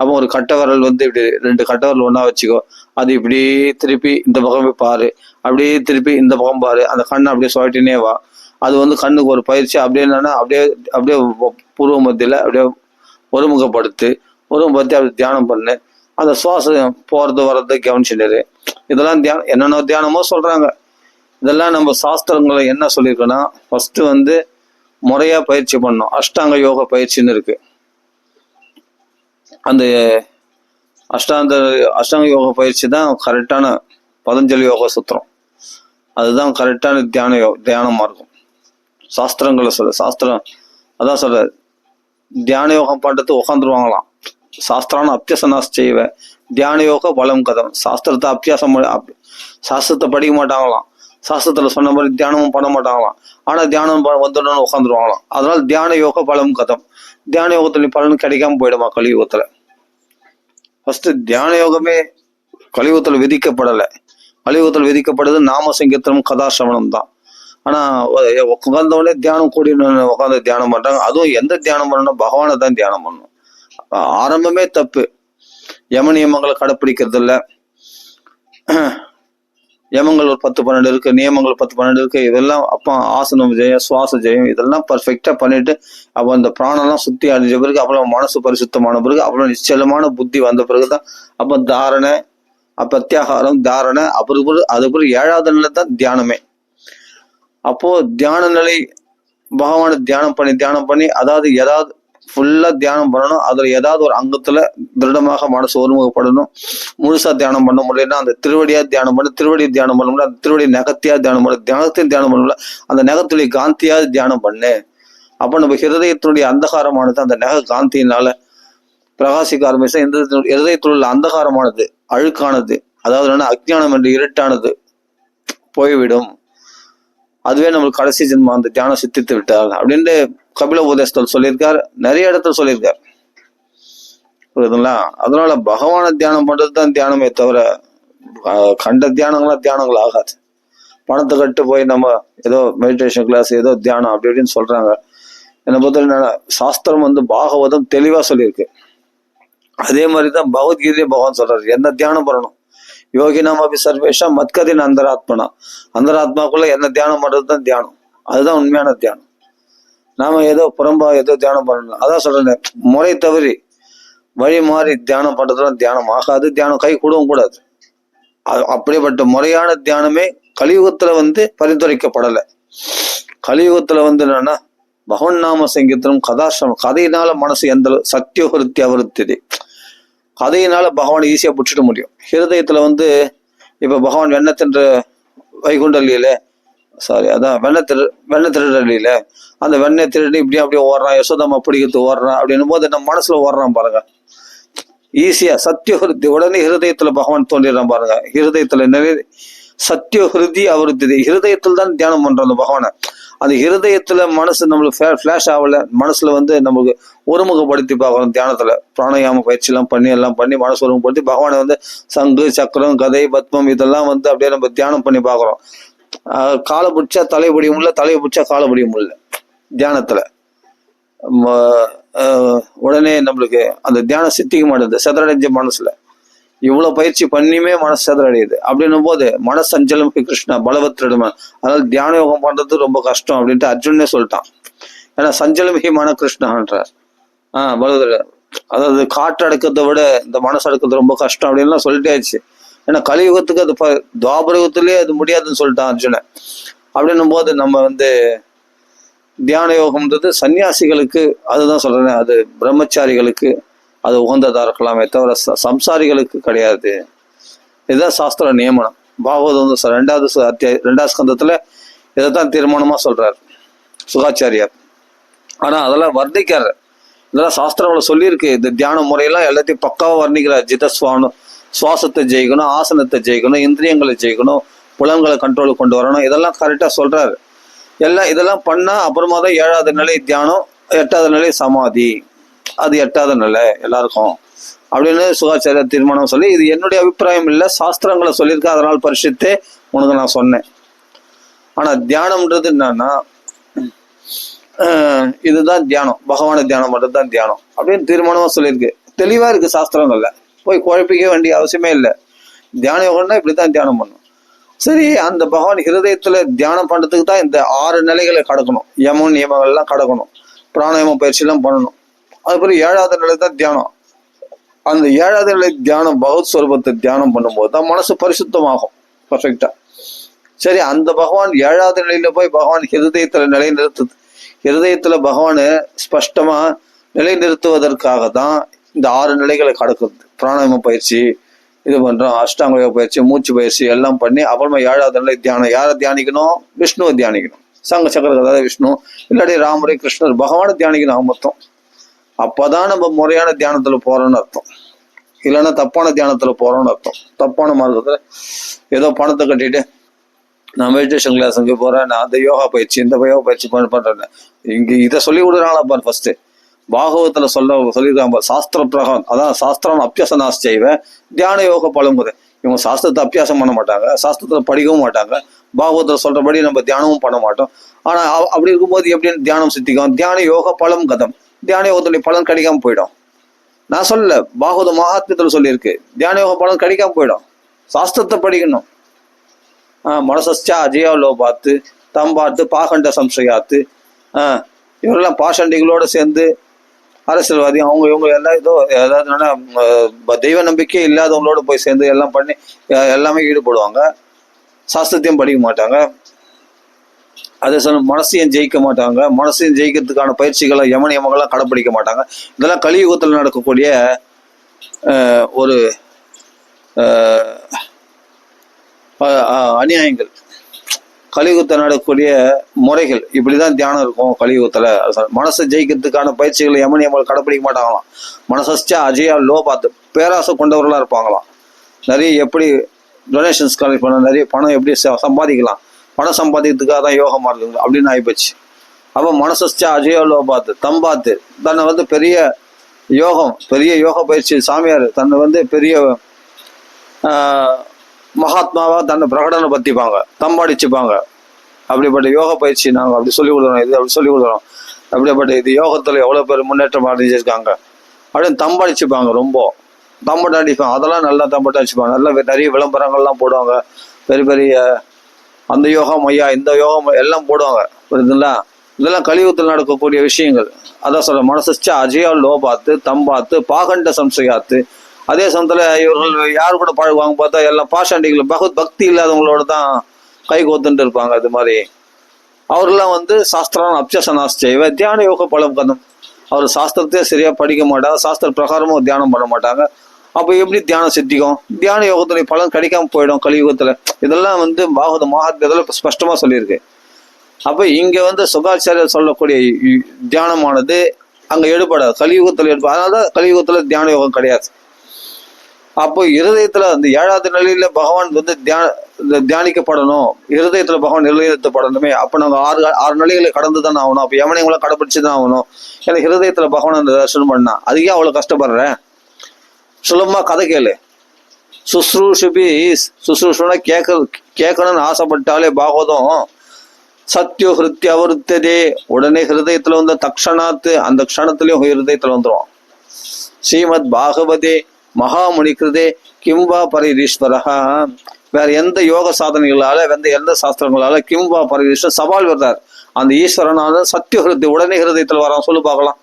அப்போ ஒரு கட்டை விரல் வந்து இப்படி 2 கட்டை விரல் ஒன்றா வச்சுக்கோ, அது இப்படி திருப்பி இந்த பக்கம் போய் பாரு, அப்படியே திருப்பி இந்த பக்கம் பாரு, அந்த கண்ணை அப்படியே சுழட்டினே வா. அது வந்து கண்ணுக்கு ஒரு பயிற்சி. அப்படியே என்னன்னா அப்படியே அப்படியே பூர்வ மத்தியில் அப்படியே ஒருமுகப்படுத்தி அப்படி தியானம் பண்ணு. அந்த சுவாசம் போறது வர்றது கவனிச்சுட்டு இதெல்லாம் தியானம் என்னென்ன தியானமோ சொல்றாங்க. இதெல்லாம் நம்ம சாஸ்திரங்களை என்ன சொல்லியிருக்கோன்னா, ஃபர்ஸ்ட் வந்து முறையா பயிற்சி பண்ணணும். அஷ்டாங்க யோக பயிற்சின்னு இருக்கு. அந்த அஷ்டாங்க யோக பயிற்சி தான் கரெக்டான பதஞ்சலி யோக சுத்திரம். அதுதான் கரெக்டான தியானமா இருக்கும். சாஸ்திரங்களை சாஸ்திரம் அதான் சொல்ற, தியான யோகம் பண்றது உட்காந்துருவாங்களாம். சாஸ்திரான அபியாசனாஸ் செய்வேன், தியான யோக பலம் கதம். சாஸ்திரத்தை சாஸ்திரத்தை படிக்க மாட்டாங்களாம். சாஸ்திரத்துல சொன்ன மாதிரி தியானமும் பண்ண மாட்டாங்களாம். ஆனா தியானம் வந்துடணும்னு உட்காந்துருவாங்களாம். அதனால தியான யோக பலம் கதம். தியான யோகத்துல பலன் கிடைக்காம போயிடுமா கலியுகத்துல. ஃபர்ஸ்ட் தியான யோகமே கலியுகத்துல விதிக்கப்படலை. கலியுகத்தில் விதிக்கப்படுது நாம சங்கீர்த்தனம் கதாசிரவணம் தான். ஆனா உட்கார்ந்தவொடனே தியானம் கூடி உட்காந்து தியானம் பண்றாங்க. அதுவும் எந்த தியானம் பண்ணணும், பகவானை தான் தியானம் பண்ணணும். ஆரம்பமே தப்பு. யம நியமங்களை கடைப்பிடிக்கிறது இல்லை. யமங்கள் ஒரு 10-12 இருக்கு, நியமங்கள் 10-12 இருக்கு. இதெல்லாம் அப்போ ஆசனம் ஜெயம், சுவாச ஜெயம், இதெல்லாம் பர்ஃபெக்டா பண்ணிட்டு அப்போ அந்த பிராணம்லாம் சுத்தி அழிஞ்ச பிறகு, அப்புறம் மனசு பரிசுத்தமான பிறகு, அப்புறம் நிச்சலமான புத்தி வந்த பிறகுதான் அப்போ தாரணை, பிரத்யாகாரம், தாரணை, அப்புறம் அதுக்கப்புறம் 7வது நிலை தான் தியானமே. அப்போ தியான நிலை பகவானை தியானம் பண்ணி அதாவது ஏதாவது ஃபுல்லா தியானம் பண்ணணும். அதுல ஏதாவது ஒரு அங்கத்துல திருடமாக மனசு ஒருமுகப்படணும். முழுசா தியானம் பண்ண முடியலன்னா அந்த திருவடியா தியானம் பண்ணு. திருவடி தியானம் பண்ண முடியல, அந்த திருவடி நகத்தியா தியானம் பண்ணு. தியானத்தையும் தியானம் பண்ண முடியல, அந்த நகத்துடைய காந்தியாவது தியானம் பண்ணு. அப்ப நம்ம ஹிருதயத்தினுடைய அந்தகாரமானது அந்த நக காந்தியினால பிரகாசிக்க ஆரம்பிச்சா இந்த ஹிருதயத்தில் உள்ள அந்தகாரமானது, அழுக்கானது, அதாவது என்ன அஜ்ஞானம் என்று இருட்டானது போய்விடும். அதுவே நம்மளுக்கு கடைசி ஜென்மம் அந்த தியானம் சித்தித்து விட்டார் அப்படின்ட்டு கபில உபதேசத்தில் சொல்லியிருக்கார். நிறைய இடத்துல சொல்லியிருக்கார். புரியுதுங்களா? அதனால பகவானை தியானம் பண்றது தான் தியானமே தவிர கண்ட தியானங்கள் ஆகாது. பணத்தை கட்டு போய் நம்ம ஏதோ மெடிடேஷன் கிளாஸ் ஏதோ தியானம் அப்படி இப்படின்னு சொல்றாங்க. என்னை பொறுத்த சாஸ்திரம் வந்து பாகவதம் தெளிவா சொல்லியிருக்கு. அதே மாதிரிதான் பகவத்கீதையே பகவான் சொல்றாரு, என்ன தியானம் பண்ணணும். யோகி நாம அப்படி சர்வேஷா மத்கதின் அந்தராத்மனா. அந்தராத்மாக்குள்ள என்ன தியானம் பண்றதுதான் தியானம். அதுதான் உண்மையான தியானம். நாம ஏதோ புறம்பா ஏதோ தியானம் பண்ணணும். அதான் சொல்றேன், முறை தவறி வழி மாறி தியானம் பண்றதுலாம் தியானம் ஆகாது. தியானம் கை கூடவும் கூடாது. அப்படிப்பட்ட முறையான தியானமே கலியுகத்துல வந்து பரிந்துரைக்கப்படலை. கலியுகத்துல வந்து என்னன்னா பகவன் நாம சங்கீர்த்தனம் கதாசிரமம். கதையினால மனசு எந்த சத்தியோகருத்தி அவருத்தியது. கதையினால பகவான் ஈஸியா பிடிச்சிட முடியும். ஹிருதயத்துல வந்து இப்ப பகவான் வெண்ணத்தின்ற வைகுண்டலியில அதான் வெண்ண திருடலியில அந்த வெண்ணெய் திருடி இப்படி அப்படியே ஓடுறான், யசோதாமா பிடிக்கிறது ஓடுறான் அப்படின்னும் போது நம்ம மனசுல ஓடுறான் பாருங்க. ஈஸியா சத்தியோகிருத்தி உடனே ஹிருதயத்துல பகவான் தோன்றிடுறான் பாருங்க. ஹிருதயத்துல நிறைய சத்தியோகிருதி அவருத்தி. ஹிருதயத்தில் தான் தியானம் பண்றோம் அந்த பகவானை. அந்த ஹிருதயத்துல மனசு நம்மளுக்கு ஃபிளாஷ் ஆகல. மனசுல வந்து நமக்கு ஒருமுகப்படுத்தி பார்க்கணும். தியானத்துல பிராணாயாம பயிற்சி எல்லாம் பண்ணி மனசு ஒருமுகப்படுத்தி பகவானை வந்து சங்கு, சக்கரம், கதை, பத்மம் இதெல்லாம் வந்து அப்படியே நம்ம தியானம் பண்ணி பார்க்கறோம். காலை பிடிச்சா தலையை பிடிக்க முடியல, தலையை பிடிச்சா காலை பிடிக்க முடியல. தியானத்துல உடனே நம்மளுக்கு அந்த தியானம் சித்திக்க மாட்டேது, செதறடைஞ்ச மனசுல. இவ்வளவு பயிற்சி பண்ணியுமே மனசு செதறடையுது. அப்படின்னும் போது மனசஞ்சலம் கிருஷ்ணா பலவத்திரமா. அதனால தியான யோகம் பண்றது ரொம்ப கஷ்டம் அப்படின்ட்டு அர்ஜுனே சொல்லிட்டான். ஏன்னா சஞ்சலமிகி மன கிருஷ்ணான்றார். பலவத்திர அதாவது காற்று அடக்கிறத விட இந்த மனசு அடக்கிறது ரொம்ப கஷ்டம் அப்படின்லாம் சொல்லிட்டே ஆச்சு. ஏன்னா கலியுகத்துக்கு அது துவாபரயுகத்திலேயே அது முடியாதுன்னு சொல்லிட்டான் அர்ஜுனன். அப்படின்னும் போது நம்ம வந்து தியான யோகம்ன்றது சன்னியாசிகளுக்கு, அதுதான் சொல்றேன், அது பிரம்மச்சாரிகளுக்கு அது உகந்ததா இருக்கலாமே தவிர சம்சாரிகளுக்கு கிடையாது. இதுதான் சாஸ்திர நியமனம். பாகவதம் வந்து 2வது ஸ்கந்தத்துல இதைத்தான் தீர்மானமா சொல்றாரு சுகாச்சாரியார். ஆனா அதெல்லாம் வர்ணிக்காரு. இதெல்லாம் சாஸ்திரங்களை சொல்லியிருக்கு. இந்த தியான முறையெல்லாம் எல்லாத்தையும் பக்காவா வர்ணிக்கிறார். சுவாசத்தை ஜெயிக்கணும், ஆசனத்தை ஜெயிக்கணும், இந்திரியங்களை ஜெயிக்கணும், புலன்களை கண்ட்ரோலுக்கு கொண்டு வரணும், இதெல்லாம் கரெக்டா சொல்றாரு. இதெல்லாம் பண்ணா அப்புறமா தான் 7வது நிலை தியானம், 8வது நிலை சமாதி. அது 8வது நிலை எல்லாருக்கும் அப்படின்னு சுகாச்சாரிய தீர்மானம் சொல்லி, இது என்னுடைய அபிப்பிராயம் இல்லை, சாஸ்திரங்களை சொல்லியிருக்கேன், அதனால் பரிசுத்தே உனக்கு நான் சொன்னேன். ஆனா தியானம்ன்றது என்னன்னா இதுதான் தியானம், பகவானை தியானம் பண்றது தான் தியானம் அப்படின்னு தீர்மானமா சொல்லியிருக்கு. தெளிவா இருக்கு சாஸ்திரங்கள்ல, போய் குழப்பிக்க வேண்டிய அவசியமே இல்லை. தியான யோகம்னா இப்படித்தான் தியானம் பண்ணும். சரி, அந்த பகவான் ஹிருதயத்துல தியானம் பண்றதுக்கு தான் இந்த 6 நிலைகளை கடக்கணும். யம நியமங்கள் எல்லாம் கடக்கணும், பிராணாயாம பயிற்சி எல்லாம் பண்ணணும். அதுக்கப்புறம் 7வது நிலை தான் தியானம். அந்த 7வது நிலை தியானம் பகவத் ஸ்வரூபத்தை தியானம் பண்ணும்போது தான் மனசு பரிசுத்தமாகும் பர்ஃபெக்டா. சரி, அந்த பகவான் 7வது நிலையில போய் பகவான் ஹிருதயத்துல நிலை நிறுத்துது. ஹிருதயத்துல பகவானு ஸ்பஷ்டமா நிலை நிறுத்துவதற்காக தான் இந்த 6 நிலைகளை கடக்குது. பிராணாயாம பயிற்சி இது பண்றோம், அஷ்டாங்க யோக பயிற்சி, மூச்சு பயிற்சி எல்லாம் பண்ணி அப்புறமா 7வது நிலை தியானம். யாரை தியானிக்கணும்? விஷ்ணுவை தியானிக்கணும். சங்க சக்கர விஷ்ணு, இல்லாட்டி ராமரே கிருஷ்ணர், பகவானை தியானிக்கணும் மொத்தம். அப்பதான் நம்ம முறையான தியானத்துல போறோம்னு அர்த்தம். இல்லைன்னா தப்பான தியானத்துல போறோம்னு அர்த்தம். தப்பான மார்க்கத்துல ஏதோ பணத்தை கட்டிட்டு நான் மெடிடேஷன் கிளாஸ் அங்கே போறேன், நான் அந்த யோகா பயிற்சி இந்த யோகா பயிற்சி பண்றேன். இங்க இதை சொல்லி விடுறாங்களா பாரு. ஃபர்ஸ்ட் பாகவத்துல சொல்லியிருக்காங்க சாஸ்திர பிரகாரம், அதான் சாஸ்திரம் அபியாசனாஸ் செய்வ தியான யோக பழம்புது. இவங்க சாஸ்திரத்தை அபியாசம் பண்ண மாட்டாங்க, சாஸ்திரத்துல படிக்கவும் மாட்டாங்க, பாகவத்துல சொல்றபடி நம்ம தியானமும் பண்ண மாட்டோம். ஆனா அப்படி இருக்கும்போது எப்படின்னு தியானம் சித்திக்கும்? தியான யோக பலம் கதம், தியான யோகத்துடைய பலன் கிடைக்காம போயிடும். நான் சொல்லல, பாகவத மகாத்மியத்துல சொல்லியிருக்கு தியான யோக பலன் கிடைக்காம போயிடும். சாஸ்திரத்தை படிக்கணும். மனசஸ்யா அஜயா லோபாத்து தம்பாத்து பாகண்ட சம்சயாத்து. இவரெல்லாம் பாஷண்டிகளோட சேர்ந்து அரசியல்வாதி அவங்க இவங்க எல்லாம் ஏதோ ஏதாவது தெய்வ நம்பிக்கை இல்லாதவங்களோட போய் சேர்ந்து எல்லாம் பண்ணி எல்லாமே ஈடுபடுவாங்க. சாஸ்திரத்தையும் படிக்க மாட்டாங்க. அதே சொல்ல மனசையும் ஜெயிக்க மாட்டாங்க. மனசையும் ஜெயிக்கிறதுக்கான பயிற்சிகளை யம நியமங்கள்லாம் கடைப்பிடிக்க மாட்டாங்க. இதெல்லாம் கலியுகத்தில் நடக்கக்கூடிய ஒரு அநியாயங்கள், கலியுகத்தில் நடக்கக்கூடிய முறைகள். இப்படிதான் தியானம் இருக்கும் கலியுகத்துல. மனசை ஜெயிக்கிறதுக்கான பயிற்சிகளை யம நியமங்கள் கடைப்பிடிக்க மாட்டாங்களாம். மனசஸ்யா அஜயா லோபாத்து, பேராசை கொண்டவர்களா இருப்பாங்களாம். நிறைய எப்படி டொனேஷன்ஸ் கலெக்ட் பண்ண, நிறைய பணம் எப்படி சம்பாதிக்கலாம், பணம் சம்பாதிக்கிறதுக்காக தான் யோகமா இருக்குங்க அப்படின்னு ஆயிப்போச்சு. அப்போ மனசஸ்யா அஜயா லோபாத்து தம்பாத்து, தன்னை பெரிய யோகம், பெரிய யோக பயிற்சி சாமியார் தன்னை பெரிய மகாத்மாவா தன்னை பிரகடனப்படுத்திப்பாங்க, தம்பாடிச்சுப்பாங்க. அப்படிப்பட்ட யோக பயிற்சி நாங்கள் அப்படி சொல்லி கொடுக்குறோம், இது அப்படி சொல்லி கொடுக்குறோம், அப்படிப்பட்ட இது யோகத்துல எவ்வளவு பேர் முன்னேற்றம் அடைஞ்சிருக்காங்க அப்படின்னு தம்பாடிச்சுப்பாங்க. ரொம்ப தம்பட்டை அடிப்பாங்க. அதெல்லாம் நல்லா தம்பட்டை அடிச்சுப்பாங்க. நல்லா நிறைய விளம்பரங்கள்லாம் போடுவாங்க. பெரிய பெரிய அந்த யோகம் ஐயா இந்த யோகம் எல்லாம் போடுவாங்க. புரியுதுங்களா? இதெல்லாம் கலியுகத்தில் நடக்கக்கூடிய விஷயங்கள். அதான் சொல்ற மனசஸ்யா அஜயா லோபாத்து தம்பாத்து பாகண்ட சம்சயாத்து. அதே சமயத்துல இவர்கள் யாரு கூட பழகுவாங்க பார்த்தா எல்லாம் பாஷாண்டிகள், பகவத் பக்தி இல்லாதவங்களோட தான் கை கோத்துட்டு இருப்பாங்க. அது மாதிரி அவரெல்லாம் சாஸ்திரம் அப்சசனாஸ் செய்வ தியான யோக பலம் கதம். அவர் சாஸ்திரத்தையே சரியா படிக்க மாட்டாங்க, சாஸ்திர பிரகாரமும் தியானம் பண்ண மாட்டாங்க. அப்ப எப்படி தியானம் சித்திக்கும்? தியான யோகத்துடைய பலன் கிடைக்காம போயிடும் கலியுகத்துல. இதெல்லாம் பாகவத மகாத்மியத்துல ஸ்பஷ்டமா சொல்லியிருக்கு. அப்ப இங்க சுகாச்சாரியர் சொல்லக்கூடிய தியானமானது அங்க எடுபடாது, கலியுகத்துல எடுப்பா. அதனாலதான் கலியுகத்துல தியான யோகம் கிடையாது. அப்போ இருதயத்துல அந்த 7வது நிலையில பகவான் தியானிக்கப்படணும், இருதயத்துல பகவான் நிலைநிறுத்தப்படணுமே. அப்ப நாங்க 6 நிலைகளை கடந்துதான் ஆகணும். அப்ப யமனைகளை கடைபிடிச்சுதான் ஆகணும். எனக்கு ஹிருதயத்துல பகவான் அந்த தரிசனம் பண்ணா அதுக்கே அவ்வளவு கஷ்டப்படுறேன். சுலபமா கதை கேளு. சுசுரூஷுனா கேட்கணும்னு ஆசைப்பட்டாலே பாகவதம் சத்தியோ ஹிருத்திய அவருத்ததே, உடனே ஹிருதயத்துல தக்ஷணாத்து, அந்த க்ஷணத்திலயும் ஹிருதயத்துல வந்துடும். ஸ்ரீமத் பாகவதே மகாமுனி கிருதே கிம்பா பரிரீஸ்வரஹா. வேற எந்த யோக சாதனைகளால எந்த சாஸ்திரங்களால கிம்பா பரிரீஸ்வரர் சவால் வர்றார். அந்த ஈஸ்வரனால சத்திய ஹிருதய உடனே ஹிருதயத்துல வரான். சொல்லு பார்க்கலாம்.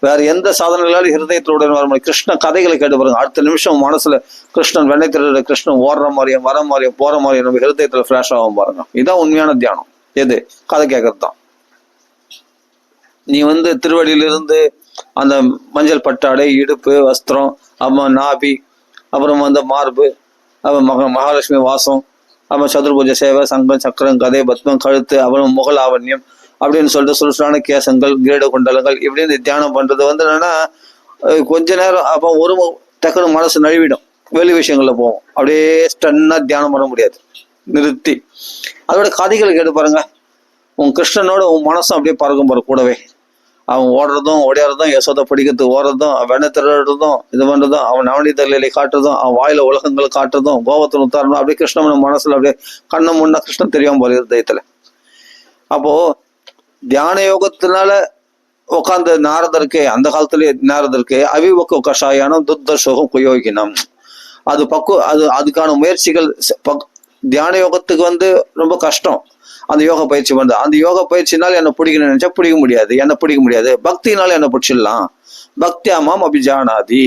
வேற எந்த சாதனைகளாலும் ஹிருதயத்துல உடனே வர முடியும். கிருஷ்ண கதைகளை கேட்டு பாருங்க. அடுத்த நிமிஷம் மனசுல கிருஷ்ணன் வெண்ணை திரு கிருஷ்ணன் ஓடுற மாதிரியும் வர மாதிரியும் போற மாதிரியும் நம்ம ஹிருதயத்துல பிளாஷ் ஆகும் பாருங்க. இதுதான் உண்மையான தியானம். எது? கதை கேட்கறது தான். நீ திருவடியிலிருந்து அந்த மஞ்சள் பட்டாடை, இடுப்பு, வஸ்திரம், அப்புறம் நாபி, அப்புறம் மார்பு, அப்புறம் மகாலட்சுமி வாசம், அப்புறம் சதுர்புஜ சேவை, சங்கம், சக்கரம், கதை, பத்மம், கழுத்து, அப்புறம் முகலாவண்யம் அப்படின்னு சொல்லிட்டு சுருசான கேசங்கள், கிரீட குண்டலங்கள் இப்படின்னு தியானம் பண்றது என்னன்னா கொஞ்ச நேரம். அப்போ ஒரு டக்குனு மனசு நழுவிடும், வெளி விஷயங்கள்ல போவோம். அப்படியே ஸ்டன்னா தியானம் பண்ண முடியாது, நிறுத்தி. அதோட கதைகளை கேட்டு பாருங்க. உன் கிருஷ்ணனோட உன் மனசும் அப்படியே பறக்கும் பாரு கூடவே. அவன் ஓடுறதும் ஓடியாடுறதும், யசோதை படிக்கிறதுக்கு ஓடுறதும், வெண்ணை திருடுறதும், இது பண்றதும், அவன் நவநீத லீலை காட்டுறதும், அவன் வாயில உலகங்களை காட்டுறதும், கோபத்தில் உத்தாரணும். அப்படியே கிருஷ்ணன் மனசுல அப்படியே கண்ண முன்னா கிருஷ்ணன் தெரியாம போல இருதயத்துல. அப்போ தியான யோகத்தினால உட்காந்து நாரதருக்கு அந்த காலத்திலேயே நாரதருக்கு அவிவக்க கஷாயானம் துத்த சோகம் குயோகினம் அது அதுக்கான முயற்சிகள் தியான யோகத்துக்கு வந்து ரொம்ப கஷ்டம். அந்த யோக பயிற்சி வந்து அந்த யோக பயிற்சினால என்ன பிடிக்கணும்னு நினைச்சா பிடிக்க முடியாது, என்ன பிடிக்க முடியாது. பக்தினால என்ன பிடிச்சிடலாம். பக்தியாமாம் அபிஜானாதி,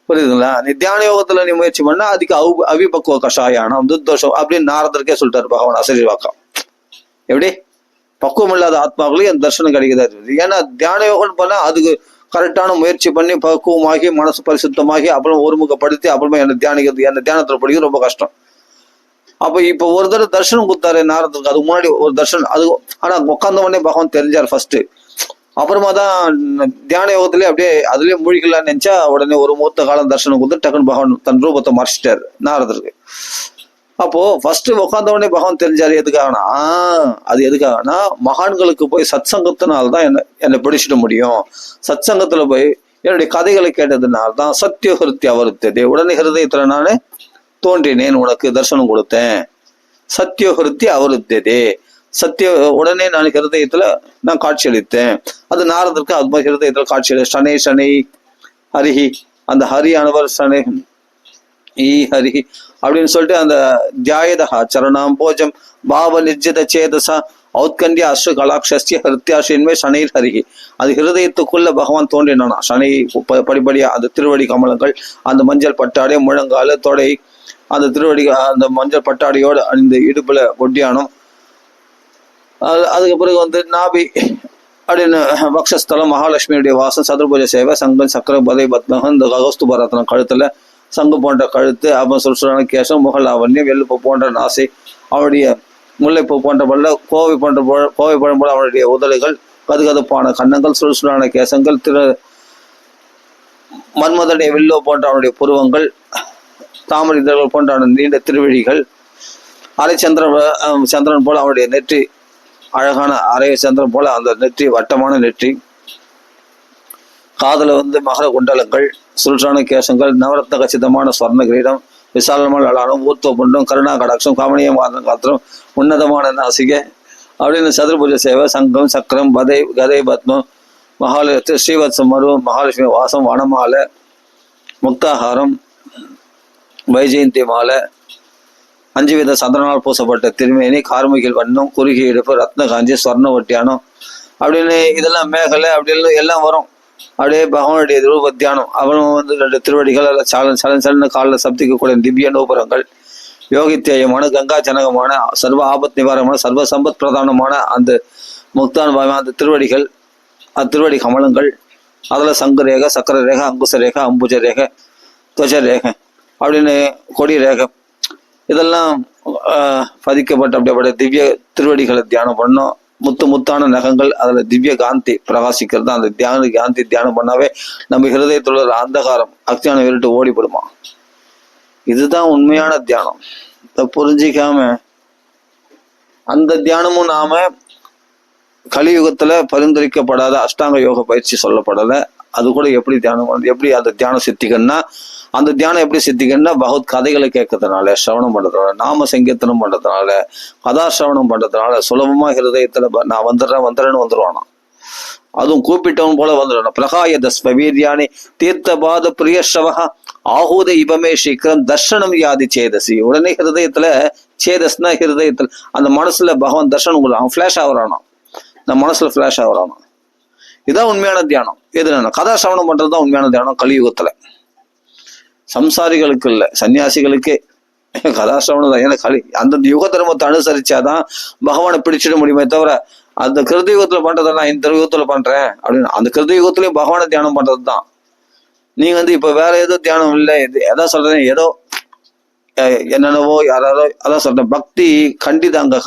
புரியுதுங்களா? நீ தியான யோகத்துல நீ முயற்சி பண்ணா அதுக்கு அவிபக்குவ கஷாயானம் துத்தோஷம் அப்படின்னு நாரதருக்கே சொல்லிட்டாரு பகவான் அசரீர்வாக்கம். எப்படி பக்குவம் இல்லாத ஆத்மாக்களும் என் தர்சனம் கிடைக்குது. ஏன்னா தியான யோகம் பண்ணா அதுக்கு கரெக்டான முயற்சி பண்ணி பக்குவமாகி மனசு பரிசுத்தமாகி அப்புறம் ஒருமுகப்படுத்தி அப்புறமா என்ன தியானிக்கிறது, என்ன தியானத்துல படிக்கிறது ரொம்ப கஷ்டம். அப்ப இப்ப ஒரு தடவை தர்சனம் கொடுத்தாரு நாரதருக்கு, அதுக்கு முன்னாடி ஒரு தர்சனம் அது. ஆனா உட்கார்ந்த உடனே பகவான் தெரிஞ்சார் ஃபர்ஸ்ட். அப்புறமா தான் தியான யோகத்திலே அப்படியே அதுலயே மூழ்கிக்கலாம்னு நினைச்சா உடனே ஒரு மூத்த காலம் தர்சனம் கொடுத்து டக்குன்னு பகவான் தன் ரூபத்தை மறைச்சிட்டாரு நாரதருக்கு. அப்போ ஃபர்ஸ்ட் உட்கார்ந்த உடனே பகவான் தெரிஞ்சாரு. எதுக்காகனா அது எதுக்காகனா மகான்களுக்கு போய் சத் சங்கத்தினால்தான் என்னை பிடிச்சிட முடியும். சத் சங்கத்துல போய் என்னுடைய கதைகளை கேட்டதுனால்தான் சத்திய ஹிருத்தி அவருத்தது. உடனே ஹிருதயத்துல நானு தோன்றினேன், உனக்கு தரிசனம் கொடுத்தேன். சத்திய ஹிருத்தி அவருத்ததே, சத்திய உடனே நான் ஹிருதயத்துல நான் காட்சி அளித்தேன். அது நாரதற்கு அது மாதிரி ஹிருதயத்துல காட்சி அளி சனை சனை ஹரிஹி, அந்த ஹரியானவர் சனை ஈ ஹரிஹி அப்படின்னு சொல்லிட்டு அந்த தியாயதா சரணாம் போஜம் பாவ நிர்ஜித சேதசா ஔத்கண்டிய அஸ்ரு கலாட்சிய ஹிருத்தியாசின்மே சனைர் ஹரிஹி. அது ஹிருதயத்துக்குள்ள பகவான் தோன்றினானா. சனை படிப்படியா அந்த திருவடி கமலங்கள், அந்த மஞ்சள் பட்டாடை, முழங்கால தொடை, அந்த திருவடி அந்த மஞ்சள் பட்டாடையோட அந்த இடுப்புல ஒட்டியானம், அதுக்கு பிறகு வந்து நாபி அப்படின்னு வக்ஷஸ்தலம், மகாலட்சுமியுடைய வாசம், சதுர்புஜ சேவை, சங்கம், சக்கர, பதை, பத்மகம், இந்த கௌஸ்துப ரத்னம் கழுத்துல, சங்கு போன்ற கழுத்து, அப்புறம் சுறுசுறான கேசம், முகலாவண்யம், வெள்ளுப்பு போன்ற நாசை, அவருடைய முல்லைப்பூ போன்ற பல்ல, கோவை பழம் போல அவருடைய உதடுகள், கதுகதுப்பான கன்னங்கள், சுறுசுறான கேசங்கள், மன்மதனுடைய வில்லோ போன்ற அவனுடைய புருவங்கள், தாமரை இதழ்கள் போன்ற நீண்ட திருவிழிகள், சந்திரன் போல அவருடைய நெற்றி, அழகான அரை சந்திரன் போல அந்த நெற்றி, வட்டமான நெற்றி, காதல வந்து மகர குண்டலங்கள், சுருஷான கேசங்கள், நவரத்ன கச்சிதமான ஸ்வர்ண கிரீடம், விசாலமான அலானம், ஊர்த்துவ புண்டம், கருணா கடாட்சம், காமனியமான காத்திரம், உன்னதமான நாசிகை அப்படின்னு சதுர்புஜ சேவை, சங்கம், சக்கரம், கதை, பத்மம், மகாலட்சுமி, ஸ்ரீவத்சம் மரு, மகாலட்சுமி வாசம், வனமாலை, முக்தாகாரம், வைஜெயந்தி மாலை, 5 வித சந்திரனால் பூசப்பட்ட திருமேனி, கார்மிகில் வண்ணம், குறுகி இடுப்பு, ரத்ன காஞ்சி, ஸ்வர்ண ஒட்டியானம் அப்படின்னு இதெல்லாம் மேகலை அப்படின்னு எல்லாம் வரும். அப்படியே பகவானுடைய ரூப தியானம். அவனும் வந்து 2 திருவடிகள் சலன் காலில் சப்திக்கக்கூடிய திவ்ய நூபுரங்கள், யோகித்தேயமான கங்கா ஜனகமான சர்வ ஆபத் நிவாரணமான சர்வ சம்பத் பிரதானமான அந்த முக்தான் அந்த திருவடிகள், அந்த திருவடி கமலங்கள், அதுல சங்கு ரேகை, சக்கர ரேகை, அங்குச ரேகை, அம்புஜ ரேகை, துவஜ ரேகை அப்படின்னு கொடி ரேகை, இதெல்லாம் பதிக்கப்பட்ட அப்படிப்பட்ட திவ்ய திருவடிகளை தியானம் பண்ணோம். முத்தான நகங்கள், அதுல திவ்ய காந்தி பிரகாசிக்கிறது. அந்த காந்தி தியானம் பண்ணாவே நம்ம ஹிருதயத்துல உள்ள அந்தகாரம் அக்ஞானம் விருட்டு ஓடிப்படுமா. இதுதான் உண்மையான தியானம். இதை புரிஞ்சிக்காம அந்த தியானமும் நாம கலியுகத்துல பரிந்துரைக்கப்படாத அஷ்டாங்க யோக பயிற்சி சொல்லப்படல. அது கூட எப்படி தியானம், எப்படி அந்த தியானம் சித்திக்கணும்னா, அந்த தியானம் எப்படி சித்திக்கணும்னா பகவத் கதைகளை கேட்கறதுனால, சிரவணம் பண்றதுனால, நாம சங்கீர்த்தனம் பண்றதுனால, கதா சிரவணம் பண்றதுனால சுலபமா ஹிருதயத்துல நான் வந்துடுறேன்னு வந்துருவானா. அதுவும் கூப்பிட்டவன் போல வந்துடணும். பிரகாய தஸ்வீரியானி தீர்த்தபாத பிரியஸ்ரவா ஆஹூத இபமே சீக்கிரம் தர்ஷனம் யாதி சேதசி. உடனே ஹிருதயத்துல சேதஸ்னா ஹிருதயத்துல அந்த மனசுல பகவான் தர்ஷனம் கொடுறான், ஃபிளாஷ் ஆகுறானா, நம்ம மனசுல ஃபிளாஷ் ஆகுறானா. இதான் உண்மையான தியானம். எதுனா கதா சிரவணம் பண்றதுதான் உண்மையான தியானம் கலியுகத்துல. சம்சாரிகளுக்கு இல்ல, சன்னியாசிகளுக்கே கதாசிரவணம் தான். ஏன்னா அந்த யுக தர்மத்தை அனுசரிச்சாதான் பகவானை பிடிச்சிட முடியுமே தவிர, அந்த கிருதயுகத்துல பண்றதை நான் இந்த யுகத்துல பண்றேன் அப்படின்னு அந்த கிருதயுகத்திலயும் பகவானை தியானம் பண்றதுதான். நீங்க வந்து இப்ப வேற ஏதோ தியானம் இல்லை, எதாவது சொல்றேன், ஏதோ என்னென்னவோ யாராரோ அதான் சொல்றேன். பக்தி கண்டிதாங்க,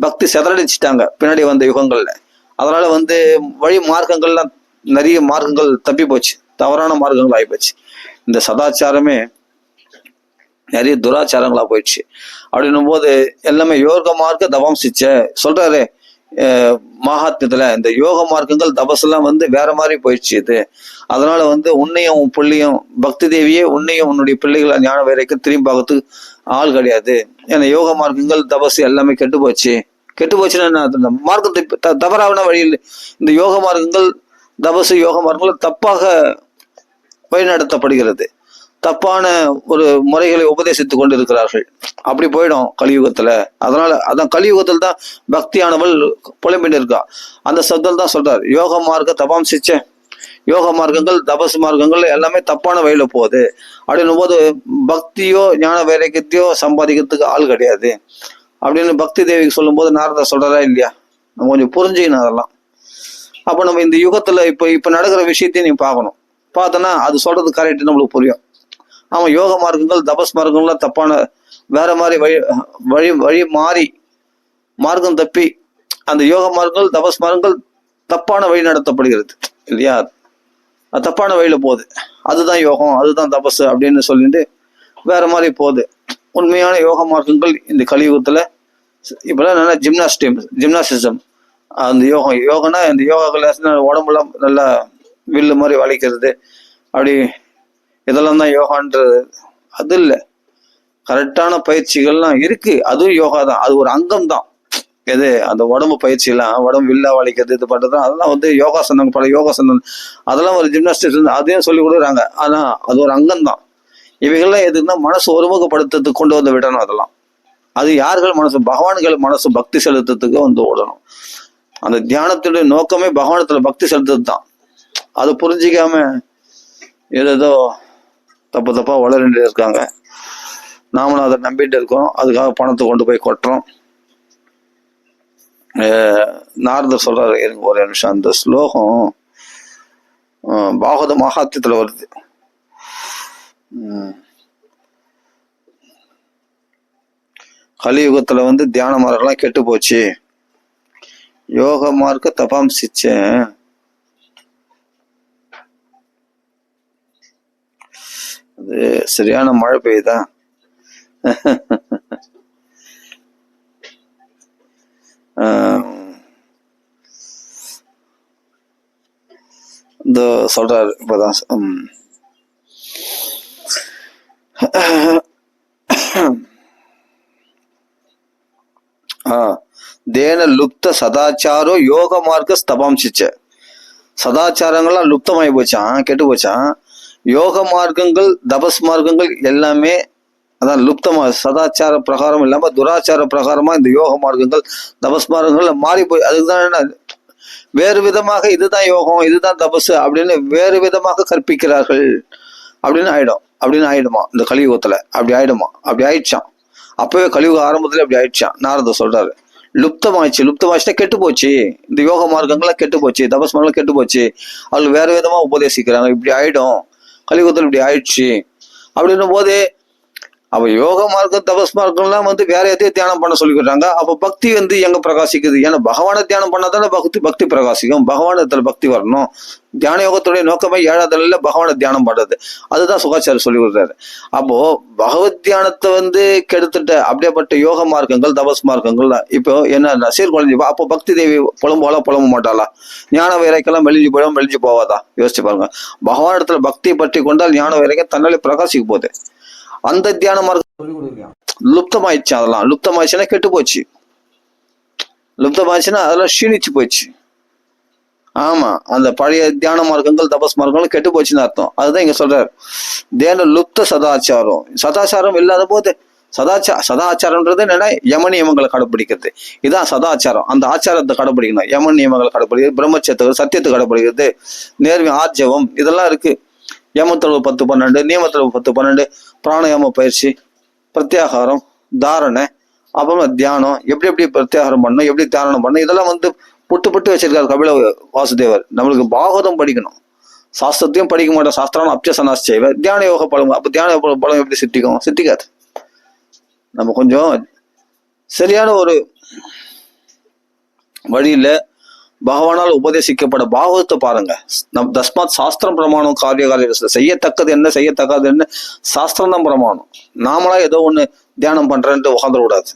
பக்தி செதறடிச்சுட்டாங்க பின்னாடி வந்த யுகங்கள்ல. அதனால வந்து வழி மார்க்கங்கள்லாம் நிறைய மார்க்கங்கள் தப்பி போச்சு, தவறான மார்க்கங்கள் ஆகிப்போச்சு. இந்த சதாச்சாரமே நிறைய துராச்சாரங்களா போயிடுச்சு. அப்படின்னும் போது எல்லாமே யோக மார்க்க தவம்சிச்ச சொல்றாரு மகாத்மியத்துல. இந்த யோக மார்க்கங்கள் தபசெல்லாம் வந்து வேற மாதிரி போயிடுச்சு இது. அதனால வந்து உன்னையும் உன் பிள்ளையும் பக்தி தேவியே உன்னையும் உன்னுடைய பிள்ளைகளை ஞான வேலைக்கு திரும்பி பார்க்கறதுக்கு ஆள் கிடையாது. ஏன்னா யோக மார்க்கங்கள் தபசு எல்லாமே கெட்டு போச்சு கெட்டு போச்சுன்னா என்ன, மார்க்கத்தை தவறான வழியில் இந்த யோக மார்க்கங்கள், தபசு யோக மார்க்கங்கள் தப்பாக வழிநடத்தப்படுகிறது. தப்பான ஒரு முறைகளை உபதேசித்துக் கொண்டு இருக்கிறார்கள். அப்படி போயிடும் கலியுகத்துல. அதனால அதான் கலியுகத்தில் தான் பக்தியானவள் புலம்பின்னு இருக்கா. அந்த சப்தம் தான் சொல்றார், யோக மார்க்க தபாம் சிச்ச, யோக மார்க்கங்கள் தபசு மார்க்கங்கள் எல்லாமே தப்பான வழியில போகுது அப்படின்னும் போது பக்தியோ ஞான வைராக்கியத்தையோ சம்பாதிக்கிறதுக்கு ஆள் கிடையாது அப்படின்னு பக்தி தேவிக்கு சொல்லும் போது நாரதர் சொல்றதா இல்லையா? நம்ம கொஞ்சம் புரிஞ்சுக்கணும் அதெல்லாம். அப்ப நம்ம இந்த யுகத்துல இப்ப நடக்கிற விஷயத்தையும் நீ பார்க்கணும். பார்த்தோன்னா அது சொல்றது கரெக்ட், நம்மளுக்கு புரியும். ஆமா, யோக மார்க்கங்கள் தபஸ் மார்க்கங்கள்லாம் தப்பான வேற மாதிரி வழி மாறி மார்க்கம் தப்பி அந்த யோக மார்க்கங்கள் தபஸ் மார்க்கங்கள் தப்பான வழி நடத்தப்படுகிறது இல்லையா? அது தப்பான வழியில போகுது. அதுதான் யோகம், அதுதான் தபஸ் அப்படின்னு சொல்லிட்டு வேற மாதிரி போகுது. உண்மையான யோக மார்க்கங்கள் இந்த கலியுகத்துல இப்பெல்லாம் நல்லா ஜிம்னாசிசம், அந்த யோகனா இந்த யோகா கிளாஸ் உடம்புலாம் நல்லா வில்லு மாதிரி வளைக்கிறது, அப்படி இதெல்லாம் தான் யோகான்றது. அது இல்லை, கரெக்டான பயிற்சிகள்லாம் இருக்கு, அதுவும் யோகா தான். அது ஒரு அங்கம் தான். எது அந்த உடம்பு பயிற்சியெல்லாம், உடம்பு வில்லா வளைக்கிறது, இது பண்றது, அதெல்லாம் வந்து யோகாசனம், பல யோகாசனம் அதெல்லாம் ஒரு ஜிம்னாஸ்டிக்ஸ் அதையும் சொல்லி கொடுக்குறாங்க. ஆனா அது ஒரு அங்கம் தான். இவைகள்லாம் எதுக்குன்னா மனசு ஒருமுகப்படுத்துறதுக்கு கொண்டு வந்து விடணும். அதெல்லாம் அது யார்கள் மனசு, பகவான்கள் மனசு பக்தி செலுத்துறதுக்கு வந்து விடணும். அந்த தியானத்துடைய நோக்கமே பகவானத்துல பக்தி செலுத்துறது தான். அது புரிஞ்சிக்காம ஏதோ தப்பா வளர்ந்துட்டு இருக்காங்க. நாமளும் அதை நம்பிட்டு இருக்கோம். அதுக்காக பணத்தை கொண்டு போய் கொட்டுறோம். நாரதர் சொல்றாரு, எனக்கு ஒரு நிமிஷம், அந்த ஸ்லோகம் பாகவத மகாத்தியத்துல வருது. கலியுகத்துல வந்து தியான மார்க்கெல்லாம் கெட்டு போச்சு, யோக மார்க்க தபாம்சிச்சேன். அது சரியான மழை பெய்யுதா? இந்த சொல்றாரு இப்பதான், தேன லுப்த சதாச்சாரோ யோக மார்க்க ஸ்தபாம்சிச்ச. சதாச்சாரங்கள்லாம் லுப்தமாயி போச்சான், கெட்டு போச்சான். யோக மார்க்கங்கள் தபஸ் மார்க்கங்கள் எல்லாமே அதான் லுப்தமா, சதாச்சார பிரகாரம் இல்லாம துராச்சார பிரகாரமா இந்த யோக மார்க்கங்கள் தபஸ் மார்க்கங்கள் மாறி போய், அதுதான் வேறு விதமாக இதுதான் யோகம் இதுதான் தபஸ் அப்படின்னு வேறு விதமாக கற்பிக்கிறார்கள் அப்படின்னு ஆயிடுமா இந்த கலியுகத்துல? அப்படி ஆயிடுமா? அப்படி ஆயிடுச்சான். அப்பவே கலியுக ஆரம்பத்துல அப்படி ஆயிடுச்சான். நாரத சொல்றாரு, லுப்தமாச்சுன்னா கெட்டு போச்சு, இந்த யோக மார்க்கங்கள்லாம் கெட்டு போச்சு, தபஸ் மார்க்கம் கெட்டு போச்சு, அவங்க வேற விதமா உபதேசிக்கிறாங்க, இப்படி ஆயிடும் கலியுகத்துல, இப்படி ஆயிடுச்சு அப்படின்னும் போது அப்ப யோக மார்க்கம் தபஸ் மார்க்கம்லாம் வந்து வேற எதையும் தியானம் பண்ண சொல்லிக்கிறாங்க. அப்ப பக்தி வந்து எங்க பிரகாசிக்குது? ஏன்னா பகவானை தியானம் பண்ணாதானே பக்தி பிரகாசிக்கும். பகவானத்துல பக்தி வரணும். தியான யோகத்துடைய நோக்கமே 7வது நிலையில பகவானை தியானம் பண்றது. அதுதான் சுகாச்சாரியர் சொல்லி கொடுக்குறாரு. அப்போ பகவத் தியானத்தை வந்து கெடுத்துட்ட அப்படியேப்பட்ட யோக மார்க்கங்கள் தபஸ் மார்க்கங்கள் இப்போ என்ன சீர்குலைஞ்சி, அப்போ பக்தி தேவி புலம்ப மாட்டாளா? ஞான வைராக்கியெல்லாம் மெலிஞ்சு போவாதா? யோசிச்சு பாருங்க. பகவான் இடத்துல பக்தியை பற்றி கொண்டால் ஞான வைராக்கியம் தன்னாலே பிரகாசிக்க போகுது. அந்த தியான மார்க்கம் லுப்தமாயிடுச்சு. அதெல்லாம் லுப்தமாயிடுச்சுன்னா கெட்டு போச்சு. லுப்தமாயிடுச்சுன்னா அதெல்லாம் க்ஷீணிச்சு போச்சு. ஆமா, அந்த பழைய தியான மார்க்கங்கள் தபஸ் மார்க்கங்கள் கெட்டு போச்சுன்னு அர்த்தம். அதுதான் இங்க சொல்றாரு, தேன லுப்த சதாச்சாரம். சதாச்சாரம் இல்லாத போது சதாச்சாரம்ன்றது என்னன்னா யம நியமங்களை கடைபிடிக்கிறது. இதுதான் சதாச்சாரம். அந்த ஆச்சாரத்தை கடைபிடிக்கணும். யம நியமங்களை கடைபிடிக்கிறது, பிரம்மச்சத்தை சத்தியத்தை கடைபிடிக்கிறது, நேர்மை ஆர்ஜவம் இதெல்லாம் இருக்கு. யமத்துல 10-12, நியமத்துல 10-12, பிராணாயாம பயிற்சி, பிரத்யாகாரம், தாரணை, அப்புறமா தியானம், எப்படி பிரத்யாகாரம் பண்ணணும், எப்படி தியானம் பண்ணணும், இதெல்லாம் வந்து புட்டு வச்சிருக்காரு கபில வாசுதேவர். நம்மளுக்கு பாகவதம் படிக்கணும், சாஸ்திரத்தையும் படிக்க மாட்டோம். சாஸ்திரம் அப்சனாஸ் செய்வர், தியான யோக பலம். அப்ப தியான பலம் எப்படி சித்திக்காது? நம்ம கொஞ்சம் சரியான ஒரு வழியில பகவானால் உபதேசிக்கப்பட பாகவத்தை பாருங்க. நம் தஸ்மாத் சாஸ்திரம் பிரமாணம் காரிய செய்யத்தக்கது என்ன செய்யத்தக்காது என்ன சாஸ்திரம் தான் பிரமாணம். நாமளா ஏதோ ஒண்ணு தியானம் பண்றேன்ட்டு உட்காந்துட கூடாது.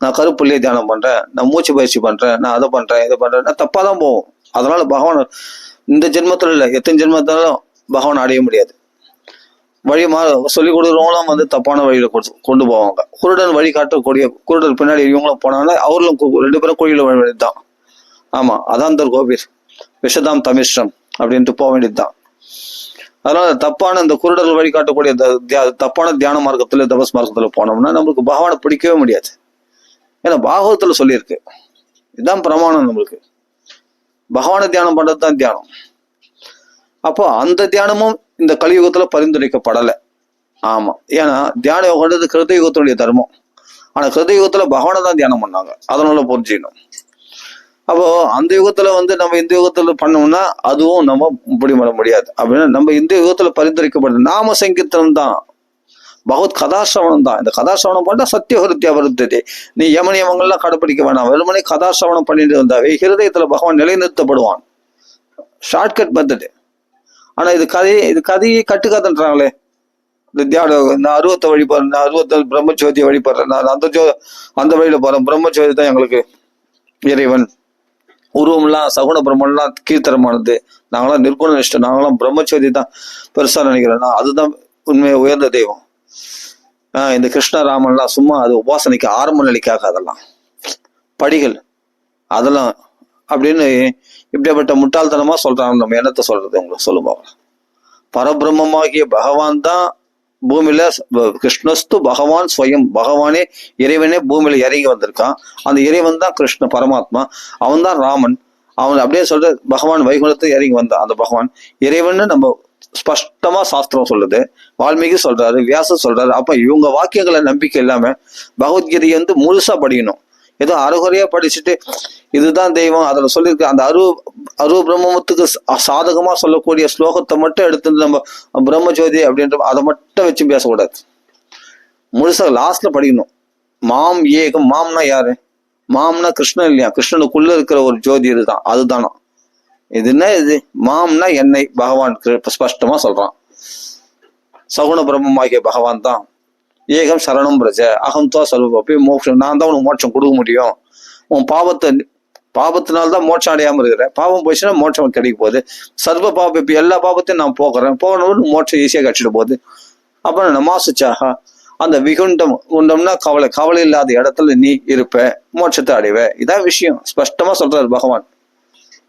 நான் கருப்புள்ளே தியானம் பண்றேன், நான் மூச்சு பயிற்சி பண்றேன், நான் அதை பண்றேன் இதை பண்றேன், நான் தப்பா தான் போவோம். அதனால பகவான் இந்த ஜென்மத்துல இல்லை, எத்தனை ஜென்மத்தினாலும் பகவான் அடைய முடியாது. வழி சொல்லிக் கொடுக்குறவங்களாம் வந்து தப்பான வழியில கொண்டு போவாங்க. குருடன் வழி காட்டக்கூடிய குருடர் பின்னாடி இவங்களும் போனாங்கன்னா அவர்களும் 2 பேரும் கோயில வழி வேண்டியதுதான். ஆமா, அதான் கோபீர் விஷதாம் தமிஷ்டம் அப்படின்ட்டு போக வேண்டியதுதான். அதனால தப்பான இந்த குருடர்கள் வழி காட்டக்கூடிய தப்பான தியான மார்க்கத்துல தபஸ் மார்க்கத்துல போனோம்னா நம்மளுக்கு பகவானை பிடிக்கவே முடியாது. ஏன்னா பாகவத்துல சொல்லியிருக்கு, இதுதான் பிரமாணம். நம்மளுக்கு பகவானை தியானம் பண்றதுதான் தியானம். அப்போ அந்த தியானமும் இந்த கலியுகத்துல பரிந்துரைக்கப்படலை. ஆமா, ஏன்னா தியான யோகன்றது கிருத யுகத்தினுடைய தர்மம். ஆனா கிருத யுகத்துல பகவானை தான் தியானம் பண்ணாங்க, அதனால புரிஞ்சுக்கணும். அப்போ அந்த யுகத்துல வந்து நம்ம இந்த யுகத்துல பண்ணோம்னா அதுவும் நம்ம இப்படி பண்ண முடியாது. அப்படின்னா நம்ம இந்த யுகத்துல பரிந்துரைக்கப்படுது நாம சங்கீர்த்தனம் தான், பகவத் கதாசிரவணம் தான். இந்த கதாசிரவணம் பண்ணா சத்தியஹிருத்தியா வருத்தது. நீ யமனியமங்கள்லாம் கடைப்பிடிக்க வேணாம், வெறுமனே கதாசிரவணம் பண்ணிட்டு இருந்தாவே ஹிருதயத்துல பகவான் நிலைநிறுத்தப்படுவான். Shortcut method. ஆனா இது கதையை கட்டுக்காதுன்றாங்களே. இந்த தியானம், இந்த 60 வழிபடுறேன், 60 பிரம்மஜோதியை வழிபடுறேன், நான் அந்த வழியில போறேன், பிரம்மஜோதி தான் எங்களுக்கு இறைவன், உருவம்லாம் சகுண பிரம்மன்லாம் கீர்த்தனமானது, நாங்களாம் நிர்குண நிஷ்டம், நாங்களாம் பிரம்மஜோதி தான் பெருசா நினைக்கிறேன்னா அதுதான் உண்மையை உயர்ந்த தெய்வம். இந்த கிருஷ்ணராமன்லாம் சும்மா அது உபாசனைக்கு ஆரம்ப நிலைக்காக, அதெல்லாம் படிகள் அதெல்லாம் அப்படின்னு இப்படிப்பட்ட முட்டாள்தனமா சொல்றாங்க. நம்ம என்னத்தை சொல்றது உங்களுக்கு சொல்லுங்க. பரபிரம்மமாகிய பகவான் தான் பூமியில, கிருஷ்ணஸ்து பகவான் ஸ்வயம், பகவானே இறைவனே பூமியில இறங்கி வந்திருக்கான். அந்த இறைவன் தான் கிருஷ்ண பரமாத்மா, அவன் தான் ராமன். அவன் அப்படியே சொல்ற பகவான் வைகுண்டத்தை இறங்கி வந்தான். அந்த பகவான் இறைவன் நம்ம ஸ்பஷ்டமா சாஸ்திரம் சொல்லுது, வால்மீகி சொல்றாரு, வியாசர் சொல்றாரு. அப்ப இவங்க வாக்கியங்களை நம்பிக்கை இல்லாம பகவத்கீதையை வந்து முழுசா படிக்கணும். ஏதோ அரைகுறையா படிச்சுட்டு இதுதான் தெய்வம் அதுல சொல்லியிருக்க அந்த அரு பிரம்மத்துக்கு சாதகமா சொல்லக்கூடிய ஸ்லோகத்தை மட்டும் எடுத்து நம்ம பிரம்மஜோதி அப்படின்ற அதை மட்டும் வச்சு பேசக்கூடாது. முழுசா லாஸ்ட்ல படிக்கணும். மாம் ஏகம், மாம்னா யாரு? மாம்னா கிருஷ்ணன் இல்லையா? கிருஷ்ணனுக்குள்ள இருக்கிற ஒரு ஜோதி இதுதான், அதுதானா இது. என்ன இது? மாம்னா என்னை பகவான் ஸ்பஷ்டமா சொல்றான். சகுண பிரம்மமாகிய பகவான் தான். ஏகம் சரணம் பிரஜ அகம் தோ சொல்வப்பி மோட்சம், நான் தான் உனக்கு மோட்சம் கொடுக்க முடியும். உன் பாபத்தினால்தான் மோட்சம் அடையாம இருக்கிற, பாவம் போயிடுச்சுன்னா மோட்சம் கிடைக்க போகுது. சர்வ பாபம், இப்ப எல்லா பாபத்தையும் நான் போக்குறேன், போகணும் மோட்சம் ஈஸியா கிடைச்சிட்டு போகுது. அப்ப நமாசுச்சாக அந்த உண்டம்னா கவலை இல்லாத இடத்துல நீ இருப்ப, மோட்சத்தை அடைவ. இதான் விஷயம் ஸ்பஷ்டமா சொல்றாரு பகவான்.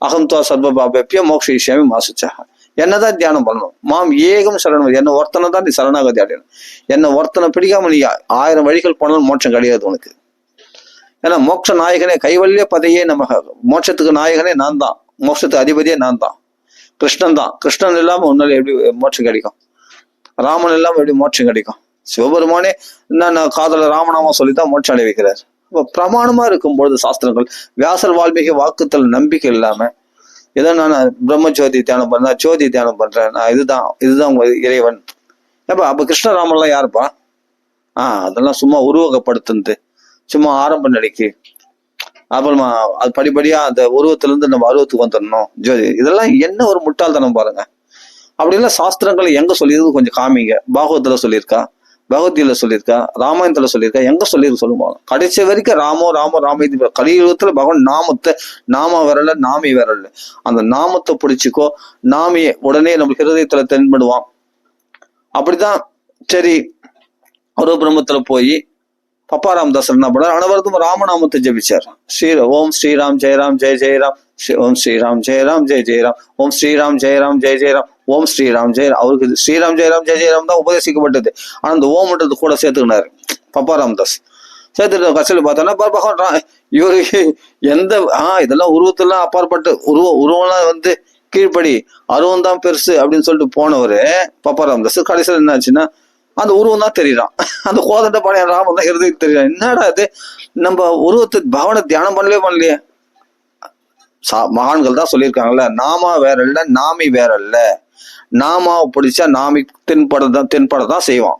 அகம் தோ சர்வ பாபப்பிய மோட்ச ஈஷாமி மாசுச்சாக. என்னதான் தியானம் பண்ணணும். மாம் ஏகம் சரணம், என்ன ஒருத்தனை தான் நீ சரணாகதி அடையணும். என்ன ஒருத்தனை பிடிக்காம நீ 1000 வழிகள் போனாலும் மோட்சம் கிடையாது உனக்கு. ஏன்னா மோட்ச நாயகனே கைவல்ய பதையே நம்ம, மோட்சத்துக்கு நாயகனே நான் தான், மோட்சத்துக்கு அதிபதியே நான் தான், கிருஷ்ணன் தான். கிருஷ்ணன் இல்லாம உன்னால எப்படி மோட்சம் கிடைக்கும்? ராமன் இல்லாம எப்படி மோட்சம் கிடைக்கும்? சிவபெருமானே என்ன காதல ராமநாமா சொல்லித்தான் மோட்சம் அடைய வைக்கிறார். இப்ப பிரமாணமா இருக்கும்பொழுது சாஸ்திரங்கள், வியாசர் வால்மீகி வாக்குத்தல் நம்பிக்கை இல்லாம ஏதோ நான் பிரம்மஜோதி தியானம் பண்றேன், ஜோதி தியானம் பண்றேன், நான் இதுதான் உங்க இறைவன். அப்ப கிருஷ்ணராமன்லாம் யாருப்பா? அதெல்லாம் சும்மா உருவகப்படுத்துனது, சும்மா ஆரம்ப நிலைக்கு. அப்புறமா அது படிப்படியா அந்த உருவத்துல இருந்து நம்ம அருவத்துக்கு வந்துடணும் ஜோதி. இதெல்லாம் என்ன ஒரு முட்டாள்தனம் பாருங்க. அப்படிலாம் சாஸ்திரங்கள் எங்க சொல்லியிருக்கு கொஞ்சம் காமிங்க. பாகவத்துல சொல்லியிருக்கா, பகவத்கீதையில சொல்லியிருக்கா, ராமாயணத்துல சொல்லியிருக்கா, எங்க சொல்லியிருக்கு சொல்லுங்க. கடைசி வரைக்கும் ராமோ இது கலியுகத்துல பகவான் நாம வரல, நாமி வரல. அந்த நாமத்தை பிடிச்சிக்கோ, நாமிய உடனே நம்ம ஹிருதயத்துல தென்படுவான். அப்படிதான். சரி, ஒரு பிரம்மத்துல போய் பப்பாராமதாசர் என்ன பண்ணார்? அனைவருக்கும் ராமநாமத்தை ஜபிச்சார். ஓம் ஸ்ரீராம் ஜெயராம் ஜெய ஜெயராம், ஓம் ஸ்ரீராம் ஜெயராம் ஜெய ஜெயராம், ஓம் ஸ்ரீராம் ஜெயராம் ஜெய ஜெயராம், ஓம் ஸ்ரீராம் ஜெயராம். அவருக்கு ஸ்ரீராம் ஜெயராம் ஜெய ஜெயராம் தான் உபதேசிக்கப்பட்டது. ஆனா அந்த ஓம்ன்றது கூட சேர்த்துக்கினாரு பப்பாராமதாஸ். சேர்த்துட்டு கட்சியில் பார்த்தோன்னா பகவான் இவருக்கு இதெல்லாம் உருவத்தெல்லாம் அப்பாற்பட்டு உருவம்லாம் வந்து கீழ்படி, அருவம் தான் பெருசு அப்படின்னு சொல்லிட்டு போனவரு பப்பாராமதாஸ். கடைசியில் என்ன ஆச்சுன்னா அந்த உருவம் தான் தெரியறான். அந்த கோதண்ட பாளையம் ராமன் தான் ஹிருதயம் தெரியறான். என்னடா அது, நம்ம உருவத்தை பகவானை தியானம் பண்ணலையே. மகான்கள் தான் சொல்லியிருக்காங்கல்ல, நாமா வேற இல்ல, நாமி வேற இல்ல. நாமாவை பிடிச்சா நாமி தென்படத்தான் செய்வான்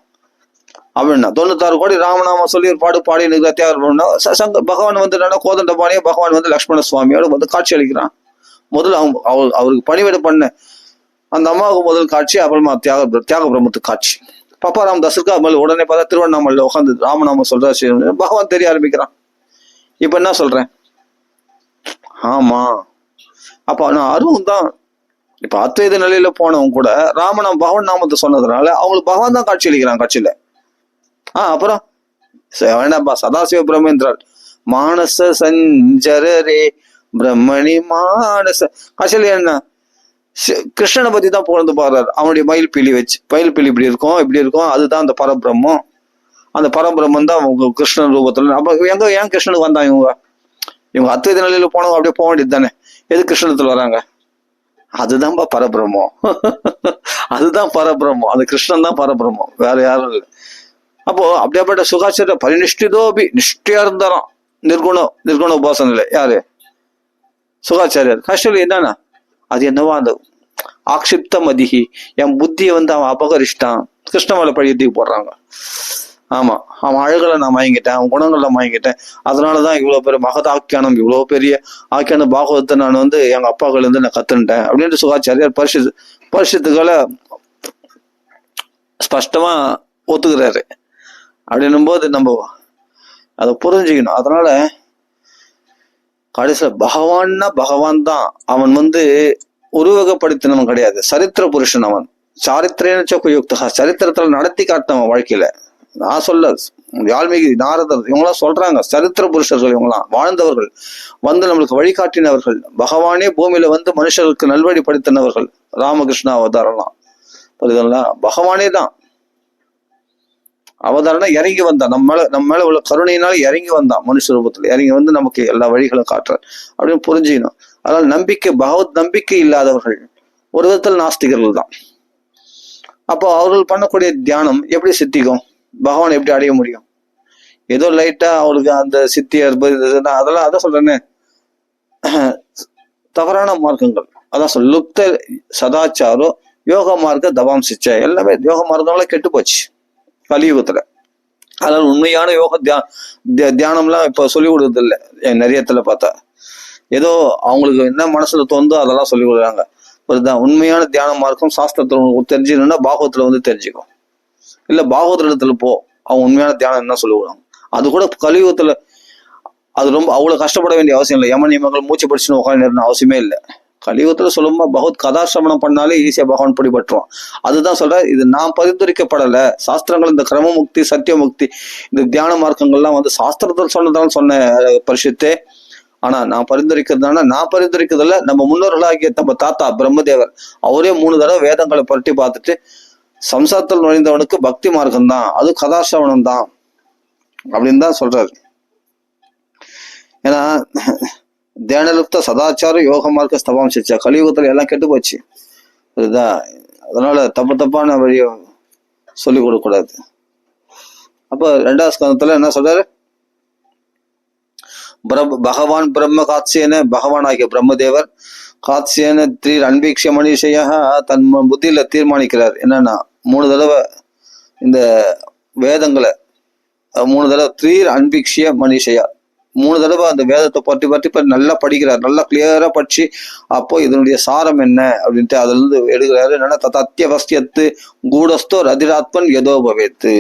அப்படின்னா. 96 கோடி ராமநாம சொல்லி ஒரு பாடி தியாகம் பகவான் வந்து கோதண்ட பாணிய பகவான் வந்து லக்ஷ்மண சுவாமியோட வந்து காட்சி அளிக்கிறான். முதல்ல அவருக்கு பணிவிட பண்ண அந்த அம்மாவுக்கு முதல் காட்சி, அப்புறமா தியாக பிரம்மத்துக்கு காட்சி. பப்பாராமதாஸுக்கு அது உடனே பார்த்தா திருவண்ணாமலையில உட்காந்து ராமநாம சொல்றாரு, பகவான் தெரிய ஆரம்பிக்கிறான். இப்ப என்ன சொல்றேன்? ஆமா, அப்ப நான் அருவம் தான் இப்ப அத்வைத நிலையில போனவங்க கூட ராமநாம பகவான் நாமத்தை சொன்னதுனால அவங்களுக்கு பகவான் தான் காட்சி அளிக்கிறாங்க கட்சியில. அப்புறம் வேண்டாம்பா, சதாசிவ பிரம்மேந்திரால் மானச சஞ்சரரே பிரம்மணி மானச கட்சியில என்ன கிருஷ்ணனை பத்தி தான் புகழ்ந்து பாடுறாரு. அவனுடைய மயில் பிலி வச்சு, மயில் பிலி இப்படி இருக்கும், அதுதான் அந்த பரபிரம்மம். அந்த பரபிரம்மன் தான் கிருஷ்ணன் ரூபத்துல. அப்ப ஏன் கிருஷ்ணனுக்கு வந்தாங்க இவங்க அத்வைத நிலையில போனவங்க அப்படியே போக வேண்டியது தானே, எது கிருஷ்ணத்துல வராங்க? அதுதான்பா பரபிரம்மம். அதுதான் பரபிரம்மம், அது கிருஷ்ணன் தான் பரபிரம்மம், வேற யாரும் இல்லை. அப்போ அப்படியாப்பட்ட சுகாச்சாரிய பரிநிஷ்டிதோபி நிஷ்டையா இருந்தாராம் நிர்குண உபாசனையில. யாரு? சுகாச்சாரியர். கஷ்டம் என்னன்னா அது என்னவா அந்த ஆக்ஷிப்த மதிகி, என் புத்தியை அவன் அபகரிச்சிட்டான், கிருஷ்ணமலை பழியத்துக்கு போடுறாங்க. ஆமா, அவன் அழகுல நான் மயங்கிட்டேன், அவன் குணங்கள்ல மயங்கிட்டேன், அதனாலதான் இவ்வளவு பெரிய மகத ஆக்கியானம், இவ்வளவு பெரிய ஆக்கியான பாகவத்தை நான் எங்க அப்பாக்கள் நான் கத்துன்ட்டேன் அப்படின்ட்டு சுகாச்சாரியார் பரிசுத்துக்களை ஸ்பஷ்டமா ஒத்துக்கிறாரு. அப்படின்னும் போது நம்ம அதை புரிஞ்சுக்கணும். அதனால கடைசியில பகவான்னா பகவான் தான். அவன் உருவகப்படுத்தினவன் கிடையாது, சரித்திர புருஷன். அவன் சாரித்திரேன சோகயுக்தா, சரித்திரத்துல நடத்தி காட்டினவன் வாழ்க்கையில. நான் சொல்ல வால்மீகி, நாரதர் இவங்களாம் சொல்றாங்க சரித்திர புருஷர்கள், இவங்களாம் வாழ்ந்தவர்கள், நம்மளுக்கு வழிகாட்டினவர்கள். பகவானே பூமியில மனுஷர்களுக்கு நல்வழிப்படுத்தினவர்கள். ராமகிருஷ்ண அவதாரம்லாம் புரியுதுங்களா? பகவானே தான் அவதாரம்னா இறங்கி வந்தான், நம்ம மேல உள்ள கருணையினால இறங்கி வந்தான், மனுஷ ரூபத்துல இறங்கி நமக்கு எல்லா வழிகளும் காட்டுறார் அப்படின்னு புரிஞ்சுக்கணும். அதனால பகவத் நம்பிக்கை இல்லாதவர்கள் ஒரு விதத்தில் நாஸ்திகர்கள் தான். அப்போ அவர்கள் பண்ணக்கூடிய தியானம் எப்படி சித்திக்கும்? பகவான் எப்படி அடைய முடியும்? ஏதோ லைட்டா அவளுக்கு அந்த சித்தி அதெல்லாம் அதான் சொல்றேன்னு தவறான மார்க்கங்கள். அதான் லுப்த சதாச்சாரோ யோக மார்க்க தவாம் சிச்ச, எல்லாமே யோக மார்க்கம்லாம் கெட்டு போச்சு கலியுகத்துல. அதனால உண்மையான யோக தியானம்லாம் இப்ப சொல்லி கொடுக்குறது இல்லை. நிறையத்துல பார்த்தா ஏதோ அவங்களுக்கு என்ன மனசுல தோந்தோ அதெல்லாம் சொல்லி கொடுக்குறாங்க. இதுதான் உண்மையான தியான மார்க்கம். சாஸ்திரத்துல உங்களுக்கு தெரிஞ்சுக்கணும்னா பாகவத்துல தெரிஞ்சுக்கும், இல்ல பாகவத இடத்துல போ, அவங்க உண்மையான தியானம் என்ன சொல்லி கொடுக்குறாங்க. அது கூட கலியுகத்துல அது ரொம்ப அவ்வளவு கஷ்டப்பட வேண்டிய அவசியம் இல்லை. யம நியமங்கள் மூச்சு படிச்சுன்னு உட்காந்து அவசியமே இல்லை. கலியுகத்துல சொல்லும்போது பகவத் கதாசிரமணம் பண்ணாலே ஈஸியா பகவான் பிடிபட்டுருவான். அதுதான் சொல்ற, இது நான் பரிந்துரைக்கப்படல. சாஸ்திரங்கள் இந்த கிரமமுக்தி, சத்தியமுக்தி, இந்த தியான மார்க்கங்கள்லாம் சாஸ்திரத்தில் சொன்னதாலும் சொன்ன பரிசுத்தே. ஆனா நான் பரிந்துரைக்கிறதுல நம்ம முன்னோர்களாகிய நம்ம தாத்தா பிரம்மதேவர் அவரே 3 தடவை வேதங்களை புரட்டி பார்த்துட்டு சம்சாரத்தில் நுழைந்தவனுக்கு பக்தி மார்க்கம் தான், அது கதாசிரவணம் தான் அப்படின்னு தான் சொல்றாரு. ஏன்னா தியானலுப்த சதாச்சார யோக மார்க்க ஸ்தபம் சிச்சா, கலியுகத்துல எல்லாம் கெட்டு போச்சு. இதுதான். அதனால தப்பான வழியை சொல்லி கொடுக்க கூடாது. அப்ப 2வது ஸ்கந்தத்துல என்ன சொல்றாரு? பகவான் பிரம்ம காட்சியன, பகவான் ஆகிய பிரம்மதேவர் காட்சியன த்ரீர் அன்பீக்ஷ மனிஷையா தன் புத்தியில தீர்மானிக்கிறார். என்னன்னா 3 தடவை இந்த வேதங்களை 3 தடவை த்ரீர் அன்பீக்ஷிய மனிஷையா 3 தடவை அந்த வேதத்தை பற்றி நல்லா படிக்கிறார், நல்லா கிளியரா படிச்சு அப்போ இதனுடைய சாரம் என்ன அப்படின்ட்டு அதுல இருந்து எடுக்கிறாரு. என்னன்னா தத்தியவஸ்தியத்து கூடஸ்தோ ரதிராத்மன் எதோ பவேத்து.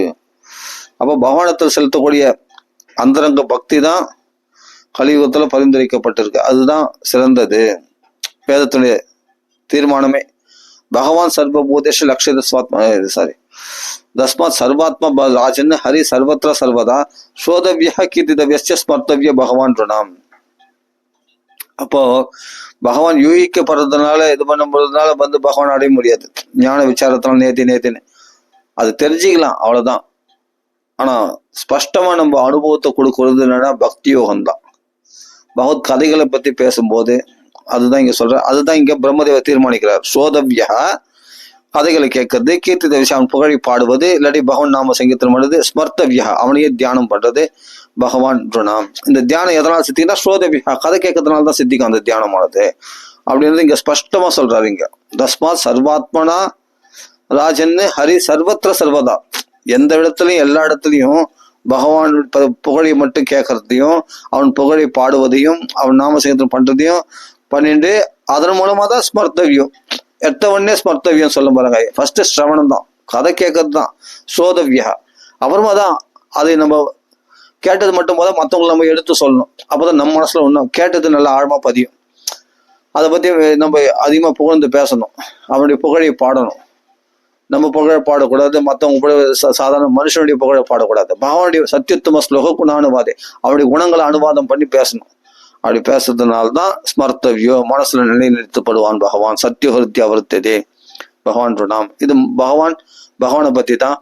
அப்போ பகவானத்தில் செலுத்தக்கூடிய அந்தரங்க பக்தி தான் கலியுகத்துல பரிந்துரைக்கப்பட்டிருக்கு, அதுதான் சிறந்தது. வேதத்துடைய தீர்மானமே பகவான் சர்வபூதேஷ லட்சித தஸ்மாத் சர்வாத்மா ராஜன் ஹரி சர்வத்திர சர்வதா சோதவிய கீர்த்திதவிய ஸ்மர்த்தவிய பகவான் ருணாம். அப்போ பகவான் யூகிக்கப்படுறதுனால இது பண்ணும்போதுனால பகவான் அடைய முடியாது. ஞான விசாரத்தினால நேத்தின்னு அது தெரிஞ்சுக்கலாம், அவ்வளவுதான். ஆனா ஸ்பஷ்டமா நம்ம அனுபவத்தை கொடுக்கறது என்னன்னா பக்தி யோகம் தான். பகவத் கதைகளை பத்தி பேசும்போது அதுதான் இங்க சொல்ற, அதுதான் இங்க பிரம்மதேவ தீர்மானிக்கிறார். சோதவியா கதைகளை கேட்கறது, கீர்த்தித விஷயம் புகழி பாடுவது, இல்லாட்டி பகவான் நாம சங்கீதம் பண்ணுறது, ஸ்மர்த்தவியா அவனையே தியானம் பண்றது பகவான் ருணாம். இந்த தியானம் எதனால சித்திக்குன்னா சோதவியா கதை கேட்கறதுனால தான் சித்திக்கும் அந்த தியானமானது அப்படின்றது இங்க ஸ்பஷ்டமா சொல்றாரு. இங்க தஸ்மாத் சர்வாத்மனா ராஜன்னு ஹரி சர்வத்திர சர்வதா, எந்த இடத்துலயும் எல்லா இடத்துலயும் பகவான் புகழை மட்டும் கேட்கறதையும் அவன் புகழை பாடுவதையும் அவன் நாம சங்கீதம் பண்றதையும் பண்ணிட்டு அதன் மூலமா தான் ஸ்மர்த்தவியம், எட்டவனே ஸ்மர்த்தவியம் சொல்ல பாருங்க. ஃபர்ஸ்ட் சிரவணம் தான், கதை கேட்கறது தான் சோதவியா. அப்புறமா தான் அதை நம்ம கேட்டது மட்டும் போத மற்றவங்களை நம்ம எடுத்து சொல்லணும். அப்போதான் நம்ம மனசுல ஒன்றும் கேட்டது நல்லா ஆழமா பதியும். அதை பத்தி நம்ம அதிகமா புகழ்ந்து பேசணும், அவனுடைய புகழை பாடணும். நம்ம புகழ பாடக்கூடாது, மற்றவங்க புகழ சாதாரண மனுஷனுடைய புகழ பாடக்கூடாது. பகவானுடைய சத்தியுத்தம ஸ்லோக குணானுவாதே, அவருடைய குணங்களை அனுவாதம் பண்ணி பேசணும். அப்படி பேசுறதுனால்தான் ஸ்மர்த்தவியோ, மனசுல நிலைநிறுத்தப்படுவான் பகவான். சத்தியஹிருத்திய அவர்த்ததே பகவான் நாம். இது பகவானை பத்தி தான்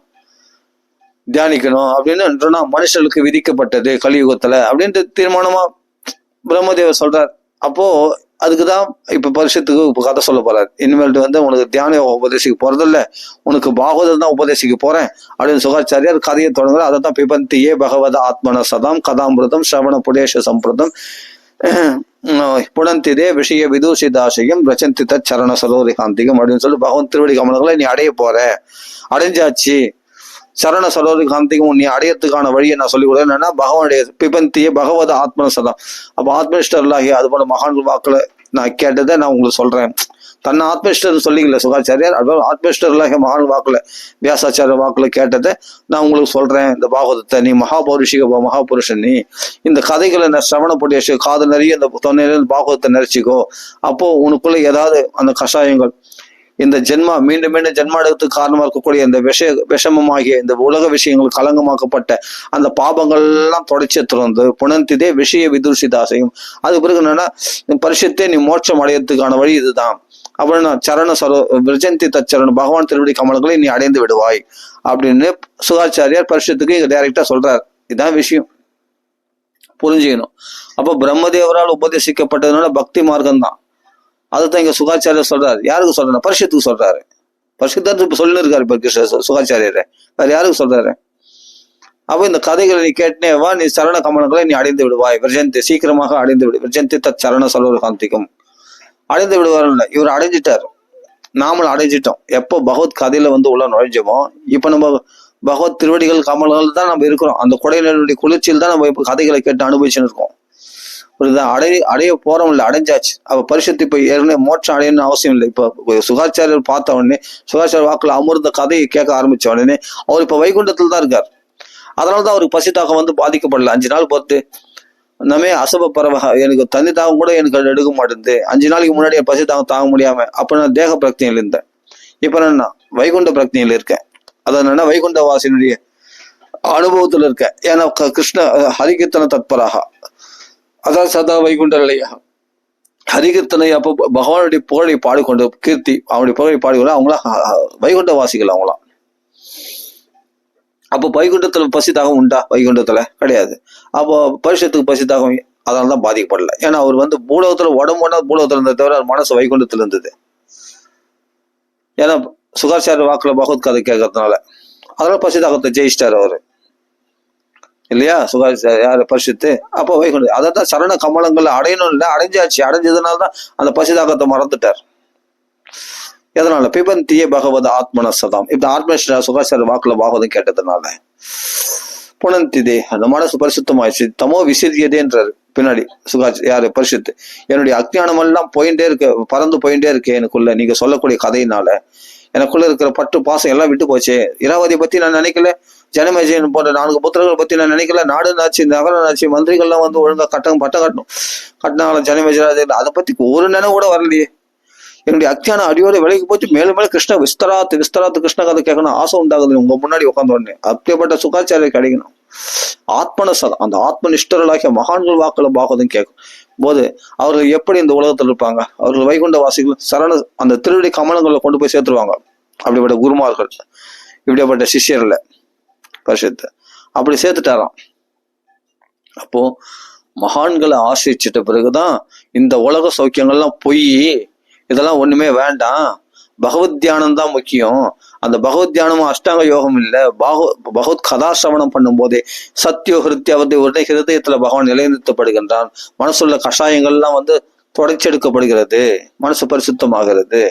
தியானிக்கணும் அப்படின்னு மனுஷர்களுக்கு விதிக்கப்பட்டது கலியுகத்துல அப்படின்ட்டு தீர்மானமா பிரம்மதேவர் சொல்றார். அப்போ அதுக்குதான் இப்ப பரிஷத்துக்கு கதை சொல்ல போறாரு. இனிமேல்ட்டு உனக்கு தியான உபதேசிக்க போறதில்ல, உனக்கு பாகவதம் தான் உபதேசிக்க போறேன் அப்படின்னு சுகாச்சாரியார் கதையை தொடங்குற. அதை தான் பிபந்தியே பகவத ஆத்மன சதாம் கதாமிருதம் ஸ்ரவண புடேஷ சம்பிரதம் புடந்திதே விஷய விதூஷிதாசயம் ரச்சந்தி சரண சரோரிகாந்திகம் அப்படின்னு சொல்லி பகவான் திருவடி கமலங்களை நீ அடைய போற, அடைஞ்சாச்சு. சரண சரோரி காந்திகம் நீ அடையத்துக்கான வழியை நான் சொல்லி கொடுறேன். என்னன்னா பகவானுடைய பிபந்திய பகவத ஆத்மன சதம். அப்ப ஆத்மனிஷ்டர்லாகி அது போல மகான் வாக்குல நான் கேட்டதை நான் உங்களுக்கு சொல்றேன். தன்னை ஆத்மனிஷ்டர் சொல்லிக்கல சுகாச்சாரியார், அது ஆத்மனிஷ்டர்லாக மகான் வாக்குல வியாசாச்சாரிய வாக்குல கேட்டதை நான் உங்களுக்கு சொல்றேன். இந்த பாகவதத்தை நீ மகாபுருஷன், நீ இந்த கதைகளை சிரவண புடேஷ காது நிறைய இந்த தொன்னையில பாகவதத்தை நிறைச்சிக்கோ. அப்போ உனக்குள்ள ஏதாவது அந்த கஷாயங்கள் இந்த ஜென்மா மீண்டும் மீண்டும் ஜென்மா எடுக்கிறதுக்கு காரணமா இருக்கக்கூடிய இந்த விஷமமாகிய இந்த உலக விஷயங்கள் கலங்கமாக்கப்பட்ட அந்த பாபங்கள் எல்லாம் தொடச்சி திறந்து புனந்திதே விஷய விதுர்ஷிதாசையும். அது பிறகு என்னன்னா பரிசுத்தே நீ மோட்சம் அடையறதுக்கான வழி இதுதான் அப்படின்னு சரண விரஜந்தி தச்சரண் பகவான் திருவடி கமலங்களை நீ அடைந்து விடுவாய் அப்படின்னு சுகாச்சாரியார் பரிசுத்துக்கு இங்க டைரக்டா சொல்றாரு. இதுதான் விஷயம், புரிஞ்சுக்கணும். அப்போ பிரம்மதேவரால் உபதேசிக்கப்பட்டதுனால பக்தி மார்க்கம் தான். அதுதான் இங்க சுகாச்சாரியர் சொல்றாரு. யாருக்கு சொல்றாரு? பரிசுத்துக்கு சொல்றாரு. பரிசுத்தர் இப்ப சொல்லி இருக்காரு இப்ப சுகாச்சாரியர். வேற யாருக்கு சொல்றாரு? அப்ப இந்த கதைகளை நீ கேட்டனேவா, நீ சரண கமலங்களை நீ அடைந்து விடுவாய். விரஜந்தி சீக்கிரமாக அடைந்து விடு. விரஜந்தி தத் சரண சரோர காந்திகம் அடைந்து விடுவார். இவர் அடைஞ்சிட்டார், நாமளும் அடைஞ்சிட்டோம். எப்போ பகவத் கதையில உள்ள நுழைஞ்சோமோ இப்ப நம்ம பகவத் திருவடிகள் கமல்கள் தான் நம்ம இருக்கிறோம். அந்த குடையினுடைய குளிர்ச்சியில் தான் நம்ம இப்ப கதைகளை கேட்டு அனுபவிச்சுன்னு இருக்கோம். அடைய போறோம் இல்லை, அடைஞ்சாச்சு. அப்ப பரிசுத்து இப்ப ஏற்கனவே மோட்சம் அடையணும்னு அவசியம் இல்லை. இப்ப சுகாச்சாரியர் பார்த்த உடனே சுகாச்சாரிய வாக்குல அமிர்த கதையை கேட்க ஆரம்பிச்ச உடனே அவர் இப்ப வைகுண்டத்துல தான் இருக்கார். அதனாலதான் அவருக்கு பசித்தாக்கம் பாதிக்கப்படல. 5 நாள் பொறுத்து நம்ம அசப பரவ எனக்கு தண்ணி தாகம் கூட எனக்கு எடுக்க மாட்டேங்குது. 5 நாளைக்கு முன்னாடி பசி தாங்க முடியாம அப்ப நான் தேக பிரக்தியில் இருந்தேன். இப்ப நான் வைகுண்ட பிரக்தியில் இருக்கேன். அதான் வைகுண்ட வாசினுடைய அனுபவத்துல இருக்கேன். ஏன்னா கிருஷ்ண ஹரிகீர்த்தன தத்பராக, அதான் சதா வைகுண்ட நிலையா ஹரிகீர்த்தனை. அப்போ பகவானுடைய புகழை பாடிக்கொண்டு கீர்த்தி அவனுடைய புகழை பாடிக்கொண்டு அவங்களாம் வைகுண்ட வாசிகள் அவங்களாம். அப்போ வைகுண்டத்துல பசி தாகம் உண்டா? வைகுண்டத்துல கிடையாது. அப்போ பரிசுத்துக்கு பசி தாகம் அதனாலதான் பாதிக்கப்படல. ஏன்னா அவர் பூலோகத்துல உடம்புனா பூலோகத்துல இருந்தது தவிர மனசு வைகுண்டத்துல இருந்தது. ஏன்னா சுகாச்சாரிய வாக்குல பகவத் கதை கேட்கறதுனால அதனால பசி தாகத்தை ஜெயிச்சிட்டாரு அவரு இல்லையா? யாரு? பரிசுத்து. அப்போ வைகுண்ட அதான் சரண கமலங்கள் அடையணும் இல்லை, அடைஞ்சாச்சு. அடைஞ்சதுனால்தான் அந்த பசிதாகத்தை மறந்துட்டார். எதனால? பிபந்தியே பகவத ஆத்மன சதாம். இப்ப ஆத்மனிஷ்டா சுகாச்சாரிய வாக்குல பாகவதம் கேட்டதுனால புனந்திதே அந்த மனசு பரிசுத்தமாயிடுச்சு. தமோ விசிறியதேன்றாரு பின்னாடி யாரு? பரிசுத்து. என்னுடைய அஜ்ஞானம் எல்லாம் போயிட்டே இருக்கு, பறந்து போயிட்டே இருக்கு எனக்குள்ள. நீங்க சொல்லக்கூடிய கதையினால எனக்குள்ள இருக்கிற பட்டு பாசம் எல்லாம் விட்டு போச்சு. இராவதியை பத்தி நான் நினைக்கல, ஜனமேஜன் போன்ற 4 புத்திரர்கள் பத்தி நான் நினைக்கல. நாடு நாச்சு, நகரம் நாச்சு, மந்திரிகள்லாம் ஒழுங்கா பட்டம் கட்டினாங்களா ஜனமேஜராஜ, அதை பத்தி ஒரு நினைவு கூட வரலையே. என்னுடைய அக்ஞானம் அடியோட விலைக்கு போச்சு. மேலும் மேலும் கிருஷ்ண விஸ்தராத்து கிருஷ்ண கதை கேட்கணும் ஆசை உண்டாகுது உங்க முன்னாடி உட்காந்து உடனே. அப்படிப்பட்ட சுகாச்சாரியம் கிடைக்கணும். ஆத்மன சதம் அந்த ஆத்மனிஷ்டர்களாகிய மகான்கள் வாக்குல பாகவதம் கேட்கும் போது அவர்கள் எப்படி இந்த உலகத்தில் இருப்பாங்க? அவர்கள் வைகுண்ட வாசிகள் சரண அந்த திருவடி கமலங்களை கொண்டு போய் சேர்த்துருவாங்க. அப்படிப்பட்ட குருமார்கள், இப்படிப்பட்ட சிஷ்யர்ல பரிசுத்த அப்படி சேர்த்துட்டாராம். அப்போ மகான்களை ஆசிரிச்சிட்ட பிறகுதான் இந்த உலக சௌக்கியங்கள்லாம் பொய், இதெல்லாம் ஒண்ணுமே வேண்டாம், பகவத் தியானம் தான் முக்கியம். அந்த பகவத் தியானமும் அஷ்டாங்க யோகம் இல்லை, பகவத் கதாசிரவணம் பண்ணும் போதே சத்தியோ ஹிருத்திய அவருடைய ஹிருதயத்துல பகவான் நிலைநிறுத்தப்படுகின்றான். மனசுள்ள கஷாயங்கள்லாம் தொடச்செடுக்கப்படுகிறது, மனசு பரிசுத்தமாகிறது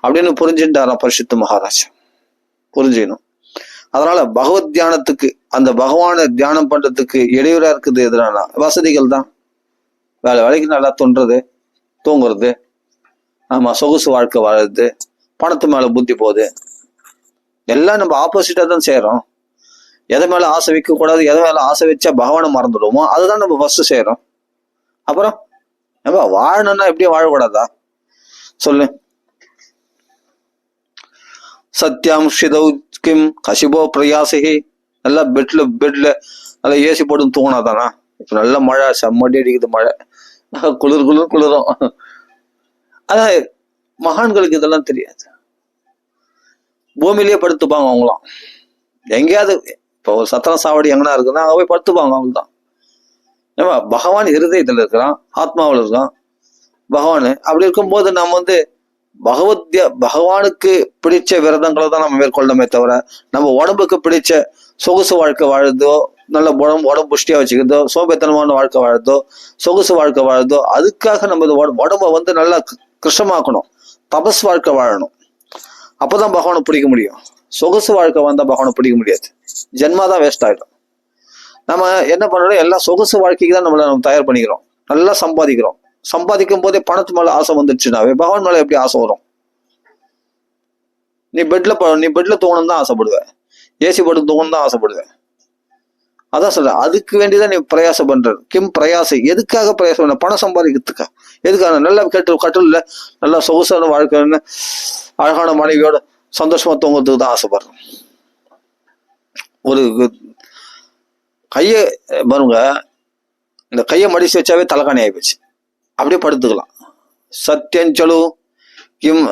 அப்படின்னு புரிஞ்சுட்டாராம் பரிசுத்த மகாராஜ். புரிஞ்சுக்கணும். அதனால பகவத் தியானத்துக்கு அந்த பகவானை தியானம் பண்றதுக்கு இடையூறா இருக்குது எதிரான வசதிகள் தான். வேலைக்கு நல்லா தோன்றது, தூங்குறது, ஆமா சொகுசு வாழ்க்கை வாழுறது, பணத்து மேல புத்தி போகுது, எல்லாம் நம்ம ஆப்போசிட்டா தான் செய்யறோம். எதை மேல ஆசை வைக்க கூடாது, எதை மேல ஆசை வச்சா பகவானை மறந்துடுவோமோ அதுதான் நம்ம ஃபர்ஸ்ட் செய்யறோம். அப்புறம் ஏப்பா வாழணும்னா எப்படியும் வாழக்கூடாதா சொல்லு. சத்யாம் ஷிதௌ கிம் கசிபோ பிரயாசிகி. நல்லா பெட்ல நல்லா ஏசி போட்டு தூங்கினாதானா? இப்ப நல்ல மழை, செம்மடி அடிக்குது மழை, குளிரும். அதான் மகான்களுக்கு இதெல்லாம் தெரியாது. பூமியிலேயே படுத்துப்பாங்க அவங்களாம். எங்கேயாவது இப்போ ஒரு சத்திரம் சாவடி எங்கன்னா இருக்குன்னா அங்க போய் படுத்துப்பாங்க. அவங்கதான். ஏமா பகவான் இருதயத்துல இருக்கிறான், ஆத்மாவில் இருக்கான் பகவானு. அப்படி இருக்கும்போது நம்ம பகவானுக்கு பிடிச்ச விரதங்களை தான் நம்ம மேற்கொள்ளமே தவிர, நம்ம உடம்புக்கு பிடிச்ச சொகுசு வாழ்க்கை வாழுதோ, நல்ல உடம்பு புஷ்டியா வச்சுக்கிறதோ, சோபேத்தனமான வாழ்க்கை வாழுதோ, சொகுசு வாழ்க்கை வாழுதோ, அதுக்காக நம்ம உடம்ப நல்லா கிருஷ்ணமாக்கணும். தபஸ் வாழ்க்கை வாழணும். அப்பதான் பகவானை பிடிக்க முடியும். சொகுசு வாழ்க்கை வந்தா பகவானை பிடிக்க முடியாது. ஜென்மாதான் வேஸ்ட் ஆயிடும். நம்ம என்ன பண்றோம், எல்லாம் சொகுசு வாழ்க்கைக்கு தான் நம்ம தயார் பண்ணிக்கிறோம். நல்லா சம்பாதிக்கிறோம். சம்பாதிக்கும் போதே பணத்து மேல ஆசை வந்துடுச்சுனாவே பகவான் மேல எப்படி ஆசை வரும்? நீ பெட்ல தூங்கணும் தான் ஆசைப்படுவேன், ஏசி போட்டு தூங்கணும் தான் ஆசைப்படுவேன். அதான் சொல்ற, அதுக்கு வேண்டிதான் நீ பிரயாசம் பண்றது. கிம் பிரயாசம், எதுக்காக பிரயாசம் பண்ண? பணம் சம்பாதிக்கிறதுக்கா? எதுக்காக? நல்லா கட்டில நல்லா சொகுசான வாழ்க்கைன்னு அழகான மனைவியோட சந்தோஷமா தூங்குறதுக்கு தான் ஆசைப்படுறோம். ஒரு கைய பாருங்க, இந்த கையை மடிச்சு வச்சாவே தலைகாணி ஆயிப்போச்சு. அப்படியே படுத்துக்கலாம். சத்யஞ்சலு கிம்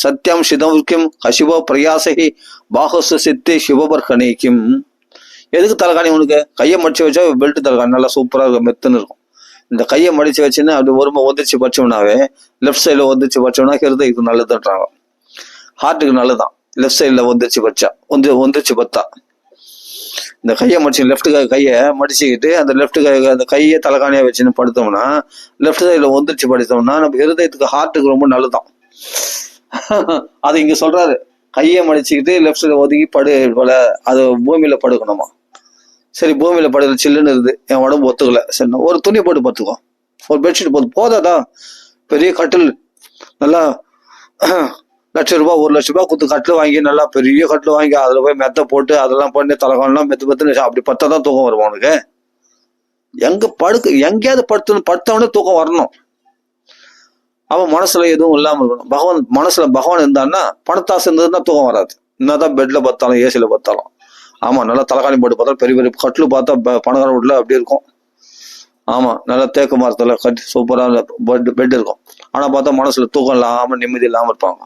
சத்யம் சிதம் கிம் கசிபோ பிரயாசகி பாகசு சித்தி சிவபர்கனி கிம். எதுக்கு தலைகாணி உனக்கு? கையை மடிச்சு வச்சா பெல்ட் தலைகாணி நல்லா சூப்பரா இருக்கும், மெத்துன்னு இருக்கும். இந்த கையை மடிச்சு வச்சுன்னு அப்படி ஒருமை ஒந்திச்சு பச்சோம்னாவே, லெஃப்ட் சைட்ல ஒந்திச்சு பச்சோம்னா ஹிருதயத்துக்கு நல்லதுன்றாங்க, ஹார்ட்டுக்கு நல்லதான். லெஃப்ட் சைட்ல ஒந்திச்சு பச்சா ஒந்திச்சு பத்தா. இந்த கையை மடிச்சு லெஃப்ட் கையை மடிச்சுக்கிட்டு அந்த லெஃப்ட் அந்த கையை தலைகாணியா வச்சுன்னு படுத்தோம்னா, லெஃப்ட் சைட்ல ஒந்திச்சு படுத்தோம்னா நம்ம ஹிருதயத்துக்கு ஹார்ட்டுக்கு ரொம்ப நல்லதான். அது இங்க சொல்றாரு, கையை மடிச்சுக்கிட்டு லெஃப்ட் சைட்ல ஒதுக்கி போல அது பூமியில படுக்கணுமா. சரி, பூமியில படுக்கிற சில்லுன்னு இருக்குது, என் உடம்பு ஒத்துக்கல, சரி ஒரு துணி போட்டு பத்துக்கோ, ஒரு பெட்ஷீட் போதாதான். பெரிய கட்டில் நல்லா ₹1,00,000 ₹1,00,000 குத்து கட்டில் வாங்கி, நல்லா பெரிய கட்டில் வாங்கி அதுல போய் மெத்த போட்டு அதெல்லாம் பண்ணி தலைகாணலாம் மெத்து அப்படி பத்தாதான் தூக்கம் வரும் உனக்கு. எங்கேயாவது படுத்தவனே தூக்கம் வரணும். அவன் மனசுல எதுவும் இல்லாம இருக்கணும். மனசுல பகவான் இருந்தான்னா, பணத்தாசை இருந்ததுன்னா தூக்கம் வராது. என்னதான் பெட்ல பத்தாலும் ஏசியில பத்தாலும். ஆமா, நல்லா தலைகாணி போட்டு பார்த்தாலும் பெரிய பெரிய கட்டில் பார்த்தா பணக்கார வீட்டுல அப்படி இருக்கும். ஆமா, நல்லா தேக்கு மரத்துல கட்டி சூப்பரான பெட் இருக்கும். ஆனா பார்த்தா மனசுல தூக்கம் இல்லாம நிம்மதி இல்லாம இருப்பாங்க.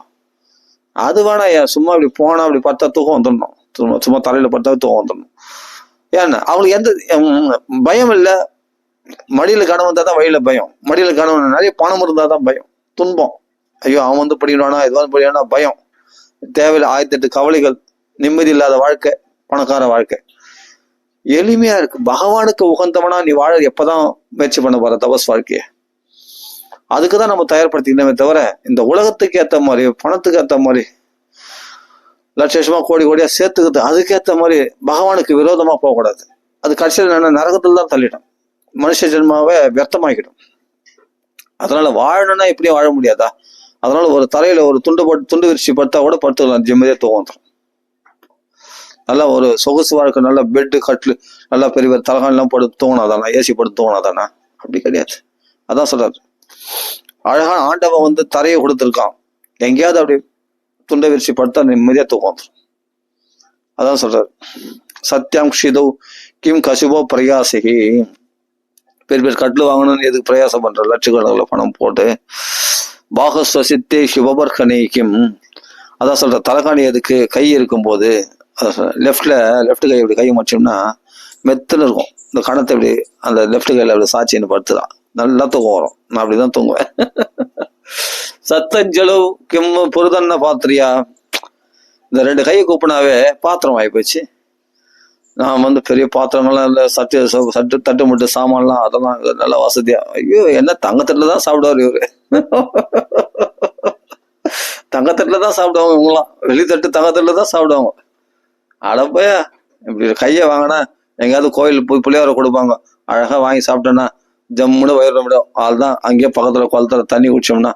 அது வேணா, சும்மா இப்படி போனா அப்படி பார்த்தா தூக்கம் வந்துடணும். சும்மா தலையில பார்த்தா தூக்கம் வந்துடணும். ஏன்னா அவங்களுக்கு எந்த பயம் இல்லை. மடியில கனவு வந்தா தான் வழியில பயம். மடியில கனவு நிறைய பணம் இருந்தாதான் பயம், துன்பம். ஐயோ அவன் படிக்கணும்னா இது படிக்கணும்னா பயம். தேவையில்லை 1008 கவலைகள், நிம்மதி இல்லாத வாழ்க்கை, பணக்கார வாழ்க்கை. எளிமையா இருக்கு. பகவானுக்கு உகந்தவனா நீ வாழ எப்பதான் முயற்சி பண்ண போற தபஸ் வாழ்க்கைய? அதுக்குதான் நம்ம தயார்படுத்திக்கணுமே தவிர, இந்த உலகத்துக்கு ஏத்த மாதிரி, பணத்துக்கு ஏத்த மாதிரி, லட்சமா கோடியா சேர்த்துக்கிட்டு அதுக்கேத்த மாதிரி பகவானுக்கு விரோதமா போகக்கூடாது. அது கடைசியில் நரகத்துல தான் தள்ளிடும், மனுஷ ஜென்மாவை வியர்த்தமாக்கிடும். அதனால வாழணும்னா எப்படியும் வாழ முடியாதா? அதனால ஒரு தலையில ஒரு துண்டு விரிச்சு படுத்தா கூட படுத்துக்கலாம், ஜிம்மதியே தூக்கம் வந்துடும். நல்லா ஒரு சொகுசு வாழ்க்கை, நல்லா பெட்டு கட்டில் நல்லா பெரிய தலைகாணெல்லாம் படுத்து தூங்கினாதானா? ஏசி படுத்து தூங்கினாதானா? அப்படி கிடையாது. அதான் சொல்றாரு, அழகான ஆண்டவன் தரையை கொடுத்துருக்கான். எங்கேயாவது அப்படி துண்டை விரிச்சு படுத்தா நிம்மதியா தூக்கம் வந்துடும். அதான் சொல்றாரு, சத்யாம் ஷிதோ கிம் கசிபோ பிரயாசிகி. பெரிய கட்டில் வாங்கணும்னு எதுக்கு பிரயாசம் பண்ற? லட்சக்கணக்கில் பணம் போட்டு. பாகஸ்வசித்தே சிவபர்கனி கிம். அதான் சொல்ற, தலைகாணி எதுக்கு? கை இருக்கும் போது லெஃப்ட் கை இப்படி கை மச்சோம்னா மெத்துன்னு இருக்கும். இந்த கணத்தை இப்படி அந்த லெஃப்ட் கையில அப்படி சாட்சின்னு படுத்துதான் நல்லா தூக்கம் வரும். நான் அப்படிதான் தூங்குவேன். சத்தஞ்சலு கிம் புருதன்ன பாத்திரியா. இந்த 2 கையை கூப்பினாவே பாத்திரம் ஆகி போச்சு. நான் பெரிய பாத்திரங்கள்லாம் இல்லை, சட்டு தட்டு முட்டு சாமான்லாம் அதெல்லாம் நல்லா வசதியா. ஐயோ, என்ன தங்கத்தட்டுல தான் சாப்பிடுவார் இவரு. தங்கத்தட்டுல தான் சாப்பிடுவாங்க இவங்களாம். வெளித்தட்டு தங்கத்தட்டுல தான் சாப்பிடுவாங்க. அடப்பையா, இப்படி கையை வாங்கினா எங்கேயாவது கோயில் போய் புளியோரை கொடுப்பாங்க, அழகா வாங்கி சாப்பிட்டோன்னா ஜம்முன்னு வயிறு முடியும். அதுதான் அங்கேயே பக்கத்துல குளத்துல தண்ணி குடிச்சோம்னா,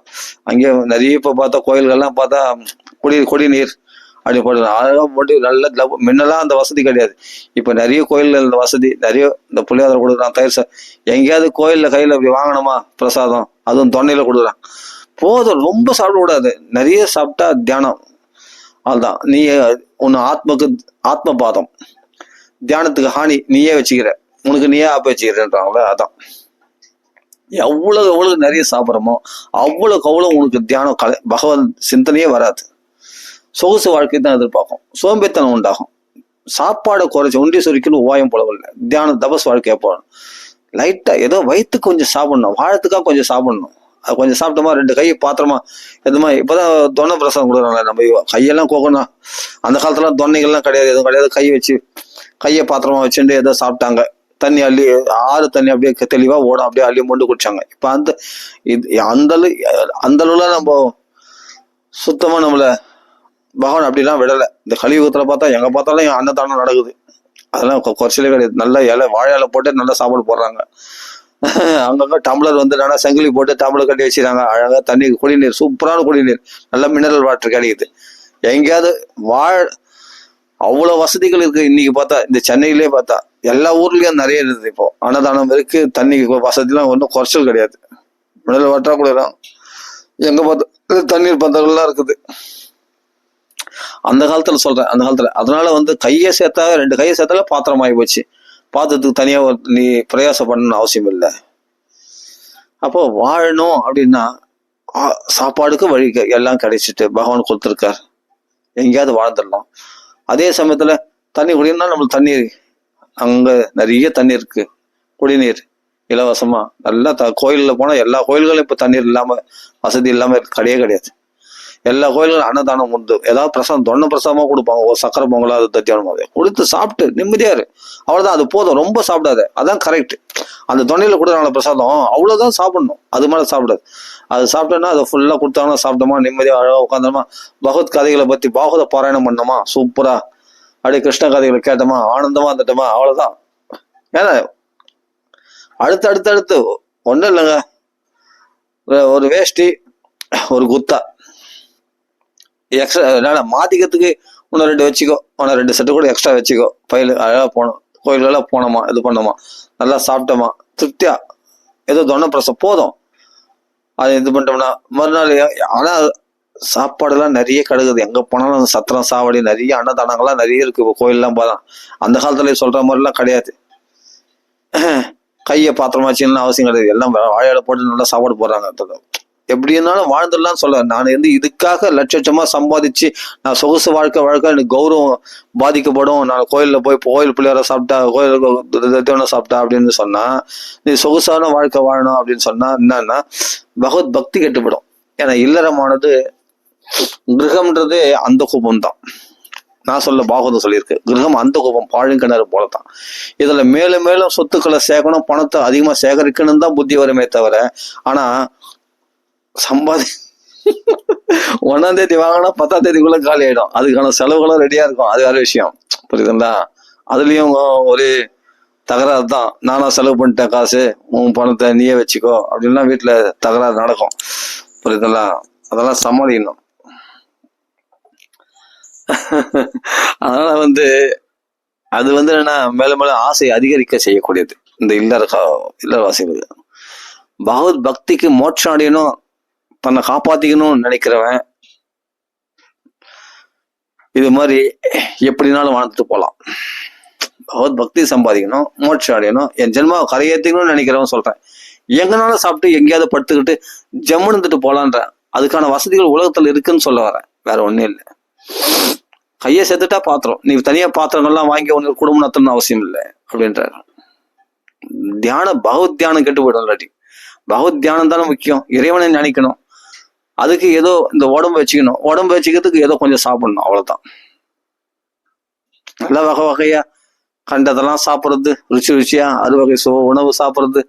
அங்கேயே நிறைய இப்ப பார்த்தா கோயில்கள்லாம் பார்த்தா குடிநீர் அப்படி போடுறது அழகா போட்டு நல்ல முன்னெல்லாம் அந்த வசதி கிடையாது. இப்ப நிறைய கோயில்கள் இந்த வசதி, நிறைய இந்த புளியோதரை கொடுக்குறான், தயிர் எங்கேயாவது கோயில்ல கையில அப்படி வாங்கணுமா பிரசாதம், அதுவும் தொன்னையில கொடுக்குறான். போதும், ரொம்ப சாப்பிடக்கூடாது. நிறைய சாப்பிட்டா தியானம். அதுதான் நீ உன் ஆத்ம பாதம், தியானத்துக்கு ஹானி நீயே வச்சுக்கிற, உனக்கு நீயே ஆப்ப வச்சுக்கிறேன்றாங்களே. அதான் எவ்வளவு எவ்வளவு நிறைய சாப்பிட்றோமோ அவ்வளவுக்கு அவ்வளவு உனக்கு தியானம் பகவத் சிந்தனையே வராது. சொகுசு வாழ்க்கை தான் எதிர்பார்க்கும், சோம்பேத்தனம் உண்டாகும். சாப்பாடை குறைச்சி உண்டி சொரிக்கணும் உபாயம் போலவில்லை. தியானம் தபஸ் வாழ்க்கையா போகணும். லைட்டா ஏதோ வயிற்றுக்கு கொஞ்சம் சாப்பிடணும், வாழத்துக்காக கொஞ்சம் சாப்பிடணும். அது கொஞ்சம் சாப்பிட்டோமா 2 கை பாத்திரமா எதுமா. இப்பதான் தொன்னை பிரசாதம் கொடுக்குறாங்களே, நம்ம கையெல்லாம் கோக்கணும். அந்த காலத்துல தொன்னைகள்லாம் கிடையாது, எதுவும் கிடையாது. கையை பாத்திரமா வச்சுட்டு ஏதோ சாப்பிட்டாங்க. தண்ணி அள்ளி ஆறு தண்ணி அப்படியே தெளிவா ஓடும், அப்படியே அள்ளி மொண்டு குடிச்சாங்க. இப்ப அந்த அளவுல நம்ம சுத்தமா நம்மள பகவான் அப்படிலாம் விடலை. இந்த கலியுகத்துல பார்த்தா எங்க பார்த்தாலும் அன்னதானம் நடக்குது. அதெல்லாம் குறைச்சலே கிடையாது. நல்ல இலை வாழை இலை போட்டு நல்ல சாப்பாடு போடுறாங்க. அங்கங்க டம்ளர் வந்து நல்லா சங்கிலி போட்டு டம்ளர் கட்டி வச்சுறாங்க. அழகா தண்ணி, குடிநீர், சூப்பரான குடிநீர், நல்ல மினரல் வாட்டர் கிடைக்குது. எங்கேயாவது அவ்வளவு வசதிகள் இருக்கு. இன்னைக்கு பார்த்தா இந்த சென்னையிலே பார்த்தா எல்லா ஊர்லயும் நிறைய இருக்குது. இப்போ அன்னதானம் இருக்கு, தண்ணி வசதிலாம் ஒன்றும் குறைச்சல் கிடையாது. மினரல் வாட்டரா கொடுக்குறான். எங்க பார்த்தா தண்ணீர் பந்தங்கள்லாம் இருக்குது. அந்த காலத்துல சொல்றேன், அந்த காலத்துல. அதனால வந்து கையை சேர்த்தா 2 கையை சேர்த்தால பாத்திரம் ஆகி போச்சு. பாத்திரத்துக்கு தனியா நீ பிரயாசம் பண்ணணும்னு அவசியம் இல்லை. அப்போ வாழணும் அப்படின்னா சாப்பாடுக்கு வழி எல்லாம் கிடைச்சிட்டு பகவான் கொடுத்துருக்கார், எங்கேயாவது வாழ்ந்துடலாம். அதே சமயத்துல தண்ணி குடினா நம்மளுக்கு தண்ணீர் அங்க நிறைய தண்ணி இருக்கு, குடிநீர் இலவசமா. நல்லா கோயில்ல போனா எல்லா கோயில்களும் இப்ப தண்ணீர் இல்லாம வசதி இல்லாம கிடையாது. எல்லா கோயில்களும் அன்னதானம் உண்டு. ஏதாவது பிரசாதம், தொன்னை பிரசாதமா கொடுப்பாங்க. ஒரு சக்கரை பொங்கலா அது தத்தியானம் கொடுத்து சாப்பிட்டு நிம்மதியா இரு. அவ்வளவுதான், அது போதும். ரொம்ப சாப்பிடாத, அதான் கரெக்ட். அந்த தொன்னையில கொடுக்குறாங்க பிரசாதம், அவ்வளவுதான் சாப்பிடணும். அது மேல சாப்பிடாது. அது சாப்பிட்டோன்னா அதை ஃபுல்லா கொடுத்தாங்கன்னா சாப்பிட்டோமா, நிம்மதியா அழகா உட்காந்தோமா, பகவத் கதைகளை பத்தி பாகவத பாராயணம் பண்ணோமா, சூப்பரா அப்படியே கிருஷ்ண கதைகளை கேட்டோமா, ஆனந்தமா இருந்துட்டோமா, அவ்வளவுதான். ஏன்னா அடுத்து ஒன்றும் இல்லைங்க, ஒரு வேஷ்டி, ஒரு குத்தா எக்ஸ்ட்ரா மாத்திக்கிறதுக்கு இன்னும் 2 வச்சுக்கோ, 2 செட்டு கூட எக்ஸ்ட்ரா வச்சுக்கோ. பயில அழகா போனோம், கோயிலெல்லாம் போனோமா, இது பண்ணோமா, நல்லா சாப்பிட்டோமா, திருப்தியா ஏதோ தொன்னை பிரசம் போதும். அது இது பண்ணிட்டோம்னா மறுநாள். ஆனா சாப்பாடுலாம் நிறைய கிடக்குது. எங்க போனாலும் சத்திரம், சாவடி, நிறைய அன்னதானங்கள்லாம் நிறைய இருக்கு. இப்போ கோயிலெல்லாம் போதான். அந்த காலத்துல சொல்ற மாதிரிலாம் கிடையாது. கையை பாத்திரமா வச்சுன்னு அவசியம் கிடையாது. எல்லாம் வாழையில போட்டு நல்லா சாப்பாடு போடுறாங்க. எப்படி இருந்தாலும் வாழ்ந்துடலாம் சொல்ல. நான் வந்து இதுக்காக லட்சமா சம்பாதிச்சு நான் சொகுசு வாழ்க்கை எனக்கு கௌரவம் பாதிக்கப்படும், நான் கோயில்ல போய் கோயில் பிள்ளையார சாப்பிட்டா, கோயில் சாப்பிட்டா அப்படின்னு சொன்னா, நீ சொகுசான வாழ்க்கை வாழணும் அப்படின்னு சொன்னா என்னன்னா பகவத் பக்தி கெட்டுப்படும். ஏன்னா இல்லறமானது, கிரகம்ன்றது அந்த கோபம் தான். நான் சொல்ல பாகவதம் சொல்லியிருக்கு, கிரகம் அந்த கோபம் பாழுங்கிணறு போலதான். இதுல மேலும் மேலும் சொத்துக்களை சேர்க்கணும், பணத்தை அதிகமா சேகரிக்கணும் தான் புத்தி வருமே தவிர, ஆனா சம்பாதி 1ஆம் தேதி வாங்கினா 10ஆம் தேதிக்குள்ள காலி ஆயிடும். அதுக்கான செலவுகளும் ரெடியா இருக்கும். அது வேற விஷயம், புரியுதுங்களா? அதுலயும் ஒரு தகராறு தான். நானா செலவு பண்ணிட்டேன் காசு, உன் பணத்தை நீயே வச்சுக்கோ அப்படின்லாம் வீட்டுல தகராறு நடக்கும், புரியுதுங்களா? அதெல்லாம் சமாளிக்கணும். அதனால வந்து அது வந்து என்னன்னா மேலும் மேலும் ஆசை அதிகரிக்க செய்யக்கூடியது இந்த இல்லறவாசிகளுக்கு. பகவத் பக்திக்கு மோட்சம் அடையணும், தன்னை காப்பாத்திக்கணும்னு நினைக்கிறவன் இது மாதிரி எப்படினாலும் வாழ்ந்துட்டு போலாம். பகவத் பக்தி சம்பாதிக்கணும், மோட்சம் அடையணும், என் ஜென்மாவை கரையேற்றிக்கணும்னு நினைக்கிறவன் சொல்றேன், எங்கனாலும் சாப்பிட்டு எங்கேயாவது படுத்துக்கிட்டு ஜம்முன்னு இருந்துட்டு போலான்ற அதுக்கான வசதிகள் உலகத்துல இருக்குன்னு சொல்ல வரேன், வேற ஒண்ணும் இல்லை. கையை சேர்த்துட்டா பாத்திரம், நீ தனியா பாத்திரங்கள்லாம் வாங்கி ஒன்று குடும்பம் நடத்தணும்னு அவசியம் இல்லை அப்படின்றாரு. பகவத் தியானம் கெட்டு போயிடும். இல்லாட்டி பகவத் தியானம் தானே முக்கியம். இறைவனை நினைக்கணும், அதுக்கு ஏதோ இந்த உடம்பு வச்சுக்கணும், உடம்பு வச்சுக்கிறதுக்கு ஏதோ கொஞ்சம் சாப்பிடணும், அவ்வளவுதான். நல்ல வகை வகையா கண்டதெல்லாம் சாப்பிட்றது, ருச்சியா அறுவகை உணவு சாப்பிட்றது,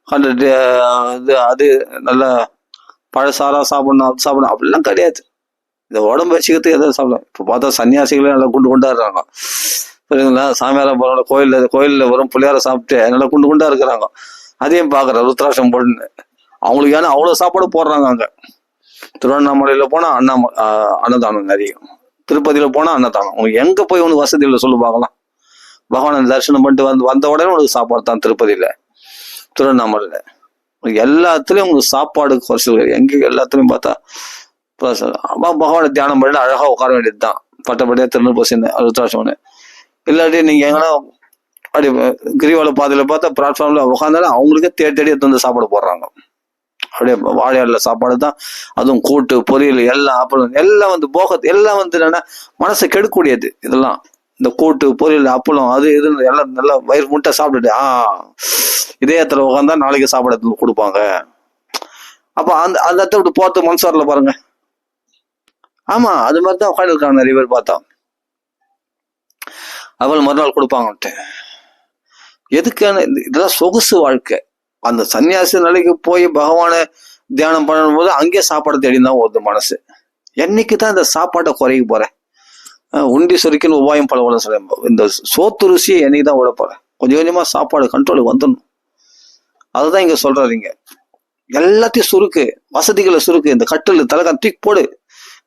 கண்டு அது நல்ல பழசாரா சாப்பிடணும் அப்படிலாம் கிடையாது. இந்த உடம்பு வச்சுக்கிறதுக்கு எதாவது சாப்பிடலாம். இப்போ பார்த்தா சன்னியாசிகளே நல்லா கொண்டாடுறாங்க, புரியுதுங்களா? சாமியார போறாங்க, கோயில்ல வரும் பிள்ளையார சாப்பிட்டு நல்லா குண்டா இருக்கிறாங்க. அதையும் பாக்குற ருத்ராட்சம் போடுன்னு அவங்களுக்கு. ஏன்னா அவ்வளவு சாப்பாடு போடுறாங்க. அங்க திருவண்ணாமலையில போனா அன்னதானம் நிறைய, திருப்பதியில போனா அன்னதானம். உனக்கு எங்க போய் உனக்கு வசதி இல்லை சொல்லு பார்க்கலாம். பகவானை தரிசனம் பண்ணிட்டு வந்த உடனே உனக்கு சாப்பாடு தான் திருப்பதியில, திருவண்ணாமலையில. எல்லாத்துலயும் உங்களுக்கு சாப்பாடு குறைச்சல். எங்க எல்லாத்துலயும் பார்த்தா பகவானை தியானம் பண்ணி அழகா உட்கார வேண்டியதுதான். பட்டப்படியா திருநூறு ருத்ராட்சம்னு. இல்லாட்டி நீங்க எங்கன்னா அப்படி கிரிவல பாதையில பார்த்தா பிளாட்ஃபார்ம்ல உட்காந்தாலும் அவங்களுக்கே தேடி தேடி எடுத்து வந்து சாப்பாடு போடுறாங்க. அப்படியே வாழையாடுல சாப்பாடு தான், அதுவும் கூட்டு பொரியல் எல்லாம் அப்பளம் எல்லாம் வந்து போகத்து எல்லாம் வந்து என்னன்னா மனசை கெடுக்கக்கூடியது. இதெல்லாம் இந்த கூட்டு பொரியல் அப்பளம் அது இது எல்லாம் நல்லா வயிறு முட்டை சாப்பிட்டுட்டு இதயத்துல உட்காந்தா நாளைக்கு சாப்பாடு கொடுப்பாங்க. அப்ப அந்த அந்த இடத்த விட்டு போறது மனசு வரல பாருங்க. ஆமா, அது மாதிரிதான் உட்காந்துருக்காங்க நிறைய பேர் பார்த்தா. அவள் மறுநாள் கொடுப்பாங்கன்ட்டு. எதுக்கான இதெல்லாம் சொகுசு வாழ்க்கை. அந்த சன்னியாசி நிலைக்கு போய் பகவானை தியானம் பண்ணும்போது அங்கேயே சாப்பாடு தேடிதான் வருது மனசு. என்னைக்குதான் இந்த சாப்பாட்டை குறைக்க போறேன்? உண்டி சொரிக்குன்னு உபாயம் பல சொல்ல. இந்த சோத்து ருசியை என்னைக்குதான் விட போறேன்? கொஞ்சம் கொஞ்சமா சாப்பாடு கண்ட்ரோலுக்கு வந்துடணும். அதுதான் இங்க சொல்றாருங்க. எல்லாத்தையும் சுருக்கு, வசதிகளை சுருக்கு. இந்த கட்டில் தலைக்கான் தூக்கி போடு,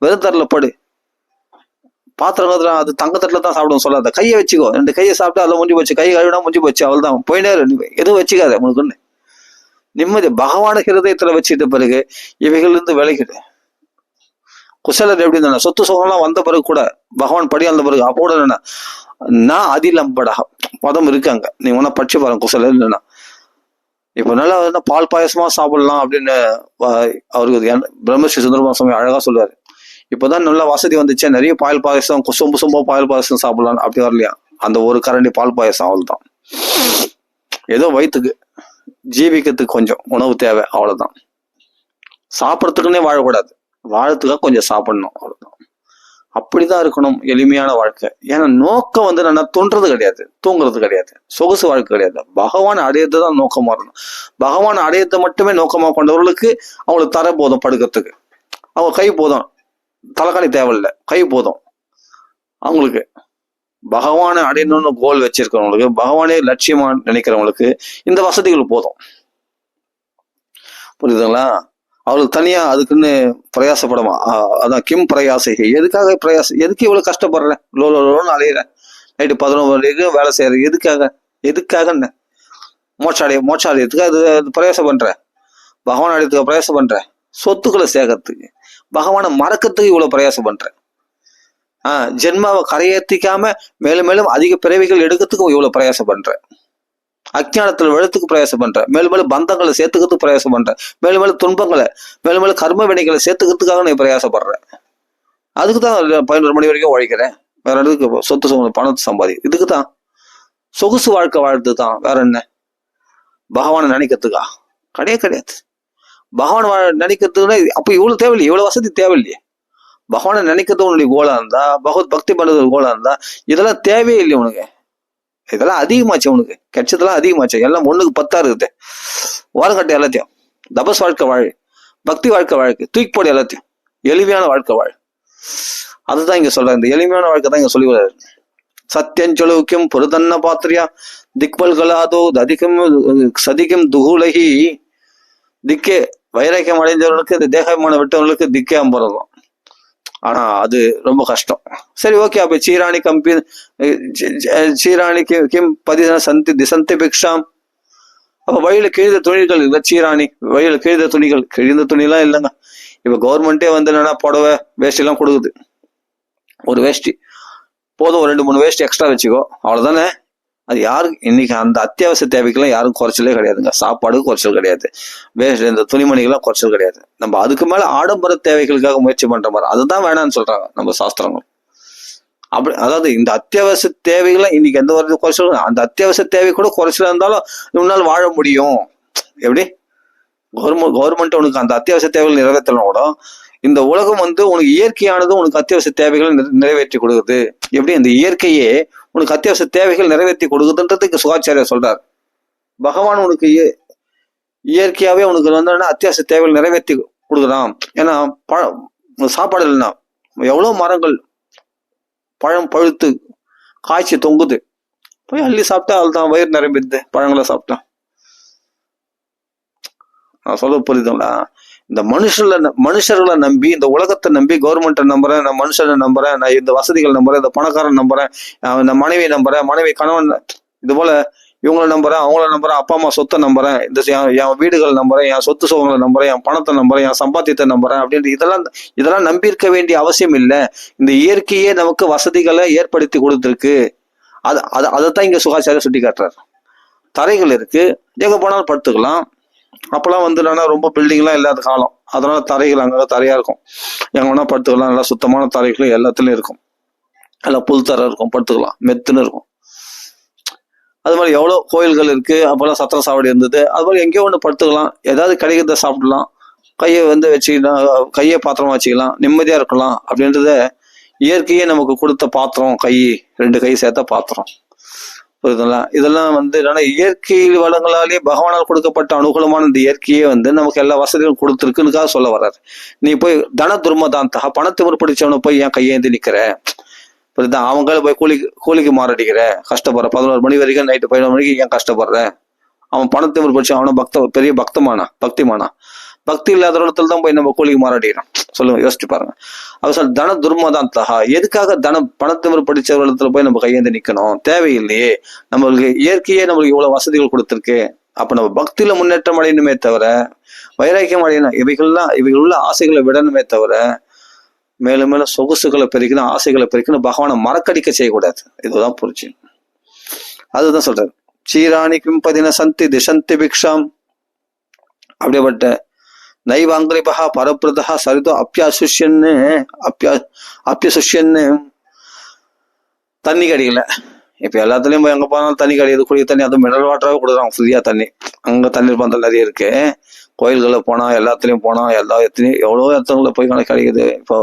வெறும் தரல படு. பாத்திரம் அது தங்கத்தட்டுல தான் சாப்பிடும் சொல்லாத. கையை வச்சுக்கோ, 2 கையை சாப்பிட்டா அதெல்லாம் முடிஞ்சு போச்சு. கை கழுவினா முடிஞ்சு போச்சு, அவள் தான் போயினே. எதுவும் வச்சுக்காத, உனக்குன்னு நிம்மதி. பகவான ஹிருதயத்துல வச்சுட்ட பிறகு இவைகள் இருந்து விலகிடு. குசலர் எப்படி இருந்தா சொத்து சுகம்லாம் வந்த பிறகு கூட பகவான் படி அந்த பிறகு அப்போ கூட என்ன நான் அதிலம்படா பதம் இருக்காங்க. நீங்க வேணா படிச்சு பாருங்க குசலர் இல்லைன்னா. இப்ப நல்லா பால் பாயசமா சாப்பிடலாம் அப்படின்னு அவருக்கு பிரம்மஸ்ரீ சுந்தரமா சுவாமி அழகா சொல்லுவாரு. இப்பதான் நல்ல வசதி வந்துச்சு, நிறைய பால் பாயசம் சொம்பு சொம்பா பால் பாயசம் சாப்பிடலாம். அப்படி வரலையா? அந்த ஒரு கரண்டி பால் பாயசம் அவ்வளவுதான். ஏதோ வயிற்றுக்கு ஜீவிக்கிறதுக்கு கொஞ்சம் உணவு தேவை, அவ்வளவுதான். சாப்பிடறதுக்குன்னே வாழக்கூடாது, வாழறதுக்காக கொஞ்சம் சாப்பிடணும், அவ்வளவுதான். அப்படிதான் இருக்கணும் எளிமையான வாழ்க்கை. ஏன்னா நோக்கம் வந்து நான் தோன்றது கிடையாது, தூங்குறது கிடையாது, சொகுசு வாழ்க்கை கிடையாது. பகவான் அடையிறது தான் நோக்கமா இருக்கணும். பகவான் அடையத்தை மட்டுமே நோக்கமா கொண்டவர்களுக்கு அவங்களுக்கு தர போதும், படுக்கிறதுக்கு அவங்க கை போதும், தலைக்காணி தேவையில்லை, கை போதும் அவங்களுக்கு. பகவானை அடையணும்னு கோல் வச்சிருக்கிறவங்களுக்கு, பகவானே லட்சியமா நினைக்கிறவங்களுக்கு இந்த வசதிகள் போதும். புரியுதுங்களா? அவளுக்கு தனியா அதுக்குன்னு பிரயாசப்படமா? அதான் கிம் பிரயாசிகை. எதுக்காக பிரயாசம்? எதுக்கு இவ்வளவு கஷ்டப்படுறேன்? லோன்னு அலையிறேன், நைட்டு 11 வரைக்கும் வேலை செய்யறேன். எதுக்காக? எதுக்காக? மோட்ச அடையத்துக்கு அது பிரயாசம் பண்றேன். பகவான் அடையத்துக்கு பிரயாசம் பண்றேன். சொத்துக்களை சேர்க்கறதுக்கு, பகவானை மறக்கிறதுக்கு இவ்வளவு பிரயாசம் பண்றேன். ஜென்மாவை கரையேற்றிக்காம மேலும் மேலும் அதிக பிறவிகள் எடுக்கிறதுக்கும் இவ்வளவு பிரயாசம் பண்றேன். அஜ்ஞானத்துல விழத்துக்கு பிரயாசம் பண்றேன். மேலும் மேலும் பந்தங்களை சேர்த்துக்கிறதுக்கு பிரயாசம் பண்றேன். மேலும் மேலும் துன்பங்களை, மேலும் மேலும் கர்ம வினைகளை சேர்த்துக்கிறதுக்காக நான் பிரயாசப்படுறேன். அதுக்குதான் 11 மணி வரைக்கும் உழைக்கிறேன். வேற இடத்துக்கு சொத்து பணத்தை சம்பாதி, இதுக்குதான் சொகுசு வாழ்க்கை வாழ்றது தான். வேற என்ன? பகவானை நினைக்கிறதுக்கா? கிடையாது. பகவான் நினைக்கிறதுக்குன்னா அப்ப இவ்வளவு தேவையில்லையே, இவ்வளவு வசதி தேவையில்லையே. பகவானை நினைக்கிறது உன்னுடைய கோலா இருந்தா, பகவத் பக்தி பண்றது கோலா இருந்தா, இதெல்லாம் தேவையே இல்லை உனக்கு. இதெல்லாம் அதிகமாச்சு உனக்கு, கிடைச்சதெல்லாம் அதிகமாச்சு. எல்லாம் 1க்கு 10 இருக்குது. ஓரங்கட்ட எல்லாத்தையும். தபஸ் வாழ்க்கை வாழ், பக்தி வாழ்க்கை வாழ்க்கை தூக்கி போடு, எல்லாத்தையும் எளிமையான வாழ்க்கை வாழ். அதுதான் இங்க சொல்ற. இந்த எளிமையான வாழ்க்கை தான் இங்க சொல்லி வர்றாரு. சத்தியஞ்சொலுக்கும் பொருதன்ன பாத்திரியா திக்பல்களாதோ அதிகம் சதிகம் துகுலகி. திக்கே வைராக்கியம் அடைந்தவர்களுக்கு, இந்த தேகமான விட்டவர்களுக்கு திக்கே அம்புறதும். ஆனா அது ரொம்ப கஷ்டம். சரி, ஓகே. அப்ப சீராணி கிம் பதின சந்தி திசந்தி பிக்ஷாம். அப்ப வழியில கிழிந்த துணிகள் இல்லை, சீராணி வழியில கிழிந்த துணிகள். கிழிந்த துணிலாம் இல்லைங்க. இப்ப கவர்மெண்டே வந்து என்னன்னா புடவை வேஷ்டி எல்லாம் கொடுக்குது. ஒரு வேஷ்டி போதும், 2-3 வேஷ்டி எக்ஸ்ட்ரா வச்சுக்கோ, அவ்வளவுதானே. அது யாருக்கு இன்னைக்கு அந்த அத்தியாவசிய தேவைக்கெல்லாம் யாரும் குறைச்சலே கிடையாதுங்க. சாப்பாடுக்கு குறைச்சல் கிடையாது, வேஸ்ட் இந்த துணிமணிகள்லாம் குறைச்சல் கிடையாது. நம்ம அதுக்கு மேல ஆடம்பர தேவைகளுக்காக முயற்சி பண்ற மாதிரி, அதுதான் வேணாம்னு சொல்றாங்க நம்ம சாஸ்திரங்கள். அப்படி அதாவது இந்த அத்தியாவசிய தேவைகள்லாம் இன்னைக்கு எந்த ஒரு குறைச்சல், அந்த அத்தியாவசிய தேவை கூட குறைச்சல இருந்தாலும் உன்னால் வாழ முடியும். எப்படி கவர்மெண்ட் உனக்கு அந்த அத்தியாவசிய தேவைகள் நிறைவேற்றலாம் கூட, இந்த உலகம் வந்து உனக்கு இயற்கையானது உனக்கு அத்தியாவசிய தேவைகளை நிறைவேற்றி கொடுக்குது. எப்படி இந்த இயற்கையே உனக்கு அத்தியாவசிய தேவைகள் நிறைவேற்றி கொடுக்குதுன்றதுக்கு சுகாச்சாரியா சொல்றார். பகவான் உனக்கு இயற்கையாவே உனக்கு வந்து அத்தியாவசிய தேவைகள் நிறைவேற்றி கொடுக்குறான். ஏன்னா சாப்பாடு இல்லைன்னா எவ்வளவு மரங்கள் பழம் பழுத்து காய்ச்சி தொங்குது, போய் அள்ளி சாப்பிட்டா அதுதான் வயிறு நிரம்பிடுது. பழங்களை சாப்பிட்டா. நான் சொல்ல புரியுதுங்களா? இந்த மனுஷர்களை நம்பி, இந்த உலகத்தை நம்பி, கவர்மெண்ட்டை நம்புறேன், நான் மனுஷனை நம்புறேன், நான் இந்த வசதிகள் நம்புறேன், இந்த பணக்காரன் நம்புறேன், இந்த மனைவி நம்புறேன், மனைவி கணவன் இது போல இவங்கள நம்புறேன், அவங்கள நம்புறேன், அப்பா அம்மா சொத்தை நம்புறேன், இந்த என் வீடுகள் நம்புறேன், என் சொத்து சுகங்களை நம்புறேன், என் பணத்தை நம்புறேன், என் சம்பாத்தியத்தை நம்புறேன் அப்படின்ட்டு இதெல்லாம் நம்பியிருக்க வேண்டிய அவசியம் இல்லை. இந்த இயற்கையே நமக்கு வசதிகளை ஏற்படுத்தி கொடுத்துருக்கு. அதைத்தான் இங்க சுகாச்சாரிய சுட்டி காட்டுறாரு. தரைகள் இருக்கு, எங்க போனாலும் படுத்துக்கலாம். அப்பெல்லாம் வந்து என்னன்னா ரொம்ப பில்டிங்லாம் இல்லாத காலம், அதனால தரைகள் அங்கே தரையா இருக்கும், எங்க வேணா படுத்துக்கலாம். நல்லா சுத்தமான தரைகளும் எல்லாத்துலயும் இருக்கும், நல்லா புல் தரை இருக்கும், படுத்துக்கலாம், மெத்துன்னு இருக்கும். அது மாதிரி எவ்வளோ கோயில்கள் இருக்கு, அப்போல்லாம் சத்திர சாவடி இருந்தது. அது மாதிரி எங்கேயோ ஒன்று படுத்துக்கலாம், ஏதாவது கிடைக்கிறத சாப்பிடலாம், கையை வந்து வச்சுக்கலாம், கையை பாத்திரமா வச்சுக்கலாம், நிம்மதியா இருக்கலாம். அப்படின்றத இயற்கையே நமக்கு கொடுத்த பாத்திரம் கை, 2 கை சேர்த்த பாத்திரம். புரியுதுங்களா? இதெல்லாம் வந்து என்னன்னா இயற்கை வளங்களாலேயே பகவானால் கொடுக்கப்பட்ட அனுகூலமான இந்த இயற்கையே வந்து நமக்கு எல்லா வசதிகளும் கொடுத்துருக்குன்னுக்காக சொல்ல வர்றாரு. நீ போய் தன துர்மதாந்தா, பணத்தை முற்படிச்சவனை போய் ஏன் கையேந்தி நிக்கிற? புரியுதா? அவங்க போய் கூலிக்கு மாரடிக்கிற, கஷ்டப்படுற, 11 மணி வரைக்கும், நைட்டு 11 மணிக்கு ஏன் கஷ்டப்படுற? அவன் பணத்தை முற்படிச்சு அவனை பெரிய பக்திமானா? பக்தி இல்லாத இடத்துல தான் போய் நம்ம கூலிக்கு மாறாடிக்கிறோம். சொல்லுங்க, யோசிச்சு பாருங்க. அவர் சொல்ல தன துர்மதாந்தா, எதுக்காக பணத்தை முற்படிச்ச இடத்துல போய் நம்ம கையேந்து நிக்கணும்? தேவையில்லையே. நம்மளுக்கு இயற்கையே நம்மளுக்கு இவ்வளவு வசதிகள் கொடுத்துருக்கு. அப்ப நம்ம பக்தியில முன்னேற்றம் அடையணுமே தவிர, வைராக்கியம் அடையணும், இவைகள் உள்ள ஆசைகளை விடணுமே தவிர, மேலும் மேலும் சொகுசுகளை பெருக்கணும், ஆசைகளை பெருக்கணும், பகவானை மறக்கடிக்க செய்யக்கூடாது. இதுதான் புரிச்சு. அதுதான் சொல்றாரு, சீராணி கிம்பதின சந்தி திசந்தி பிக்ஷாம். அப்படிப்பட்ட நைவாங்கிரிபா பரப்பிரதா சரிதோ அப்பியசுஷ்யன்னு தண்ணி கிடைக்கல. இப்ப எல்லாத்துலயும் எங்க போனாலும் தண்ணி கிடையாது, குடிக்க தண்ணி, அதுவும் மினரல் வாட்டராகவே கொடுக்குறாங்க, ஃப்ரீயா தண்ணி. அங்க தண்ணீர் பந்தல் நிறைய இருக்கு. கோயில்களில் போனா, எல்லாத்துலயும் போனா, எவ்வளவோ இடத்துல போய் கிடைக்குது. இப்போ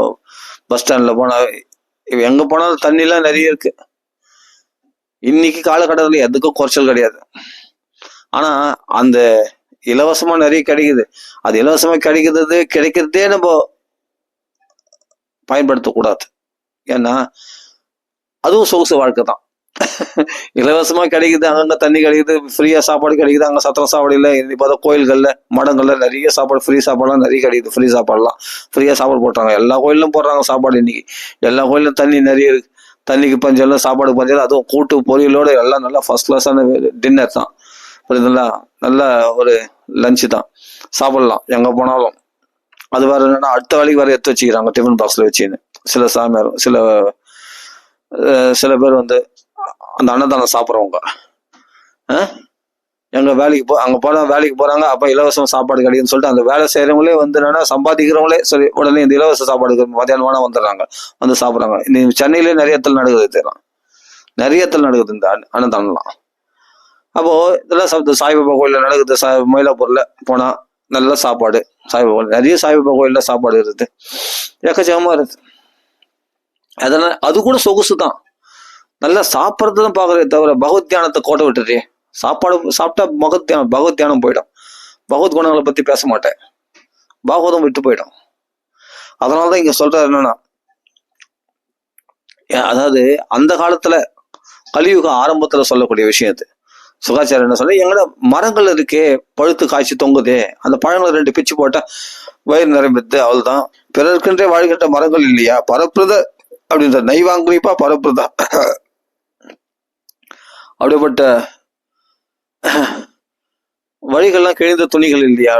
பஸ் ஸ்டாண்ட்ல போனா, எங்க போனாலும் தண்ணி எல்லாம் நிறைய இருக்கு. இன்னைக்கு காலகட்டத்துல எதுக்கும் குறைச்சல் கிடையாது. ஆனா அந்த இலவசமா நிறைய கிடைக்குது. அது இலவசமா கிடைக்கிறதே நம்ம பயன்படுத்தக்கூடாது. ஏன்னா அதுவும் சொகுசு வாழ்க்கை தான். இலவசமா கிடைக்குது, அங்கங்க தண்ணி கிடைக்குது, ஃப்ரீயா சாப்பாடு கிடைக்குது, அங்க சத்திர சாப்பாடுல, இப்போ கோயில்கள்ல மடங்கள்ல நிறைய சாப்பாடு, ஃப்ரீ சாப்பாடுலாம் நிறைய கிடைக்குது. ஃப்ரீ சாப்பாடுலாம் ஃப்ரீயா சாப்பாடு போட்டாங்க, எல்லா கோயிலும் போடுறாங்க சாப்பாடு. இன்னைக்கு எல்லா கோயிலும் தண்ணி நிறைய இருக்கு, தண்ணிக்கு பஞ்சம், சாப்பாடு பஞ்சம். அதுவும் கூட்டு பொரியலோட எல்லாம் நல்லா ஃபர்ஸ்ட் கிளாஸான டின்னர் தான். புரியுதுங்களா? நல்ல ஒரு லஞ்சு தான், சாப்பிடலாம் எங்க போனாலும். அது வேற என்னன்னா அடுத்த வேலைக்கு வேற எடுத்து வச்சுக்கிறாங்க டிஃபன் பாக்ஸ்ல வச்சுன்னு. சில சாமியார், சில பேர் வந்து அந்த அன்னதானம் சாப்பிட்றவங்க எங்க அங்க போனா வேலைக்கு போறாங்க, அப்ப இலவசம் சாப்பாடு கிடைக்குதுன்னு சொல்லிட்டு அந்த வேலை செய்யறவங்களே வந்து என்னன்னா சம்பாதிக்கிறவங்களே சரி உடனே இந்த இலவச சாப்பாடு மத்தியானம் வேணா வந்துடுறாங்க, வந்து சாப்பிட்றாங்க. இந்த சென்னையிலே நிறைய இடத்துல நடக்குது, தெரியும், நிறைய இடத்துல நடக்குது இந்த அன்னதானம்லாம். அப்போ இதெல்லாம் சாய்பாபா கோயில்ல நடக்குது. மயிலாப்பூர்ல போனா நல்ல சாப்பாடு, சாய்பாபா நிறைய சாய்பாபா கோயில்ல சாப்பாடு இருக்குது, எக்கச்சக்கமா இருக்குது. அதனால அது கூட சொகுசு தான். நல்லா சாப்பிட்றதுதான் பாக்குறதே தவிர பகவத் தியானத்தை கோட்டை விட்டுறே. சாப்பாடு சாப்பிட்டா பகவத் தியானம் போயிடும். பகவத் குணங்களை பத்தி பேச மாட்டேன், பாகவதம் விட்டு போயிடும். அதனாலதான் இங்க சொல்ற என்னன்னா, அதாவது அந்த காலத்துல கலியுக ஆரம்பத்துல சொல்லக்கூடிய விஷயம் அது. சுகாச்சாரம் என்ன சொல்ல, எங்கட மரங்கள் இருக்கே பழுத்து காய்ச்சி தொங்குதே, அந்த பழங்களை 2 பிச்சு போட்டா வயிறு நிரம்பித்து, அவள்தான். பிறர்க்கென்றே வாழ்கின்ற மரங்கள் இல்லையா? பரப்பிரத அப்படின்ற நைவாங்கிரிப்பா பரப்பிரதா. அப்படிப்பட்ட வழிகள்லாம் கிழிந்த துணிகள் இல்லையா?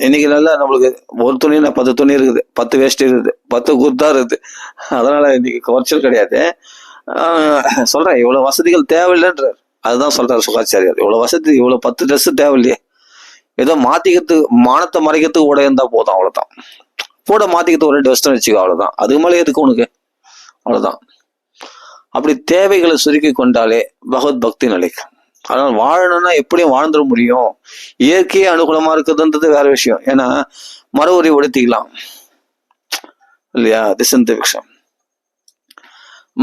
இன்னைக்கு நல்லா நம்மளுக்கு ஒரு துணி 10 துணி இருக்குது, 10 வேஷ்டி இருக்குது, 10 குர்தா இருக்குது. அதனால இன்னைக்கு குறைச்சல் கிடையாது. சொல்றேன், இவ்வளவு வசதிகள் தேவையில்லைன்றார். அதுதான் சொல்றாரு சுகாச்சாரியார். இவ்வளவு வசதி, இவ்வளவு 10 ட்ரெஸ் தேவையில்லையே, ஏதோ மாத்திக்கிறதுக்கு, மானத்தை மறைக்கிறதுக்கு உடை இருந்தா போதும், அவ்வளவுதான். கூட மாத்திக்கிறதுக்கு ஒரு வெஸ்டர்ன் வச்சுக்கோ, அவ்வளவுதான். அதுக்கு மேலே எதுக்கு உனக்கு? அவ்வளவுதான். அப்படி தேவைகளை சுருக்கி கொண்டாலே பகவத் பக்தி நிலைக்கும். அதனால வாழணும்னா எப்படியும் வாழ்ந்துட முடியும். இயற்கையே அனுகூலமா இருக்குதுன்றது வேற விஷயம். ஏன்னா மர உரி உடுத்திக்கலாம் இல்லையா? திசந்த விஷம்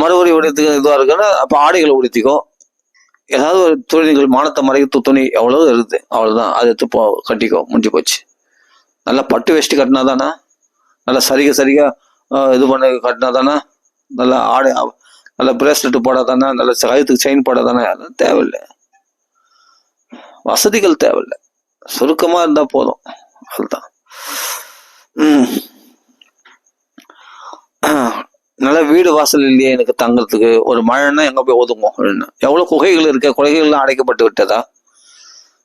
மர உரி உடுத்துக்க இதுவா இருக்குன்னா அப்ப ஆடைகளை உடுத்திக்கோ. ஏதாவது ஒரு துணிகள், மானத்தை மறைக்க துணி எவ்வளவு இருக்குது, அவ்வளவுதான். அதை எடுத்து கட்டிக்கோ, முடிஞ்சு போச்சு. நல்லா பட்டு வேஷ்டி கட்டினா தானே, நல்லா சரிகா இது பண்ண கட்டினா தானே, நல்லா ஆடை, நல்ல பிரேஸ்லெட் போடாதானே, நல்ல கழுத்துக்கு செயின் போடாதானே. அதெல்லாம் தேவையில்லை, வசதிகள் தேவையில்லை, சுருக்கமா இருந்தா போதும், அதுதான். நல்ல வீடு வாசல் இல்லையே எனக்கு தங்குறதுக்கு, ஒரு மழைன்னா எங்க போய் ஒதுங்கும் அப்படின்னு. எவ்வளவு குகைகள் இருக்கு, குகைகள்லாம் அடைக்கப்பட்டு விட்டதா?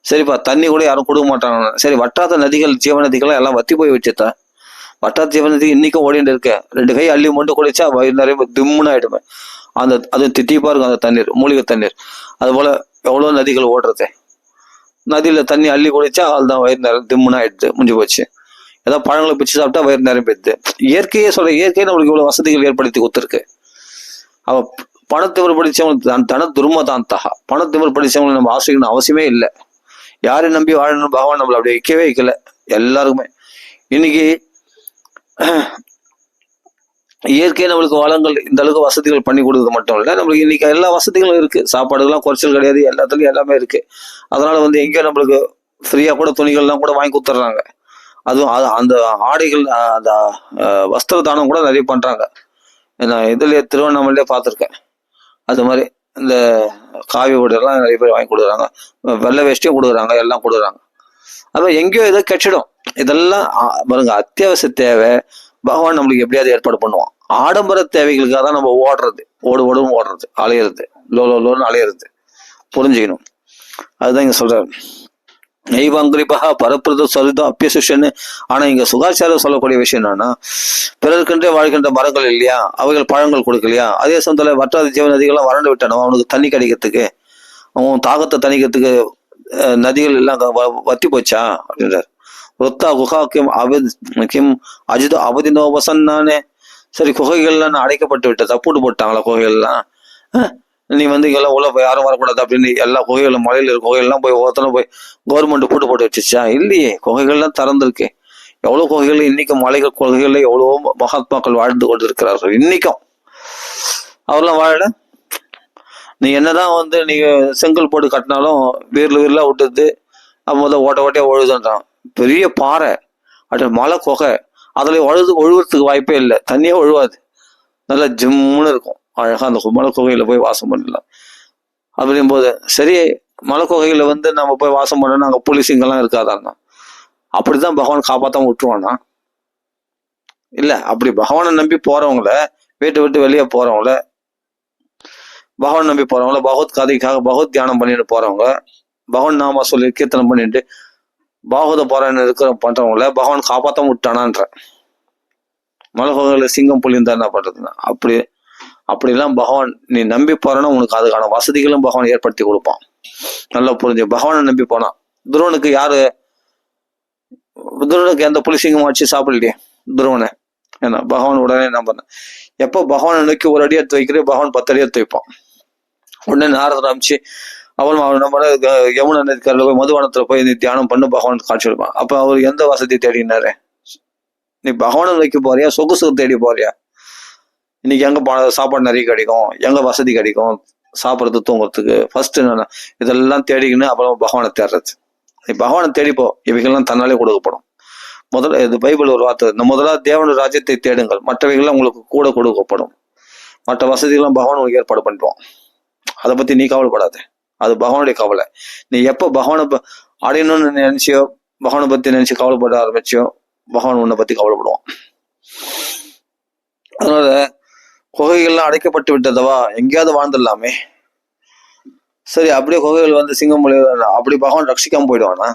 சரிப்பா, தண்ணி கூட யாரும் கொடுக்க மாட்டாங்க. சரி, வட்டாத நதிகள் ஜீவ நதிகள் எல்லாம் வத்தி போய் வச்சுதா? வட்டாத ஜீவ நதி இன்னைக்கும் ஓடிட்டு இருக்க, 2 கை அள்ளி மொண்டு குடிச்சா வயிறு நிறைய திம்முன்னு ஆயிடுமே. அது தித்திப்பா இருக்கும் அந்த தண்ணீர், மூலிகை தண்ணீர். அது போல எவ்வளவு நதிகள் ஓடுறது, நதியில தண்ணி அள்ளி குடிச்சா அதுதான் வயிறு நிறைய திம்முன்னு ஆயிடுது, முடிஞ்சு போச்சு. ஏதாவது பழங்களை பிச்சு சாப்பிட்டா வயிறு நிறைய போயிடுது. இயற்கையே இயற்கையை நம்மளுக்கு இவ்வளவு வசதிகள் ஏற்படுத்தி கொடுத்துருக்கு. அவ பணத்திமிர் படிச்சவங்களுக்கு தன துர்மதாந்தா, பணத்திமிர் படிச்சவங்களை நம்ம ஆசிரியக்கணும் அவசியமே இல்லை. யாரையும் நம்பி வாழணும், பகவான் நம்மள அப்படி வைக்கவே வைக்கல எல்லாருக்குமே. இன்னைக்கு இயற்கை நம்மளுக்கு வளங்கள் இந்த அளவுக்கு வசதிகள் பண்ணி கொடுக்குறது மட்டும் இல்லை, நம்மளுக்கு இன்னைக்கு எல்லா வசதிகளும் இருக்கு. சாப்பாடுகள்லாம் குறைச்சல் கிடையாது, எல்லாத்துலயும் எல்லாமே இருக்கு. அதனால எங்கேயோ நம்மளுக்கு ஃப்ரீயா கூட துணிகள்லாம் கூட வாங்கி கொடுத்துட்றாங்க. அதுவும் அந்த ஆடைகள், அந்த வஸ்திர தானம் கூட நிறைய பண்றாங்க. நான் இதுல திருவண்ணாமலையிலே பார்த்துருக்கேன். அது மாதிரி இந்த காவி உடையெல்லாம் நிறைய பேர் வாங்கி கொடுக்குறாங்க, வெள்ளை வேஷ்டியும் கொடுக்குறாங்க, எல்லாம் கொடுக்குறாங்க. அது எங்கேயோ ஏதோ கெச்சிடும். இதெல்லாம் பாருங்க, அத்தியாவசிய தேவை பகவான் நம்மளுக்கு எப்படியாவது ஏற்பாடு பண்ணுவான். ஆடம்பர தேவைகளுக்காக தான் நம்ம ஓடுறது, அலையிறது, லோன்னு அலையிறது, புரிஞ்சுக்கணும். அதுதான் இங்க சொல்றாரு. நெய்வாங்கிரிபா பரப்பிரத சரிதம் அப்பியசுஷன்னு. ஆனா இங்க சுகாச்சாரம் சொல்லக்கூடிய விஷயம் என்னன்னா, பிறர்க்கென்றே வாழ்கின்ற மரங்கள் இல்லையா, அவைகள் பழங்கள் கொடுக்கலையா? அதே சமயத்துல வற்றாத ஜீவ நதிகள்லாம் வறண்டு விட்டானோ, அவனுக்கு தண்ணி கிடைக்கிறதுக்கு, அவன் தாகத்தை தணிக்கிறதுக்கு நதிகள் எல்லாம் வத்தி போச்சா அப்படின்றார். ரொத்தா குஹா கிம் அஜிதோ அவதினோ வசன்னானே. சரி, குகைகள்லாம் அடைக்கப்பட்டு விட்டதா? பூட்டு போட்டாங்களா குகைகள்லாம்? நீ இங்கெல்லாம் உள்ள போய் யாரும் வரக்கூடாது அப்படின்னு எல்லா குகைகளும், மலையில இருக்க குகைகள்லாம் போய் ஒருத்தனும் போய் கவர்மெண்ட் பூட்டு போட்டு வச்சுச்சா? இல்லையே, குகைகள்லாம் திறந்திருக்கு. எவ்வளவு குகைகள் இன்னைக்கும், மலைகள் குகைகள்ல எவ்வளவோ மகாத்மாக்கள் வாழ்ந்து கொண்டு இருக்கிறார்கள் இன்னைக்கும். அவர்லாம் வாழல. நீ என்னதான் நீங்க செங்கல் போட்டு கட்டினாலும் வீர்லாம் விட்டுது, அப்போ ஓட்டையா ஒழுதுன்றான். பெரிய பாறை, அது மலை குகை, அதுல ஒழுகுறதுக்கு வாய்ப்பே இல்லை, தண்ணியே ஒழுவாது, நல்லா ஜிம்முன்னு இருக்கும். அழகா அந்த மலை குகையில போய் வாசம் பண்ணலாம். அப்படின் போது சரி, மலை குகையில நம்ம போய் வாசம் பண்ணோம்னா அங்க புலிசிங்கெல்லாம் இருக்காதான்னா? அப்படிதான் பகவான் காப்பாத்தாம விட்டுருவானா? இல்ல, அப்படி பகவானை நம்பி போறவங்கள, வீட்டை விட்டு வெளியே போறவங்கள, பகவான் நம்பி போறவங்கள, பகவத் கதைக்காக பகவத் தியானம் பண்ணிட்டு போறவங்க, பகவான் நாம சொல்லி கீர்த்தனம் பண்ணிட்டு பாகவத பாராயணம் பண்றவங்கள பகவான் காப்பாத்தாம விட்டானான்ற. மலை குகையில சிங்கம் புலி இருந்தா என்ன பண்றதுன்னா? அப்படிலாம் பகவான் நீ நம்பி போறன்னா உனக்கு அதுக்கான வசதிகளும் பகவான் ஏற்படுத்தி கொடுப்பான். நல்லா புரிஞ்சு, பகவானை நம்பி போனான். துருவனுக்கு எந்த புலிசிங்கம் ஆச்சு சாப்பிடலையே துருவனை. ஏன்னா பகவான் உடனே என்ன பண்ண, எப்போ பகவானை நோக்கி ஒரு அடி எடுத்து வைக்கிறே, பகவான் 10 அடி எடுத்து வைப்பான். உடனே நாரதர் அமைச்சு அவன் நம்ம யமுனா நதிக்கரையில போய் மதுவனத்துல போய் நீ தியானம் பண்ணு, பகவான் காட்சி எடுப்பான். அப்ப அவர் எந்த வசதி தேடினாரு? நீ பகவானை நோக்கி போறியா, சொகுசு தேடி போறியா? இன்னைக்கு எங்க சாப்பாடு நிறைய கிடைக்கும், எங்க வசதி கிடைக்கும், சாப்பிட்றது தூங்குறதுக்கு, ஃபர்ஸ்ட் என்னன்னா இதெல்லாம் தேடிக்கின்னு அப்புறம் பகவானை தேடுறது. நீ பகவானை தேடிப்போ, இவைகள்லாம் தன்னாலே கொடுக்கப்படும். முதல்ல இது பைபிள் ஒரு வார்த்தை, முதல்ல தேவனுடைய ராஜ்யத்தை தேடுங்கள், மற்றவைகள்லாம் உங்களுக்கு கூட கொடுக்கப்படும். மற்ற வசதிகள்லாம் பகவான் உங்களுக்கு ஏற்பாடு பண்ணிடுவான். அதை பத்தி நீ கவலைப்படாத, அது பகவானுடைய கவலை. நீ எப்போ பகவானை அடையணும்னு நினைச்சியோ, பகவானை பத்தி நினைச்சு கவலைப்பட ஆரம்பிச்சியோ, பகவான் உன்னை பத்தி கவலைப்படுவான். அதனால குகைகள்லாம் அடைக்கப்பட்டு விட்டதவா, எங்கேயாவது வாழ்ந்துடலாமே. சரி, அப்படியே குகைகள் சிங்கம் அப்படி பகவான் ரட்சிக்காம போயிடுவானா?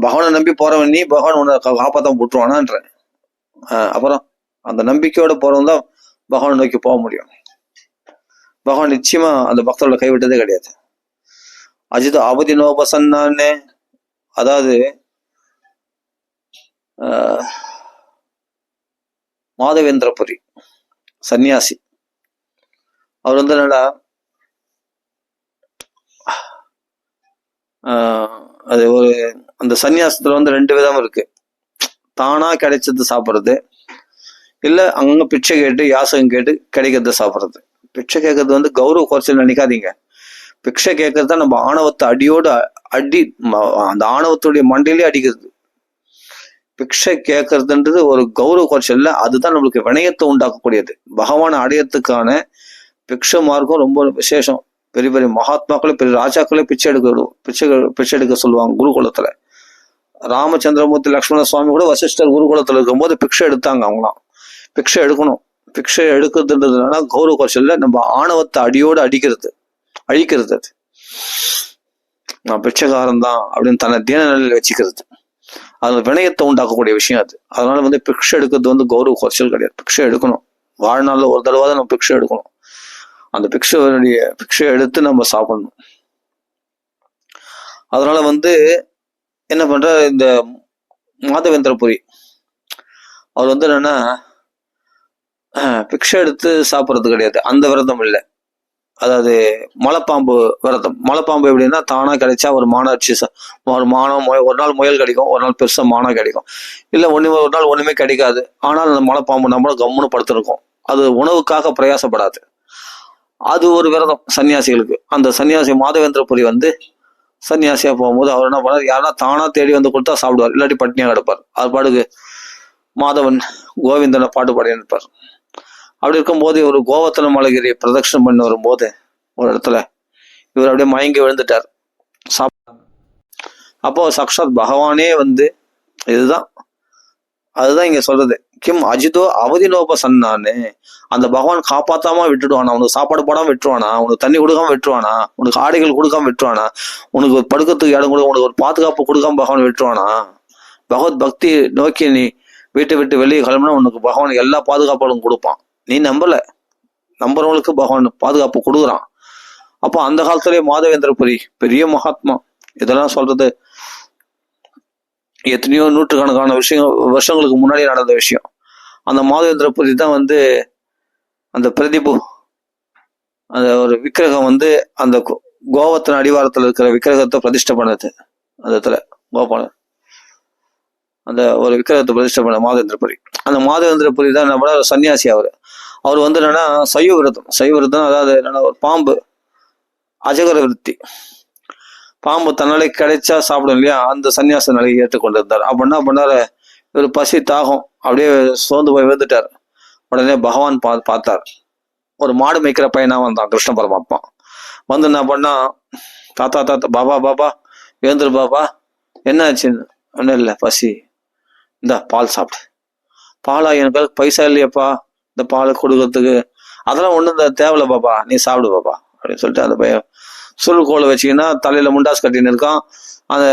பகவானை நம்பி போறவன் நீ, பகவான் உன்னை காப்பாத்தாம விட்டுருவானான்ற. அப்புறம் அந்த நம்பிக்கையோட போறவன் தான் பகவானை நோக்கி போக முடியும். பகவான் நிச்சயமா அந்த பக்தர்களை கைவிட்டதே கிடையாது. அஜித் அவதி நோபசன்னானே, அதாவது மாதவேந்திரபுரி சன்னியாசி, அவர் என்னடா, அது அந்த சன்னியாசத்துல 2 விதம் இருக்கு. தானா கிடைச்சது சாப்பிட்றது, இல்ல அங்க பிச்சை கேட்டு யாசகம் கேட்டு கிடைக்கிறது சாப்பிட்றது. பிச்சை கேட்கறது கௌரவ குறைச்சல் நினைக்காதீங்க. பிச்சை கேட்கறது நம்ம ஆணவத்தை அடியோடு அந்த ஆணவத்துடைய மண்டையிலே அடிக்கிறது. பிக்ஷை கேட்கறதுன்றது ஒரு கௌரவ குறைச்சல், அதுதான் நம்மளுக்கு வினயத்தை உண்டாக்கக்கூடியது. பகவானை அடையறதுக்கான பிக்ஷ மார்க்கம் ரொம்ப விசேஷம். பெரிய பெரிய மகாத்மாக்களே, பெரிய ராஜாக்களே பிச்சை எடுக்க சொல்லுவாங்க குருகுலத்துல. ராமச்சந்திரமூர்த்தி லக்ஷ்மண சுவாமி கூட வசிஷ்டர் குருகுலத்துல இருக்கும்போது பிக்ஷை எடுத்தாங்க. அவங்களாம் பிக்ஷை எடுக்கணும். பிக்ஷை எடுக்கிறதுன்றதுனால கௌரவ குறைச்சல்ல நம்ம ஆணவத்தை அடியோடு அழிக்கிறது. அது நான் பிச்சைக்காரன் தான் அப்படின்னு தன்னை தியான நிலையில வச்சுக்கிறது. அது வினயத்தை உண்டாக்கக்கூடிய விஷயம் அது. அதனால பிக்ஷை எடுக்கிறது கௌரவ குறைச்சல் கிடையாது. பிக்ஷை எடுக்கணும். வாழ்நாள்ல ஒரு தடவை நம்ம பிக்ஷை எடுக்கணும். அந்த பிக்ஷை எடுத்து நம்ம சாப்பிடணும். அதனால என்ன பண்ற, இந்த மாதவேந்திரபுரி அவர் என்னன்னா பிக்ஷை எடுத்து சாப்பிட்றது கிடையாது. அந்த விரதம் இல்லை. அதாவது மலைப்பாம்பு விரதம். மலைப்பாம்பு எப்படின்னா தானா கிடைச்சா ஒரு மானாட்சி, ஒரு நாள் முயல் கிடைக்கும், ஒரு நாள் பெருசா மானா கிடைக்கும், இல்ல ஒரு நாள் ஒண்ணுமே கிடைக்காது. ஆனால் அந்த மலைப்பாம்பு நம்மளும் கம்முன்னு படுத்திருக்கோம். அது உணவுக்காக பிரயாசப்படாது. அது ஒரு விரதம் சன்னியாசிகளுக்கு. அந்த சன்னியாசி மாதவேந்திரபுரி சன்னியாசியா போகும்போது அவர் என்ன பண்ணார், யாரா தானா தேடி கொடுத்தா சாப்பிடுவார், இல்லாட்டி பட்னியா கிடப்பார். அது பாட்டுக்கு மாதவன் கோவிந்தனை பாட்டு பாடி இருப்பார். அப்படி இருக்கும்போது ஒரு கோவர்த்தன மலைகிரியை பிரதட்சணம் பண்ணி வரும்போது ஒரு இடத்துல இவர் அப்படியே மயங்கி விழுந்துட்டார். அப்போ சாக்ஷாத் பகவானே அதுதான் இங்க சொல்றது, கிம் அஜிதோ அவதினோப சன்னான்னு. அந்த பகவான் காப்பாத்தாம விட்டுடுவானா? உனக்கு சாப்பாடு போடாம விட்டுருவானா? உனக்கு தண்ணி கொடுக்காம விட்டுருவானா? உனக்கு ஆடைகள் கொடுக்காம விட்டுருவானா? உனக்கு ஒரு படுக்கிறதுக்கு இடம் கொடுக்க, உனக்கு ஒரு பாதுகாப்பு கொடுக்காம பகவான் விட்டுருவானா? பகவத் பக்தி நோக்கி நீ வீட்டை விட்டு வெளியே கிளம்புனா உனக்கு பகவான் எல்லா பாதுகாப்புகளும் கொடுப்பான். நீ நம்புறவங்களுக்கு பகவான் பாதுகாப்பு கொடுக்குறான். அப்போ அந்த காலத்திலேயே மாதவேந்திரபுரி பெரிய மகாத்மா. இதெல்லாம் சொல்றது எத்தனையோ நூற்றுக்கணக்கான வருஷங்களுக்கு முன்னாடி நடந்த விஷயம். அந்த மாதவேந்திரபுரி தான் அந்த பிரதிபு, அந்த ஒரு விக்கிரகம் அந்த கோவத்தின் அடிவாரத்துல இருக்கிற விக்கிரகத்தை பிரதிஷ்டை பண்ணது. அந்த இடத்துல கோபாலன் அந்த ஒரு விக்கிரகத்தை பிரதிஷ்டை பண்ண மாதவேந்திரபுரி. அந்த மாதவேந்திரபுரி தான் என்ன பண்ண, சன்னியாசி. அவர் என்னன்னா சைவ விரதம். அதாவது என்னன்னா ஒரு பாம்பு அஜகர விருத்தி, பாம்பு தன்னாலே கிடைச்சா சாப்பிடும் இல்லையா, அந்த சன்னியாச நிலையை ஏற்றுக்கொண்டிருந்தார். அப்ப என்ன பண்ணாரு, இவர் பசி தாகம் அப்படியே சோர்ந்து போய் விழுந்துட்டார். உடனே பகவான் பார்த்தார். ஒரு மாடு மேய்க்கிற பையனா வந்தான் கிருஷ்ண பரமாத்மா. என்ன பண்ணா, தாத்தா பாபா எழுந்துரு பாபா, என்ன ஆச்சுன்னு. ஒன்றும் இல்லை, பசி, இந்த பால் சாப்பிடு. பாலா? எனக்கு பைசா இல்லையப்பா இந்த பால் கொடுக்கறதுக்கு. அதெல்லாம் ஒண்ணும் தேவையில்ல பாப்பா, நீ சாப்பிடு பாப்பா அப்படின்னு சொல்லிட்டு அந்த பையன் சுருள்கோலை வச்சுக்கின்னா தலையில முண்டாஸ் கட்டின்னு இருக்கான். அந்த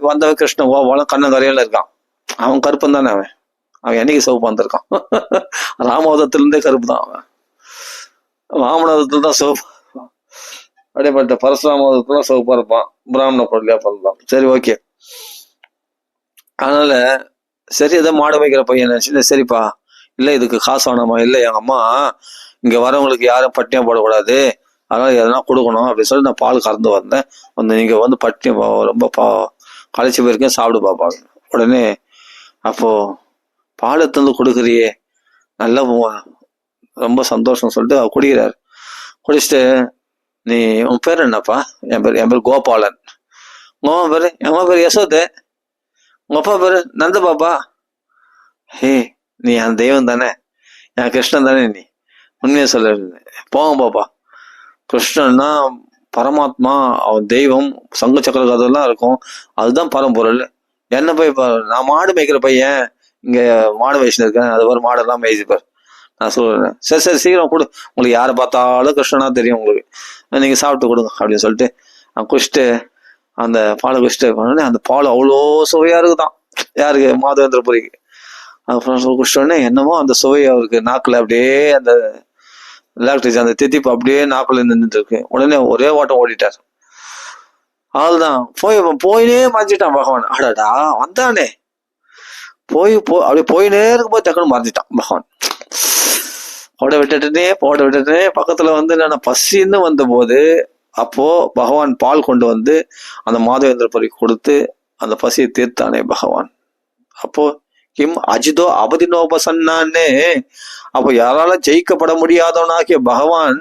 வந்தவன் கிருஷ்ண கோபாலம் கண்ணங்கரையில இருக்கான். அவன் கருப்பன் தானே. அவன் என்னைக்கு சிவப்பு வந்திருக்கான்? ராமவதத்திலிருந்தே கருப்பு தான் அவன். வாமனவதத்துல தான் சிவப்பு. அப்படியேப்பட்ட பரசுராமவதத்துல சிவப்பா இருப்பான். பிராமண பொருளியா பிறந்தான். சரி, ஓகே. அதனால சரி, ஏதோ மாடு வைக்கிற பையன் நினைச்சு, சரிப்பா இல்ல இதுக்கு காசு வேணாமா? இல்ல எங்க அம்மா இங்க வரவங்களுக்கு யாரும் பட்டினியா போடக்கூடாது, அதனால எதனா கொடுக்கணும் அப்படின்னு சொல்லி நான் பால் கறந்து வந்தேன். நீங்க பட்டினி ரொம்ப களைச்சி போயிருக்கேன், சாப்பிடு பாப்பா. உடனே அப்போ பால் எடுத்து கொடுக்குறியே, நல்ல ரொம்ப சந்தோஷம் சொல்லிட்டு அவர் குடிக்கிறார். குடிச்சிட்டு, நீ உன் பேர் என்னப்பா? என் பேர் கோபாலன். உங்க அம்மா பேரு? எங்க அம்மா பேரு யசோதே. உங்க அப்பா பேரு நந்த பாப்பா. ஹே, நீ அந்த தெய்வம் தானே, என் கிருஷ்ணன் தானே, நீ உண்மையை சொல்ல. போங்க பாப்பா, கிருஷ்ணன்னா பரமாத்மா, அவன் தெய்வம், சங்கு சக்கர கதெல்லாம் இருக்கும், அதுதான் பரம்பொருள். என்ன போய் நான் மாடு மேய்க்கிற பையன், இங்க மாடு வயசுல இருக்கேன், அது ஒரு மாடெல்லாம் மேய்ச்சிப்பார். நான் சொல்றேன், சரி சீக்கிரம் கொடு, உங்களுக்கு யாரை பார்த்தாலும் கிருஷ்ணனா தெரியும் உங்களுக்கு, நீங்க சாப்பிட்டு கொடுங்க அப்படின்னு சொல்லிட்டு குடிச்சிட்டு அந்த பாலை குடிச்சிட்டு, அந்த பால் அவ்வளோ சுவையா இருக்குதான். யாருக்கு? மாதவேந்திரபுரிக்கு. அப்புறம் குடிச்சோடனே என்னமோ அந்த சுவை அவருக்கு நாக்குல அப்படியே அந்த லாக்டேஜ், அந்த தித்திப்பு அப்படியே நாக்குல நின்றுட்டு இருக்கு. உடனே ஒரே ஓட்டம் ஓடிட்டார். அவள்தான் போயினே மறைஞ்சிட்டான் பகவான். அடாடா வந்தானே, அப்படியே போயினே இருக்கும்போது டக்குன்னு மறைஞ்சிட்டான் பகவான். போட விட்டுட்டே பக்கத்துல நான் பசின்னு வந்த போது, அப்போ பகவான் பால் கொண்டு அந்த மாதவேந்திரபுரி கொடுத்து அந்த பசியை தீர்த்தானே பகவான். அப்போ கிம் அஜிதோ அவதினோபசன்னான்னு. அப்போ யாரால ஜெயிக்கப்பட முடியாதவனாகிய பகவான்,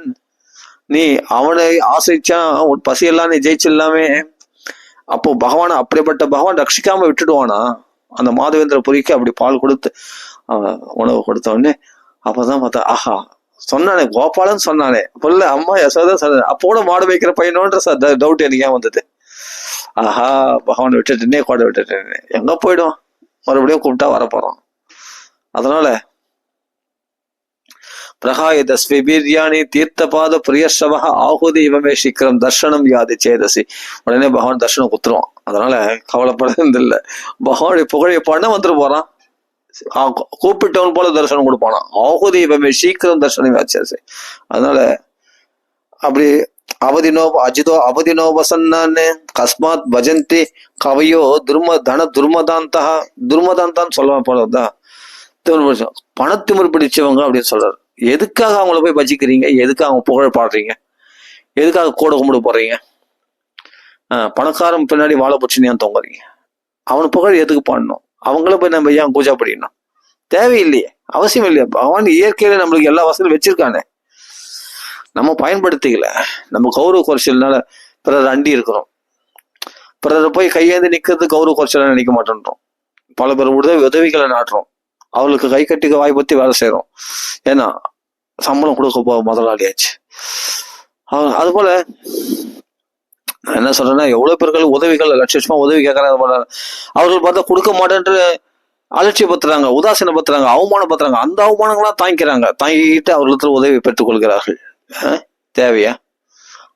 நீ அவனை ஆசைச்சா உன் பசியெல்லாம் நீ ஜெயிச்சிடலாமே. அப்போ பகவான், அப்படிப்பட்ட பகவான் ரட்சிக்காம விட்டுடுவானா? அந்த மாதவேந்திரபுரிக்கு அப்படி பால் கொடுத்து உணவு கொடுத்தவொடனே அப்பதான் பார்த்தா, ஆஹா, சொன்னானே கோபாலன் சொன்னானே, புள்ள அம்மா யசோதா சொன்ன. அப்போ கூட மாடு வைக்கிற பையனோன்ற டவுட் எனக்கு ஏன் வந்தது? ஆஹா, பகவான் விட்டுட்டேனே, கோடை விட்டுட்டேனே, எங்க போயிடும், மறுபடியும் கூப்பிட்டா வரப்போறோம். அதனால பிரகாய தஸ்வி பீர்யானி தீர்த்தபாத பிரியஸ்ரவ ஆகுதி இவமே சீக்கிரம் தர்ஷனம் யாது சேதசி. உடனே பகவான் தர்ஷனம் குத்துருவான். அதனால கவலைப்படுறது இல்லை. பகவானுடைய புகழைய பாடினா வந்துட்டு போறான். கூப்பிட்டவன் போல தரிசனம் கொடுப்பானா. ஆகுதி இவமே சீக்கிரம் தர்ஷனம் யாச்சேசி. அதனால அப்படி அவதினோ அஜிதோ அவதினோ வசன்னான்னு கஸ்மாத் பஜந்தி கவையோ துர்மதாந்தா துர்மதாந்தான்னு சொல்ல போலதான். பணத்திமிர் பிடிச்சவங்க அப்படின்னு சொல்றாரு. எதுக்காக அவங்கள போய் பஜிக்கிறீங்க? எதுக்காக அவங்க புகழ் பாடுறீங்க? எதுக்காக கூட கும்பிடு போடுறீங்க? பணக்காரன் பின்னாடி வாழை பிடிச்சுன்னு ஏன் தொங்குறீங்க? அவன் புகழ் எதுக்கு பாடணும்? அவங்கள போய் நம்ம ஏன் பூஜா படிக்கணும்? தேவையில்லையே, அவசியம் இல்லையா? அவன் இயற்கையில நம்மளுக்கு எல்லா வசதியும் வச்சிருக்கானே, நம்ம பயன்படுத்திக்கல. நம்ம கௌரவ குறைச்சல்னால பிறர் அண்டி இருக்கிறோம். பிறரை போய் கையேந்து நிக்கிறது கௌரவ குறைச்சல நினைக்க மாட்டேன்றோம். பல பேர் உதவிகளை நாட்டுறோம். அவளுக்கு கை கட்டிக்க வாய் பத்தி வேலை செய்யறோம். ஏன்னா சம்பளம் கொடுக்க முதலாளியாச்சு. அது போல நான் என்ன சொல்றேன்னா, எவ்வளவு பேர்கள் உதவிகள் லட்சமா உதவி கேட்கறாங்க. அவர்கள் பார்த்தா கொடுக்க மாட்டேன்று அலட்சியப்படுத்துறாங்க, உதாசீனப்படுத்துறாங்க, அவமானப்படுத்துறாங்க. அந்த அவமானங்கள்லாம் தாங்கிக்கிட்டு அவர்களுக்கு உதவி பெற்றுக் கொள்கிறார்கள். தேவையா?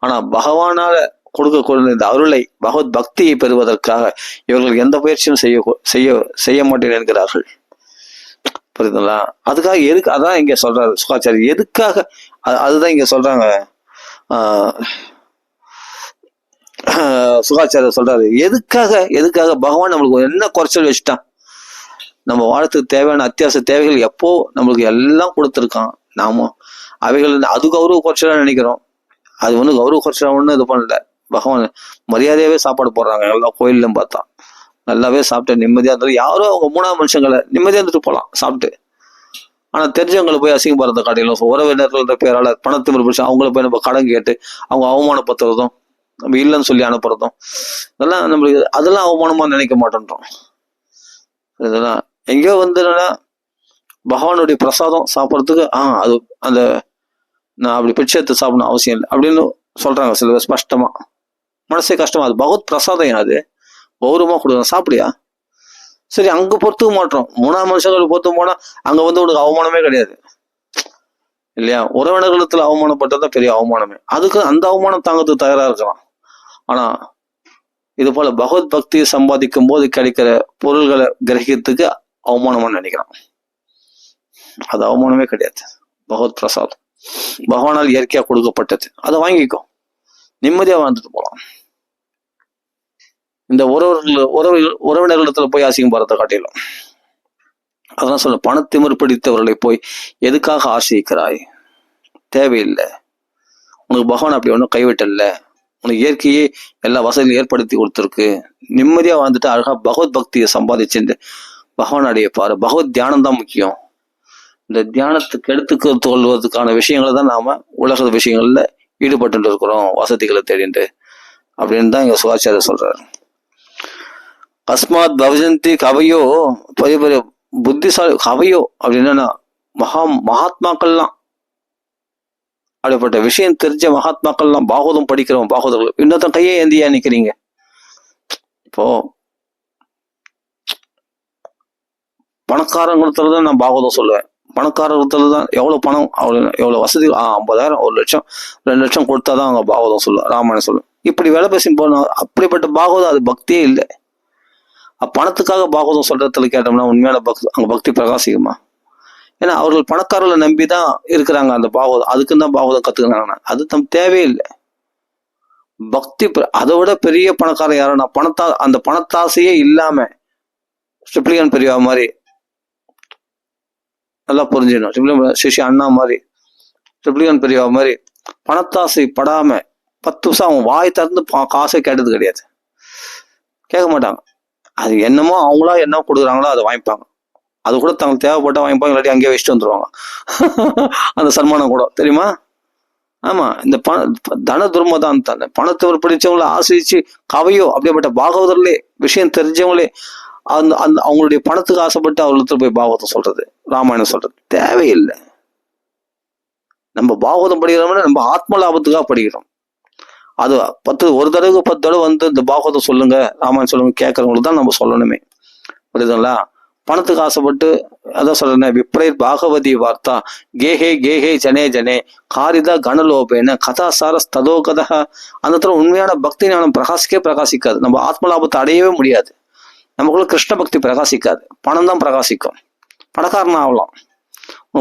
ஆனா பகவானால கொடுக்க இந்த அருளை, பகவத் பக்தியை பெறுவதற்காக இவர்கள் எந்த பயிற்சியும் செய்ய மாட்டேன் என்கிறார்கள். புரியுதுங்களா? அதுக்காக எதுக்கு? அதான் இங்க சொல்றாரு சுகாச்சாரி. எதுக்காக? அதுதான் இங்க சொல்றாங்க. சுகாச்சாரியர் சொல்றாரு, எதுக்காக பகவான் நம்மளுக்கு என்ன குறைச்சல் வச்சுட்டான்? நம்ம வாழ்த்துக்கு தேவையான அத்தியாவசிய தேவைகள் எப்போ நம்மளுக்கு எல்லாம் கொடுத்துருக்கான். நாம அவைகள் அது கௌரவ குறைச்சலா நினைக்கிறோம். அது ஒண்ணு கௌரவ குறைச்சலா ஒண்ணு இது பண்ணல. பகவான் மரியாதையாவே சாப்பாடு போடுறாங்க. எல்லா கோயிலும் பார்த்தா நல்லாவே சாப்பிட்டு நிம்மதியா இருந்தது. யாரோ அவங்க 3ஆம் மனுஷங்களை நிம்மதியா இருந்துட்டு போகலாம் சாப்பிட்டு. ஆனா தெரிஞ்சவங்களை போய் அசிங்கப்படுறத காட்டிலும் உறவினர்கள் பேரால பணத்திமிர் பிடிச்சி அவங்கள போய் நம்ம கடன் கேட்டு அவங்க அவமானப்படுத்துறதும், நம்ம இல்லைன்னு சொல்லி அனுப்புறதும், அதெல்லாம் நம்மளுக்கு அதெல்லாம் அவமானமா நினைக்க மாட்டோன்றோம். இதெல்லாம் எங்கேயோ என்னன்னா பகவானுடைய பிரசாதம் சாப்பிட்றதுக்கு அது அந்த நான் அப்படி பிச்சை எடுத்து சாப்பிடணும் அவசியம் இல்லை அப்படின்னு சொல்றாங்க சில பேர் ஸ்பஷ்டமா. மனசே கஷ்டமா. அது பகவத் பிரசாதம், அது கௌரவமா கொடுக்கணும். சாப்பிடியா? சரி, அங்க பொறுத்துக்க மாட்டோம். 3ஆம் மனுஷங்களுக்கு பொறுத்து போனா அங்க உனக்கு அவமானமே கிடையாது இல்லையா? உறவினர்களுக்கு அவமானப்பட்டதான் பெரிய அவமானமே. அதுக்கு அந்த அவமானம் தாங்கிறதுக்கு தயாரா இருக்கலாம். ஆனா இது போல பகவத் பக்தியை சம்பாதிக்கும் போது கிடைக்கிற பொருள்களை கிரகிக்கிறதுக்கு அவமானமா நினைக்கிறான். அது அவமானமே கிடையாது. பகவத் பிரசாதம் பகவானால் இயற்கையா கொடுக்கப்பட்டது. அதை வாங்கிக்கோ, நிம்மதியா வாழ்ந்துட்டு போலாம். இந்த உறவினர்களிடத்துல போய் அசிங்கப்படுறத காட்டிலும். அதான் சொல்ல, பணத்திமிர் பிடித்தவர்களை போய் எதுக்காக ஆசைக்கிறாய்? தேவையில்லை. உனக்கு பகவான் அப்படி ஒன்றும் கைவிட்டல்ல. உனக்கு இயற்கையே எல்லா வசதியும் ஏற்படுத்தி கொடுத்துருக்கு. நிம்மதியா வாழ்ந்துட்டு அழகா பகவத் பக்தியை சம்பாதிச்சுட்டு பகவான் அடைய பாரு. பகவத் தியானம் தான் முக்கியம். இந்த தியானத்துக்கு எடுத்துக்க கொள்வதற்கான விஷயங்களை தான் நாம உலக விஷயங்கள்ல ஈடுபட்டு இருக்கிறோம், வசதிகளை தேடிட்டு அப்படின்னு தான் இங்க சுகாச்சாரியர் சொல்றாரு. அஸ்மாத் பவஜந்தி கவையோ, பெரிய பெரிய புத்திசாலி கவையோ அப்படின்னா மகாத்மாக்கள்லாம், அப்படிப்பட்ட விஷயம் தெரிஞ்ச மகாத்மாக்கள்லாம், பாகவதம் படிக்கிறோம், பாகவதர்கள் இன்னொருத்தன் கையே ஏந்தியா நிக்கிறீங்க. இப்போ பணக்காரங்கிறதுலதான் நான் பாகவதம் சொல்லுவேன். பணக்காரத்துலதான் எவ்வளவு பணம், எவ்வளவு வசதி, 50,000 1 லட்சம் 2 லட்சம் கொடுத்தாதான் அவங்க பாகவதம் சொல்லுவேன், ராமாயணம் சொல்லுவேன். இப்படி வேலை பேசி போனோம். அப்படிப்பட்ட பாகவதம் அது பக்தியே இல்லை. பணத்துக்காக பாகவதம் சொல்றதுல கேட்டோம்னா உண்மையான அங்க பக்தி பிரகாசிக்குமா? ஏன்னா அவர்கள் பணக்காரர்களை நம்பிதான் இருக்கிறாங்க. அந்த பாகவதம் அதுக்குன்னு தான் பாகவதம் கத்துக்கிறாங்க. அது தம் தேவையில்லை. பக்தி அதை விட பெரிய பணக்காரன் யாருன்னா அந்த பணத்தாசையே இல்லாம ஸ்டிப்ளிகன் பெரியவா மாதிரி நல்லா புரிஞ்சிடணும். சிஷி அண்ணா மாதிரி, ஸ்டிப்ளிகன் பெரியவா மாதிரி பணத்தாசை படாம 10 வருஷம் அவங்க வாய் திறந்து காசை கேட்டது கிடையாது. கேட்க மாட்டாங்க. அது என்னமோ அவங்களா என்ன கொடுக்குறாங்களோ அதை வாங்கிப்பாங்க. அது கூட தங்களுக்கு தேவைப்பட்டா வாங்கிப்பாங்க, இல்லாட்டி அங்கேயே வச்சுட்டு வந்துருவாங்க. அந்த சன்மானம் கூட தெரியுமா? ஆமா, இந்த தன துர்மதான் தானே. பணத்தை பிடிச்சவங்களை ஆசிரிச்சு கவையோ அப்படிப்பட்ட பாகவதர்களே, விஷயம் தெரிஞ்சவங்களே அந்த அவங்களுடைய பணத்துக்கு ஆசைப்பட்டு அவர்களுக்கு போய் பாகவதம் சொல்றது, ராமாயணம் சொல்றது தேவையில்லை. நம்ம பாகவதம் படிக்கிறோம்னா நம்ம ஆத்ம லாபத்துக்காக படிக்கிறோம். அது ஒரு தடவை 10 தடவை இந்த பாகவதம் சொல்லுங்க, ராமாயணம் சொல்லுங்க கேட்கறவங்களுக்கு தான் நம்ம சொல்லணுமே. புரியுதுங்களா? பணத்துக்கு ஆசைப்பட்டு அதான் சொல்றேன், விப்ரேர் பாகவதி வார்த்தா கேஹே கேஹே ஜனே ஜனே காரிதா கனலோபேன கதாசார ஸ்ததோ கதா. அந்த இடத்துல உண்மையான பக்தி ஞானம் பிரகாசிக்காது. நம்ம ஆத்மலாபத்தை அடையவே முடியாது. நமக்குள்ள கிருஷ்ண பக்தி பிரகாசிக்காது. பணம் தான் பிரகாசிக்கும். பணக்காரனா ஆகலாம்,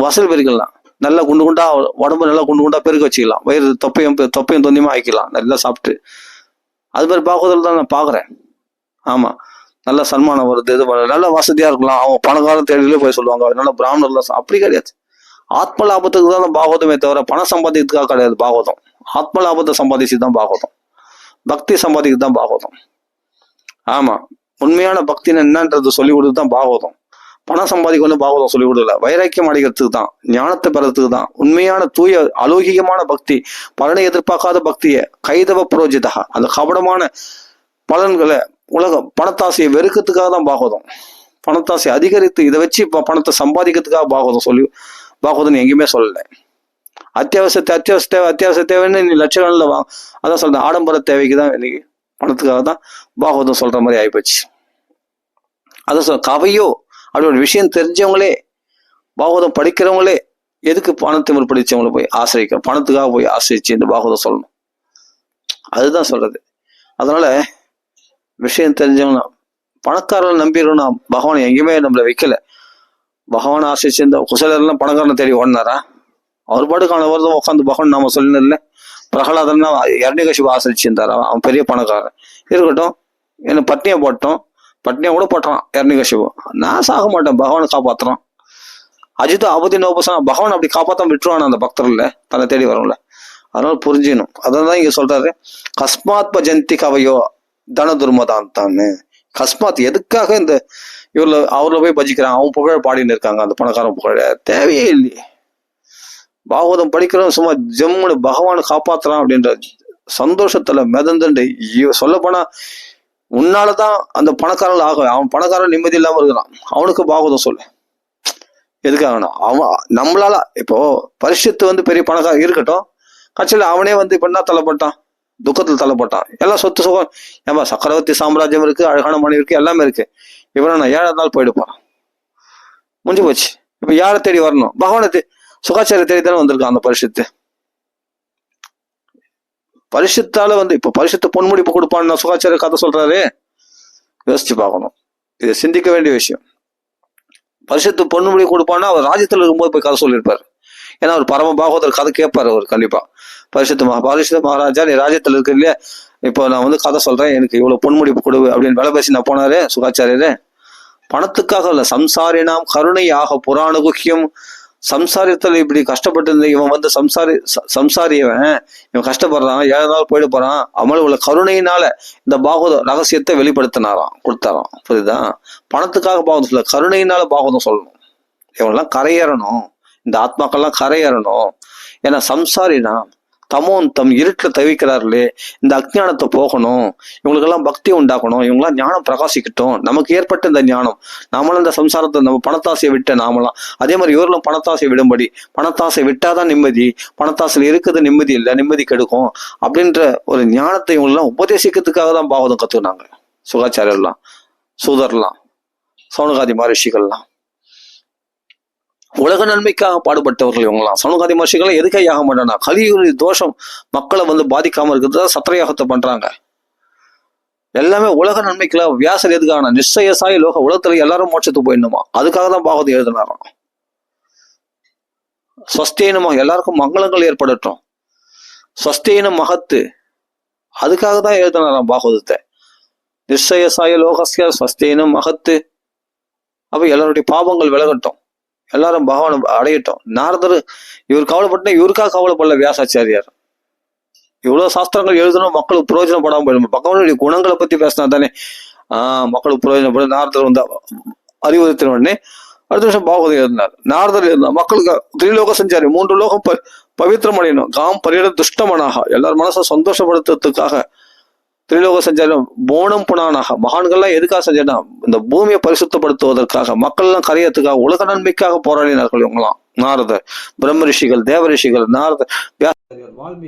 வசதி பெருக்கலாம், நல்லா குண்டு குண்டா உடம்பு நல்லா குண்டு குண்டா பெருக்க வச்சுக்கலாம், வயிறு தொப்பையும் தொந்தியமா ஆக்கிக்கலாம் நல்லா சாப்பிட்டு. அது மாதிரி பாகவதில் தான் நான் பாக்குறேன். ஆமா, நல்ல சன்மானம் வருது, இது நல்ல வசதியா இருக்கலாம். அவங்க பணக்காரன் தேடியிலே போய் சொல்லுவாங்க நல்ல பிராமணர்லாம். அப்படி கிடையாது. ஆத்ம லாபத்துக்கு தான் பாகவதமே தவிர பணம் சம்பாதிக்கிறதுக்காக கிடையாது பாகவதம். ஆத்ம லாபத்தை சம்பாதிச்சு தான் பாகவதம். பக்தி சம்பாதிக்கு தான் பாகவதம். ஆமா, உண்மையான பக்தின்னு என்னன்றது சொல்லி கொடுத்து தான் பாகவதம். பணம் சம்பாதிக்கணும் பாகவதம் சொல்லி கொடுக்கல. வைராக்கியம் அடைகிறதுக்கு தான், ஞானத்தை பெறத்துக்கு தான். உண்மையான தூய அலௌகிகமான பக்தி, பலனை எதிர்பார்க்காத பக்தியை கைதவ புரோஜிதா, அந்த கபடமான பலன்களை பணத்தாசையை வெறுக்கிறதுக்காக தான் பாகவதம். பணத்தாசை அதிகரித்து இதை வச்சு பணத்தை சம்பாதிக்கிறதுக்காக பாகவதம் எங்கேயுமே சொல்லலை. அத்தியாவசிய தேவைன்னு நீ லட்சக்கணக்கில் அதான் சொல்றேன், ஆடம்பர தேவைக்கு தான் இன்னைக்கு பணத்துக்காக தான் பாகவதம் சொல்ற மாதிரி ஆயிப்போச்சு. அதான் சொல்ற கவையோ அப்படி ஒரு விஷயம் தெரிஞ்சவங்களே, பாகவதம் படிக்கிறவங்களே எதுக்கு பணத்தை படிச்சவங்களை போய் ஆசிரிக்க, பணத்துக்காக போய் ஆசிரிச்சு இந்த பாகவதம் சொல்லணும். அதுதான் சொல்றது. அதனால விஷயம் தெரிஞ்சவங்க பணக்காரர்கள் நம்பிடுறோம்னா பகவான் எங்கேயுமே நம்மளை வைக்கல. பகவான் ஆசிரிச்சு இந்த குசலர்லாம் பணக்காரனை தேடி ஓடினாரா? அவர் பாட்டுக்கான வருதும் உட்காந்து பகவான் நாம சொல்லல. பிரகலாதன்னா இரண்யகசிபு ஆசிரிச்சிருந்தாரா? அவன் பெரிய பணக்காரன் இருக்கட்டும், என்ன பட்னியை போட்டோம், பட்னியா கூட போட்டான் இரண்யகசிபு. நான் சாக மாட்டேன், பகவானை காப்பாத்துறான். அஜிதா அவதி நோபசம் பகவான் அப்படி காப்பாற்ற விட்டுருவான் அந்த பக்தர்ல தன்னை தேடி வரும்ல. அதனால புரிஞ்சிடணும். அதான் இங்க சொல்றாரு, கஸ்மாத்ம ஜந்தி கவையோ தன துர்மதான் தான்னு. கஸ்மாத் எதுக்காக இந்த இவர்ல அவர்ல போய் பஜிக்கிறான், அவன் புகழ பாடின்னு இருக்காங்க. அந்த பணக்காரன் புகழ தேவையே இல்லையே. பாகவதம் படிக்கிறோம் சும்மா ஜம்முன்னு பகவானை காப்பாத்துறான் அப்படின்ற சந்தோஷத்துல மிதந்துண்டு சொல்ல போனா உன்னாலதான் அந்த பணக்காரன் ஆகும். அவன் பணக்காரன் நிம்மதி இல்லாம இருக்கிறான், அவனுக்கு பாகவதம் சொல்லு. எதுக்காக அவன் நம்மளால இப்போ பரிசுத்து பெரிய பணக்காரன் இருக்கட்டும், கட்சியில அவனே இப்ப என்ன தள்ளப்பட்டான், துக்கத்தில் தள்ளப்பட்டான். எல்லாம் சொத்து சுகம், ஏமா சக்கரவர்த்தி சாம்ராஜ்யம் இருக்கு, அழகான மனைவி இருக்கு, எல்லாமே இருக்கு. இவனை நான் 7வது நாள் போயிடுப்பான், முடிஞ்சு போச்சு. இப்ப யாரை தேடி வரணும்? பகவானை சுகாச்சாரிய தேடி தானே வந்திருக்கான் அந்த பரிசுத்து. பரிசுத்தால இப்ப பரிசுத்த பொன்முடிப்பு கொடுப்பான்னு சுகாச்சாரிய கதை சொல்றாரு. யோசிச்சு பார்க்கணும், இதை சிந்திக்க வேண்டிய விஷயம். பரிசுத்து பொன்முடி கொடுப்பான்னா அவர் ராஜ்யத்துல இருக்கும்போது போய் கதை சொல்லியிருப்பாரு. ஏன்னா அவர் பரம பாகவதர் கதை கேட்பாரு அவர் கண்டிப்பா. பரிசுத்த மகாராஜா நீ ராஜ்யத்துல இருக்கு இல்லையா, இப்போ நான் கதை சொல்றேன், எனக்கு இவ்வளவு பொன்முடிப்பு கொடு அப்படின்னு வேலை பேசி நான் போனாரு சுகாச்சாரியரு. பணத்துக்காக இல்ல, சம்சாரினாம் கருணை ஆக புராண குக்கியம். சம்சாரத்துல இப்படி கஷ்டப்பட்டு இருந்த இவன் சம்சாரியவன் இவன் கஷ்டப்படுறான், 7 நாள் போயிட்டு போறான். அவங்கள உள்ள கருணையினால இந்த பாகவத ரகசியத்தை வெளிப்படுத்தினாராம், கொடுத்தாராம். புரியுதா? பணத்துக்காக பாகவதம் சொல்ல, கருணையினால பாகவதம் சொல்லணும். இவங்கெல்லாம் கரையேறணும், இந்த ஆத்மாக்கள்லாம் கரையேறணும். ஏன்னா சம்சாரினா தமோந்தம் இருட்டுல தவிக்கிறார்களே, இந்த அஜ்ஞானத்தை போகணும், இவங்களுக்கெல்லாம் பக்தி உண்டாக்கணும், இவங்கெல்லாம் ஞானம் பிரகாசிக்கட்டும். நமக்கு ஏற்பட்ட இந்த ஞானம், நாமளும் இந்த சம்சாரத்தை நம்ம பணத்தாசையை விட்ட நாமலாம் அதே மாதிரி இவர்களும் பணத்தாசை விடும்படி, பணத்தாசை விட்டாதான் நிம்மதி, பணத்தாசையில் இருக்குது நிம்மதி இல்லை, நிம்மதி கெடுக்கும் அப்படின்ற ஒரு ஞானத்தை இவங்கெல்லாம் உபதேசிக்கிறதுக்காக தான் பாகவதம் கத்துக்கினாங்க சுகாச்சாரியர்லாம், சூதர்லாம், சௌனகாதி மகரிஷிகள்லாம். உலக நன்மைக்காக பாடுபட்டவர்கள் இவங்களாம். சௌனகாதி மகர்ஷிகள் எதுக்காக யாகம் பண்றாங்க? கலியுக தோஷம் மக்களை பாதிக்காம இருக்கிறது சத்திரயாகத்தை பண்றாங்க. எல்லாமே உலக நன்மைக்குல. வியாசர் எதுக்காக நிச்சயசாயி லோக உலகத்துல எல்லாரும் மோட்சத்துக்கு போயிடணுமா, அதுக்காக தான் பாகவதம் எழுதினாராம். ஸ்வஸ்தேனமா எல்லாருக்கும் மங்களங்கள் ஏற்படட்டும், ஸ்வஸ்தேன மகத்து, அதுக்காக தான் எழுதினாராம் பாகவதத்தை. நிச்சயசாய லோகஸ்ய ஸ்வஸ்தேன மகத்து. அப்ப எல்லாருடைய பாவங்கள் விலகட்டும், எல்லாரும் பகவான் அடையட்டும். நாரதர் இவர் கவலைப்பட்ட, இவருக்காக கவலைப்படல வியாசாச்சாரியார். இவ்வளவு சாஸ்திரங்கள் எழுதணும், மக்களுக்கு பிரயோஜனப்படாம போயிடும். பகவானுடைய குணங்களை பத்தி பேசினா தானே மக்களுக்கு பிரயோஜனப்படும். நாரதர் அறிவுறுத்தின உடனே அடுத்த வருஷம் பாகவதம் எழுதினார். நாரதர் எழுதினார், மக்களுக்கு திரிலோக சஞ்சாரி, 3 லோகம் பவித்திரம் அடையணும், காம் பரியட துஷ்டமனாக, எல்லாரும் மனசை சந்தோஷப்படுத்துறதுக்காக திரிலோக சஞ்சாரம், போனம் புனானாக. மகான்கள்லாம் எதுக்காக செஞ்சா இந்த பூமியை பரிசுத்தப்படுத்துவதற்காக, மக்கள் எல்லாம் கரையத்துக்காக, உலக நன்மைக்காக போராடினார்கள் இவங்களாம். நாரதர், பிரம்ம ரிஷிகள், தேவ ரிஷிகள், நாரதர்,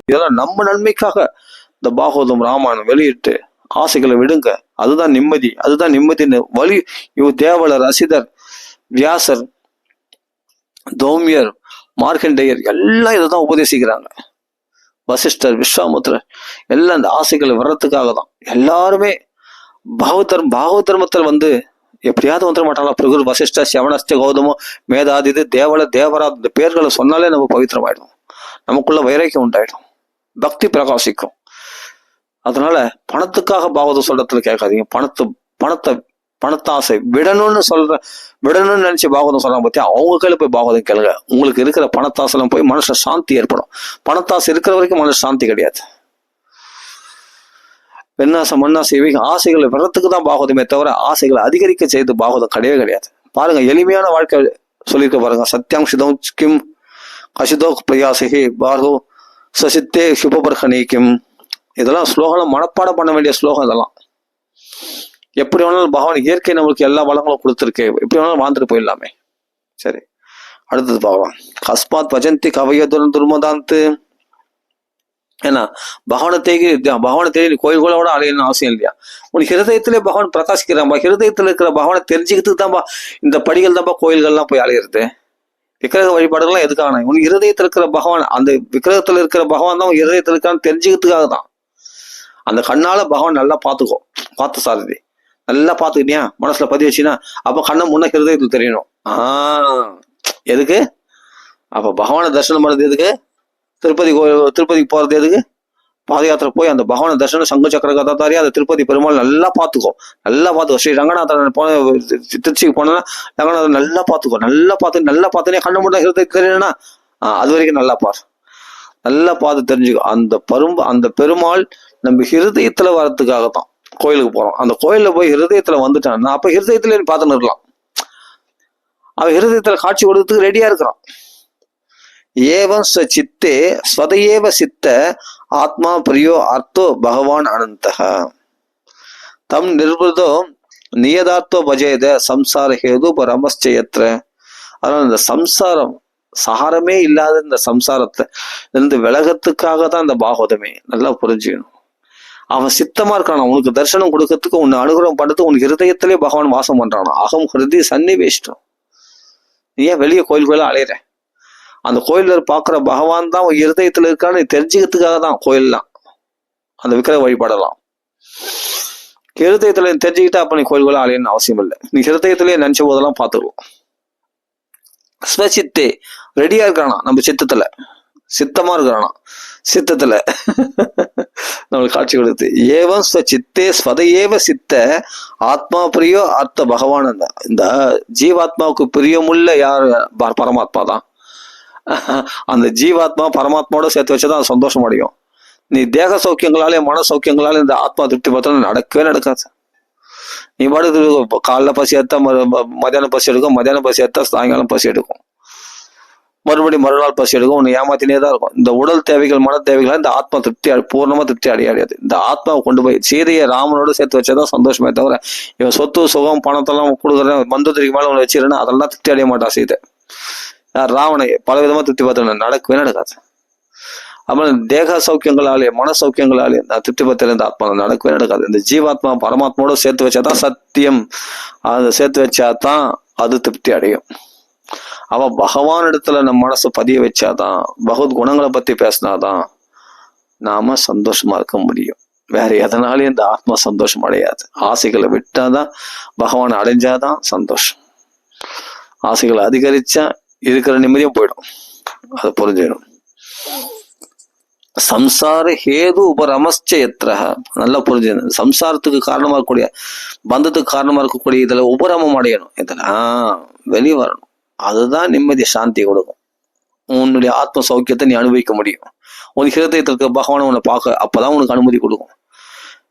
இதெல்லாம் நம்ம நன்மைக்காக இந்த பாகவதம் ராமாயணம் வெளியிட்டு ஆசைகளை விடுங்க, அதுதான் நிம்மதி, அதுதான் நிம்மதின்னு வழி. இவ தேவலர், அசிதர், வியாசர், தௌமியர், மார்க்கண்டேயர் எல்லாம் இதை தான் உபதேசிக்கிறாங்க. வசிஷ்டர், விஸ்வாமுத்திரர் எல்லாம் இந்த ஆசைகளை வர்றதுக்காக தான். எல்லாருமே பாகவ தர்மத்தில் வந்து எப்படியாவது வந்துட மாட்டாங்களா? பிரகுரு, வசிஷ்ட, சிவனஸ்ட, கௌதமம், மேதாதிது, தேவரா இந்த பேர்களை சொன்னாலே நம்ம பவித்திரமாயிடும். நமக்குள்ள வைராக்கியம் உண்டாயிடும், பக்தி பிரகாசிக்கும். அதனால பணத்துக்காக பாகவதம் சொல்றதுல கேட்காதீங்க. பணத்தாசை விடணும்னு நினைச்சு பாகவதம் சொல்றாங்க பத்தியா, அவங்க கையில போய் பாகவதம் கேளுங்க. உங்களுக்கு இருக்கிற பணத்தாசெல்லாம் போய் மனுஷ சாந்தி ஏற்படும். பணத்தாசை இருக்கிற வரைக்கும் மனுஷ சாந்தி கிடையாது. பெண்ணாசை, மண்ணாசை இவைகள் ஆசைகளை வர்றதுக்கு தான் பாகவதமே தவிர ஆசைகளை அதிகரிக்க செய்து பாகவதம் கிடையவே கிடையாது. பாருங்க, எளிமையான வாழ்க்கை சொல்லியிருக்க பாருங்க. சத்தியம் சிதம் கிம் கசிதோ பிரயாசகி பார்கோ சசித்தே சுபபர்கனி கிம். இதெல்லாம் ஸ்லோகம் மனப்பாடம் பண்ண வேண்டிய ஸ்லோகம். இதெல்லாம் எப்படி வேணாலும் பகவான் இயற்கை நம்மளுக்கு எல்லா வளங்களும் கொடுத்துருக்கு, எப்படி வேணாலும் வாழ்ந்துட்டு போயிடலாமே. சரி, அடுத்தது பார்க்கலாம். கஸ்மாத் பஜந்தி கவைய துர்மதாந்து. ஏன்னா பகவானை தேடி கோயில்களோட அலையணும்னு அவசியம் இல்லையா? உன் ஹிருதயத்திலே பகவான் பிரகாசிக்கிறான்பா. ஹிருதயத்துல இருக்கிற பகவானை தெரிஞ்சுக்கிறதுக்கு தான்ப்பா இந்த படிகள் தான்ப்பா கோயில்கள்லாம் போய் அலையிறது. விக்கிரக வழிபாடுகள்லாம் எதுக்கான? உன் ஹிருதயத்தில் இருக்கிற பகவான், அந்த விக்கிரகத்துல இருக்கிற பகவான் தான் உன் ஹிருதயத்தில் இருக்கான்னு தெரிஞ்சுக்கிறதுக்காக தான். அந்த கண்ணால பகவான் நல்லா பார்த்து சாரதி நல்லா பார்த்துக்கிட்டியா, மனசுல பதிவு வச்சுன்னா அப்ப கண்ணை முன்ன ஹிருதயத்தில் தெரியணும். எதுக்கு? அப்ப பகவானை தரிசனம் பண்றது எதுக்கு? திருப்பதிக்கு போறது எதுக்கு? பாத யாத்திரை போய் அந்த பகவான தர்சனம் சங்கு சக்கர கதாதாரி அந்த திருப்பதி பெருமாள் நல்லா பார்த்துக்கோ. ஸ்ரீ ரங்கநாதன் திருச்சிக்கு போனா ரங்கநாதன் நல்லா பார்த்துனே கண்ணு மட்டும் ஹிருதயத்துக்கு தெரியலன்னா அது வரைக்கும் நல்லா பாரு. நல்லா பார்த்து தெரிஞ்சுக்கோ. அந்த பெருமாள் நம்ம ஹிருதயத்துல வர்றதுக்காக தான் கோயிலுக்கு போறோம். அந்த கோயில்ல போய் ஹிருதயத்துல வந்துட்டான்னா அப்ப ஹிருதயத்துல பார்த்துன்னு இருக்கலாம். அவன் ஹிருதயத்துல காட்சி கொடுக்கறதுக்கு ரெடியா இருக்கிறான். ஏவம் சித்தே ஸ்வதயேவ சித்த ஆத்மா பிரியோ அர்த்தோ பகவான் அனந்தக தம் நிர்பதோ நியதார்த்தோ பஜேத சம்சார ஹேது பரமஸ்சயத்ர. அதனால இந்த சம்சாரம் சகாரமே இல்லாத இந்த சம்சாரத்தை இருந்து விலகத்துக்காக தான் இந்த பாகவதமே. நல்லா புரிஞ்சுக்கணும். அவன் சித்தமா இருக்கானா, உனக்கு தரிசனம் கொடுக்கறதுக்கு, உன்னை அனுகிரகம் பண்றதுக்கு உனக்கு ஹிருதயத்திலே பகவான் வாசம் பண்றானா. அகம் ஹிருதி சன்னிவேஷ்டம். நீ ஏன் வெளியே கோயில்ல அலையிற? அந்த கோயில்ல பாக்குற பகவான் தான் உன் ஹிருதயத்துல இருக்கான்னு தெரிஞ்சுக்கிறதுக்காக தான் கோயில்லாம், அந்த விக்கிரக வழிபாடலாம். ஹிருதயத்துல தெரிஞ்சுக்கிட்டா அப்ப நீ கோயில்களை அலையணும்னு அவசியம் இல்லை. நீ ஹிருதயத்திலேயே நினைச்ச போதெல்லாம் பார்த்துக்கலாம். ஸ்வசித்தே ரெடியா இருக்கிறானா, நம்ம சித்தமா இருக்கிறானா, சித்தத்துல நம்மளுக்கு காட்சி கொடுத்து. ஏவம் சித்தே ஸ்வதையேவ சித்த ஆத்மா பிரியோ அர்த்த பகவான். இந்த ஜீவாத்மாவுக்கு பிரியமுள்ள யார்? பரமாத்மா தான். அந்த ஜீவாத்மா பரமாத்மாவோட சேர்த்து வச்சுதான் அது சந்தோஷம் அடையும். நீ தேக சௌக்கியங்களாலே மன சௌக்கியங்களாலே இந்த ஆத்மா திருப்தி பார்த்தா நடக்கவே நடக்காது. நீ பாட்டு காலைல பசி எடுத்தா மத்தியானம் பசி எடுக்கும், மத்தியானம் பசி எடுத்தா சாயங்காலம் பசி எடுக்கும், மறுபடியும் மறுநாள் பசி எடுக்கும். உன்னை ஏமாத்தினே தான் இருக்கும். இந்த உடல் தேவைகள் மன தேவைகள் இந்த ஆத்மா பூர்ணமா திருப்தி அடையாது. இந்த ஆத்மாவை கொண்டு போய் சீதையை ராமனோட சேர்த்து வச்சாதான் சந்தோஷமே தவிர இவன் சொத்து சுகம் பணத்தெல்லாம் கொடுக்குற மந்தத்திற்கு மேல உன்னை வச்சிருந்தா அதெல்லாம் திருப்தி அடைய மாட்டான் சீதை. ராவணை பல விதமா திருப்தி பார்த்து நடக்கவே நடக்காது. அப்புறம் தேக சௌக்கியங்களாலே மன சௌக்கியங்களாலே திருப்தி பத்திர இந்த ஆத்மா நடக்கவே நடக்காது. இந்த ஜீவாத்மா பரமாத்மாவோட சேர்த்து வச்சாதான் சத்தியம். அதை சேர்த்து வச்சாதான் அது திருப்தி அடையும். அவன் பகவான் இடத்துல நம்ம மனசை பதிய வச்சாதான், பகவத் குணங்களை பத்தி பேசினாதான் நாம சந்தோஷமா இருக்க முடியும். வேற எதனாலையும் இந்த ஆத்மா சந்தோஷம் அடையாது. ஆசைகளை விட்டாதான் பகவான் அடைஞ்சாதான் சந்தோஷம். ஆசைகளை அதிகரிச்சா இருக்கிற நிம்மதியும் போயிடும். அதை புரிஞ்சிடும். சம்சார ஹேது உபரமஸ்சயத்ர. நல்லா புரிஞ்சுக்கணும். சம்சாரத்துக்கு காரணமா இருக்கக்கூடிய பந்தத்துக்கு காரணமா இருக்கக்கூடிய இதுல உபரமம் அடையணும். இதெல்லாம் வெளியே வரணும். அதுதான் நிம்மதி சாந்தி கொடுக்கும். உன்னுடைய ஆத்ம சௌக்கியத்தை நீ அனுபவிக்க முடியும். உன் ஹிருதயத்தில் இருக்க பகவானை உன்னை பார்க்க அப்பதான் உனக்கு அனுமதி கொடுக்கும்.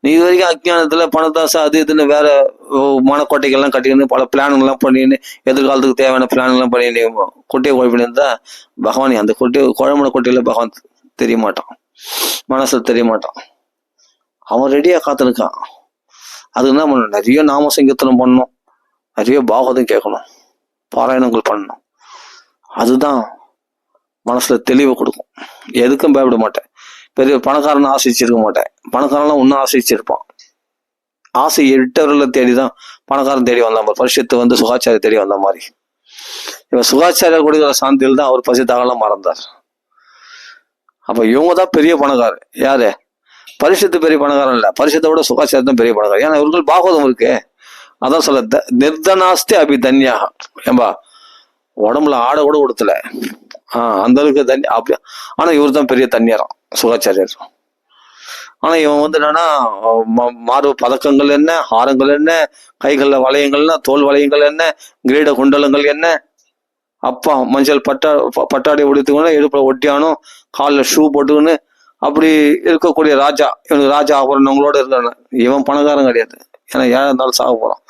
நீ இது வரைக்கும் அஜ்ஞானத்துல பணத்தாசை அது இதுன்னு வேற மனக்கோட்டைகள்லாம் கட்டிக்கின்னு பல பிளானுங்கெல்லாம் பண்ணின்னு எதிர்காலத்துக்கு தேவையான பிளானுங்கெல்லாம் பண்ணி கொட்டையை குழப்பினிருந்தா பகவான் அந்த குழம்புன கொட்டையில பகவான் தெரிய மாட்டான், மனசுல தெரிய மாட்டான். அவன் ரெடியா காத்திருக்கான். அதுக்கு என்ன பண்ணணும்? நிறைய நாம சங்கீர்த்தனம் பண்ணணும், நிறைய பாகவதம் கேட்கணும், பாராயணங்கள் பண்ணணும். அதுதான் மனசுல தெளிவை கொடுக்கும். எதுக்கும் பயப்பட மாட்டேன். பெரிய பணக்காரனை ஆசைச்சிருக்க மாட்டேன். பணக்காரன்லாம் ஒன்னும் ஆசைச்சிருப்பான். ஆசை எட்டவர்களை தேடிதான் பணக்காரன் தேடி வந்த மாதிரி, பரிசுத்து சுகாச்சாரி தேடி வந்த மாதிரி. இவன் சுகாச்சாரியார் கொடுக்கிற சாந்தியில் தான் அவர் பசி தாகலாம் மறந்தார். அப்ப இவங்க தான் பெரிய பணக்காரர். யாரு? பரிசுத்து பெரிய பணக்காரன் இல்ல, பரிசுத்தை விட சுகாச்சாரம் தான் பெரிய பணக்காரர். ஏன்னா இவர்கள் பாகவதம் இருக்கு. அதான் சொல்ல நிர்தனாஸ்தி அபிதன்யா. ஏம்பா உடம்புல ஆடை கூட கொடுத்துல அந்த அளவுக்கு தண்ணி அப்படி. ஆனா இவர் தான் பெரிய தண்ணியாரம் சுகாச்சாரியர். ஆனா இவன் வந்து என்னன்னா மார்பு பதக்கங்கள் என்ன, ஹாரங்கள் என்ன, கைகள்ல வளையங்கள்னா, தோல் வளையங்கள் என்ன, கிரீட குண்டலங்கள் என்ன, அப்பா மஞ்சள் பட்டாடை உடுத்துக்கணும், இடுப்புல ஒட்டியானும், காலில் ஷூ போட்டுக்கன்னு அப்படி இருக்கக்கூடிய ராஜா. இவனுக்கு ராஜா ஆபரணங்களோட இருக்கானு. இவன் பணக்காரன் கிடையாது. ஏன்னா ஏழை இருந்தாலும் சாக போறான்.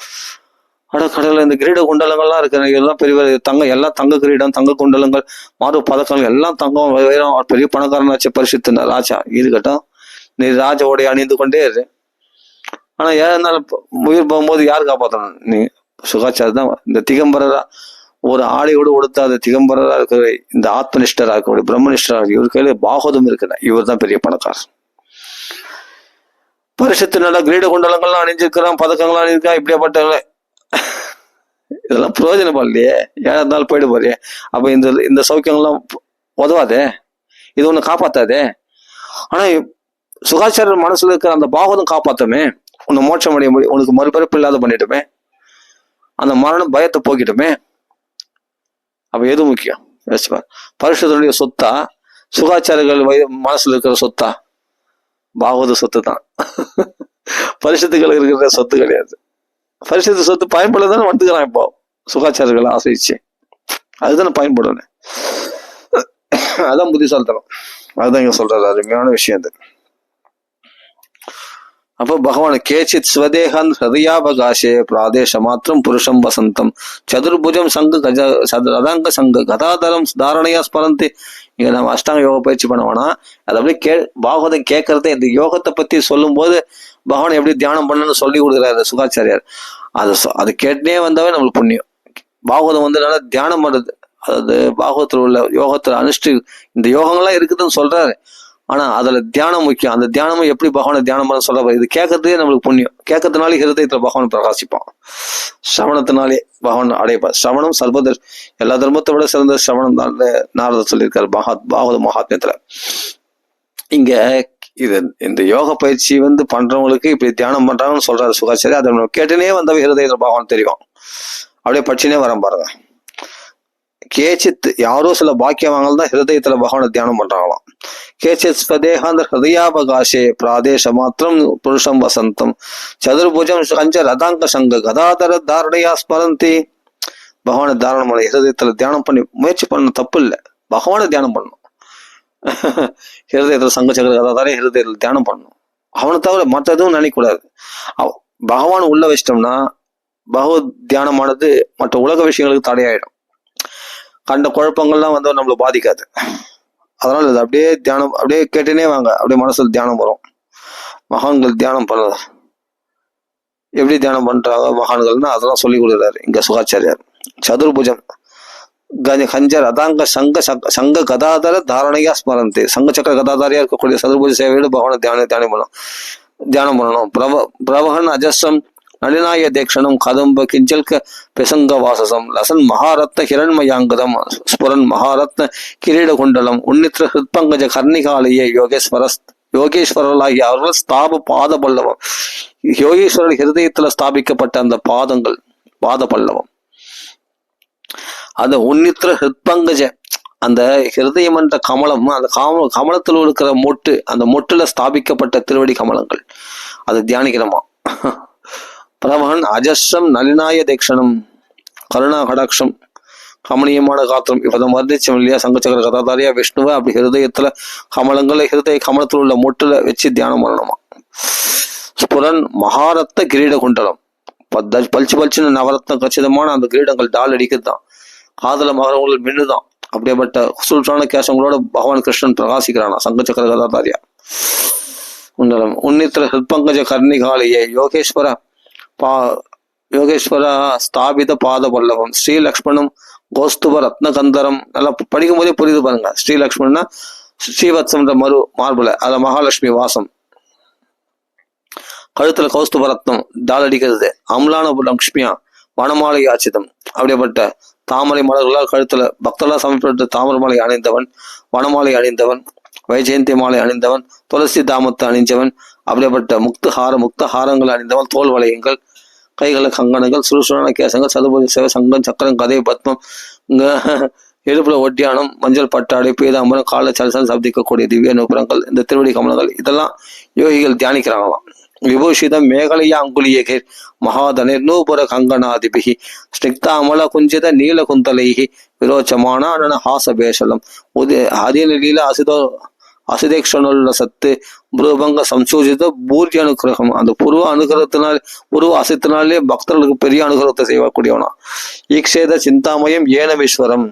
அட கடவுள, இந்த கிரீட குண்டலங்கள்லாம் இருக்கு, இதெல்லாம் பெரிய தங்கம், எல்லாம் தங்க கிரீடம், தங்க குண்டலங்கள், மார்பு பதக்கங்கள் எல்லாம் தங்கம் வைரம். பெரிய பணக்காரன் ஆச்சு பரிசுத்த ராஜா. இருக்கட்டும், நீ ராஜாவோடைய அணிந்து கொண்டே இரு. ஆனா ஏழை இருந்தாலும் உயிர் போகும்போது யாரு காப்பாற்றணும்? நீ சுகாச்சாரம் தான். இந்த திகம்பரரா ஒரு ஆடையோடு கொடுத்தாத திகம்பரரா இருக்கிற இந்த ஆத்மனிஷ்டரா இருக்கக்கூடிய பிரம்மனிஷ்டரா இருக்கு, இவர் கையில பாகவதம் இருக்கிற இவர் தான் பெரிய பணக்காரர். பரிசுத்து நல்ல கிரீட குண்டலங்கள்லாம் அணிஞ்சிருக்கிறான், பதக்கங்கள்லாம் அணிஞ்சிருக்கான். இப்படியாப்பட்டவங்களே இதெல்லாம் பிரயோஜனப்பா இல்லையே. ஏழை இருந்தாலும் போயிடு போறியே. அப்ப இந்த சௌக்கியங்கள்லாம் உதவாதே, இது ஒண்ணு காப்பாத்தாதே. ஆனா சுகாச்சாரர் மனசுல இருக்கிற அந்த பாகவதம் காப்பாத்தமே, உன்னை மோட்சம் அடைய முடியும், உனக்கு மறுபிறப்பு இல்லாத பண்ணிட்டுமே, அந்த மரணம் பயத்தை போக்கிட்டுமே. அப்ப எது முக்கியம்? பரிசுத்தனுடைய சொத்தா, சுகாச்சாரர்கள் மனசுல இருக்கிற சொத்தா? பாகவத சொத்து தான். பரிசுத்துக்கள் இருக்கிற சொத்து கிடையாது. பரிசுத்த சொத்து பயன்படுதானே வந்துக்கிறான் இப்போ சுகாச்சாரர்களை ஆசைச்சு. அதுதானே பயன்படும். அதான் புத்திசாலித்தனம். அதுதான் இங்க சொல்றாரு, அருமையான விஷயம் அது. அப்போ பகவான் கேச்சித் ஸ்வதேகன் ஹிருதயாபகாசே பிராதேச மாத்திரம் புருஷம் வசந்தம் சதுர்புஜம் சங்கு கஜ ரதாங்க சங்கு கதாதரம் தாரணையா ஸ்மரந்தி. இங்க நம்ம அஷ்டாங்க யோக பயிற்சி பண்ணுவோம்னா அது அப்படியே பாகவதம் கேட்கறதே. இந்த யோகத்தை பத்தி சொல்லும் போது பகவான் எப்படி தியானம் பண்ணணும்னு சொல்லி கொடுக்குறாரு சுகாச்சாரியார். அது கேட்டே வந்தாவே நம்மளுக்கு புண்ணியம். பாகவதம் வந்து நல்லா தியானம் பண்ணுறது, அதாவது பாகவத்தில் உள்ள யோகத்துல அனுஷ்டி இந்த யோகங்கள்லாம் இருக்குதுன்னு சொல்றாரு. ஆனா அதுல தியானம் முக்கியம். அந்த தியானமும் எப்படி பகவானை தியானம் பண்ண சொல்ற, இது கேட்கறதே நம்மளுக்கு புண்ணியம். கேட்கறதுனாலே ஹிருதயத்துல பகவான் பிரகாசிப்பான். சிரவணத்தினாலே பகவான் அடைப்பார். சிரவணம் சர்வதர் எல்லா தர்மத்தை விட சிறந்த சிரவணம் தான் நாரதர் சொல்லியிருக்காரு பாகவத மகாத்மியத்துல. இங்க இது இந்த யோக பயிற்சி வந்து பண்றவங்களுக்கு இப்படி தியானம் பண்றாங்கன்னு சொல்றாரு சுகாச்சாரி. அதை கேட்டுனே வந்தவ ஹிருதயத்துல பகவான் தெரியும். அப்படியே படிச்சுனே வர பாருங்க. கேச்சித் யாரோ சில பாக்கியவாங்கள் தான் ஹிருதயத்துல பகவானை தியானம் பண்றாங்களாம். கேச்சித் ஸ்வதேகாந்த ஹிருதயாபகாசே பிராதேச மாத்திரம் புருஷம் வசந்தம் சதுர்புஜம் கஞ்ச ரதாங்க சங்க கதாதர தாரணையா ஸ்மரந்தி. பகவானை தாரணம் பண்ண ஹிருதயத்துல தியானம் பண்ணி முயற்சி பண்ண தப்பு இல்லை. பகவானை தியானம் பண்ணணும். ஹிருதயத்துல சங்க சக்கர கதாதாரே ஹிருதயத்துல தியானம் பண்ணணும். அவனை தவிர மற்ற எதுவும் நினைக்கக்கூடாது. பகவான் உள்ள வச்சிட்டோம்னா பகவத் தியானமானது மற்ற உலக விஷயங்களுக்கு தடையாயிடும். கண்ட குழப்பங்கள்லாம் வந்து நம்மளை பாதிக்காது. அதனால இது அப்படியே தியானம் அப்படியே கேட்டுனே வாங்க. அப்படியே மனசுல தியானம் வரும். மகான்கள் தியானம் பண்ண எப்படி தியானம் பண்றாங்க மகான்கள்னா அதெல்லாம் சொல்லி கொடுக்குறாரு இங்க சுகாச்சாரியார். சதுர்புஜம் கஞ்சர் ரதாங்க சங்க கதாதர தாரணையா ஸ்மரந்தி. சங்க சக்கர கதாதாரியா இருக்கக்கூடிய சதுர்புஜ சேவையோடு பகவானை தியானம் பண்ணணும். பிரவகன் அஜஸ்ரம் நளினாய தேக்ஷணம் கதம்ப கிஞ்சல்க பெசங்க வாசசம் லசன் மகாரத்ன ஹிரண்மயாங்கதம் ஸ்புரன் மகாரத்ன கிரீட குண்டலம் உன்னித்ர ஹிருத்பங்கஜ கர்ணிகாலய யோகேஸ்வரர்களாகிய அவர்கள் ஸ்தாப பாத பல்லவம். யோகேஸ்வரர் ஹிருதயத்துல ஸ்தாபிக்கப்பட்ட அந்த பாத பல்லவம். அந்த உன்னித்ர ஹிருத்பங்கஜ அந்த ஹிருதயம் என்ற கமலம், அந்த கமலத்தில் இருக்கிற மொட்டு, அந்த மொட்டுல ஸ்தாபிக்கப்பட்ட திருவடி கமலங்கள், அது தியானிக்கிறோமா. பிரமகன் அஜஸ்ரம் நளினாய தேக்ஷணம் கருணா கடாட்சம் கமனியமான காத்திரம் இப்பதான் மர்திச்சம் இல்லையா. சங்கச்சக்கர கதாதாரியா விஷ்ணுவை அப்படி ஹிருதயத்துல கமலங்களை ஹிருதய கமலத்தில் உள்ள மொட்டுல வச்சு தியானம் பண்ணணுமா. ஸ்புரன் மகாரத்ன கிரீட குண்டலம் பல்ச்சுன்னு நவரத்ன கச்சிதமான அந்த கிரீடங்கள் டால் அடிக்குதுதான். காதல மகரங்கள் மின்னுதான். அப்படியேப்பட்ட சுல்றான கேசங்களோட பகவான் கிருஷ்ணன் பிரகாசிக்கிறானா சங்கச்சக்கர கதாதாரியா. குண்டலம் உன்னித்திர ஹிருத்பங்கஜ கர்ணிகாலய யோகேஸ்வர ஸ்தாபித பாத பல்லவம் ஸ்ரீ லக்ஷ்மணம் கோஸ்துவ ரத்னகந்தரம். நல்லா படிக்கும் போதே புரியுது பாருங்க. ஸ்ரீ லக்ஷ்மணா ஸ்ரீவத்சம்ன்ற மார்புல அதுல மகாலட்சுமி வாசம், கழுத்துல கௌஸ்துப ரத்னம் டால் அடிக்கிறது, அம்லான லக்ஷ்மியா வனமாலை யாச்சிதம். அப்படியேப்பட்ட தாமரை மலர்களால் கழுத்துல பக்தர்களால் சமைப்பட்ட தாமரை மாலை அணிந்தவன், வனமாலை அணிந்தவன், வைஜெயந்தி மாலை அணிந்தவன், துளசி தாமத்தை அணிஞ்சவன், அப்படிப்பட்ட முக்த ஹாரங்கள் அணிந்தவன், தோல் வளையங்கள், கைகளை கங்கணங்கள், சுறுசுறான கேசங்கள், சதுபதி சிவ சங்கம், சக்கரம், கதை, பத்மம், இடுப்புல ஒட்டியானம், மஞ்சள் பட்டாடை, பீதாம்பரம், கால சலசல் சப்திக்கக்கூடிய திவ்ய நூபுரங்கள், இந்த திருவடி கமலங்கள், இதெல்லாம் யோகிகள் தியானிக்கிறாங்களாம். விபூஷிதம் மேகலையா அங்குலியகேர் மகாதனிர் நூபுர கங்கனாதிபிகி ஸ்னிக்தாமல குஞ்சித நீல குந்தலைகி விரோச்சமான ஹாசபேஷலம் அதிலீல அசிதேக்ஷனுள்ள சத்து புருவங்க சம்சூஜித பூர்த்தி அனுகிரகம். அந்த புருவ அனுகிரகத்தினால் உருவ அசத்தினாலே பக்தர்களுக்கு பெரிய அனுகிரகத்தை செய்யக்கூடியவனா. ஈக்ஷேத சிந்தாமயம் ஏனமீஸ்வரம்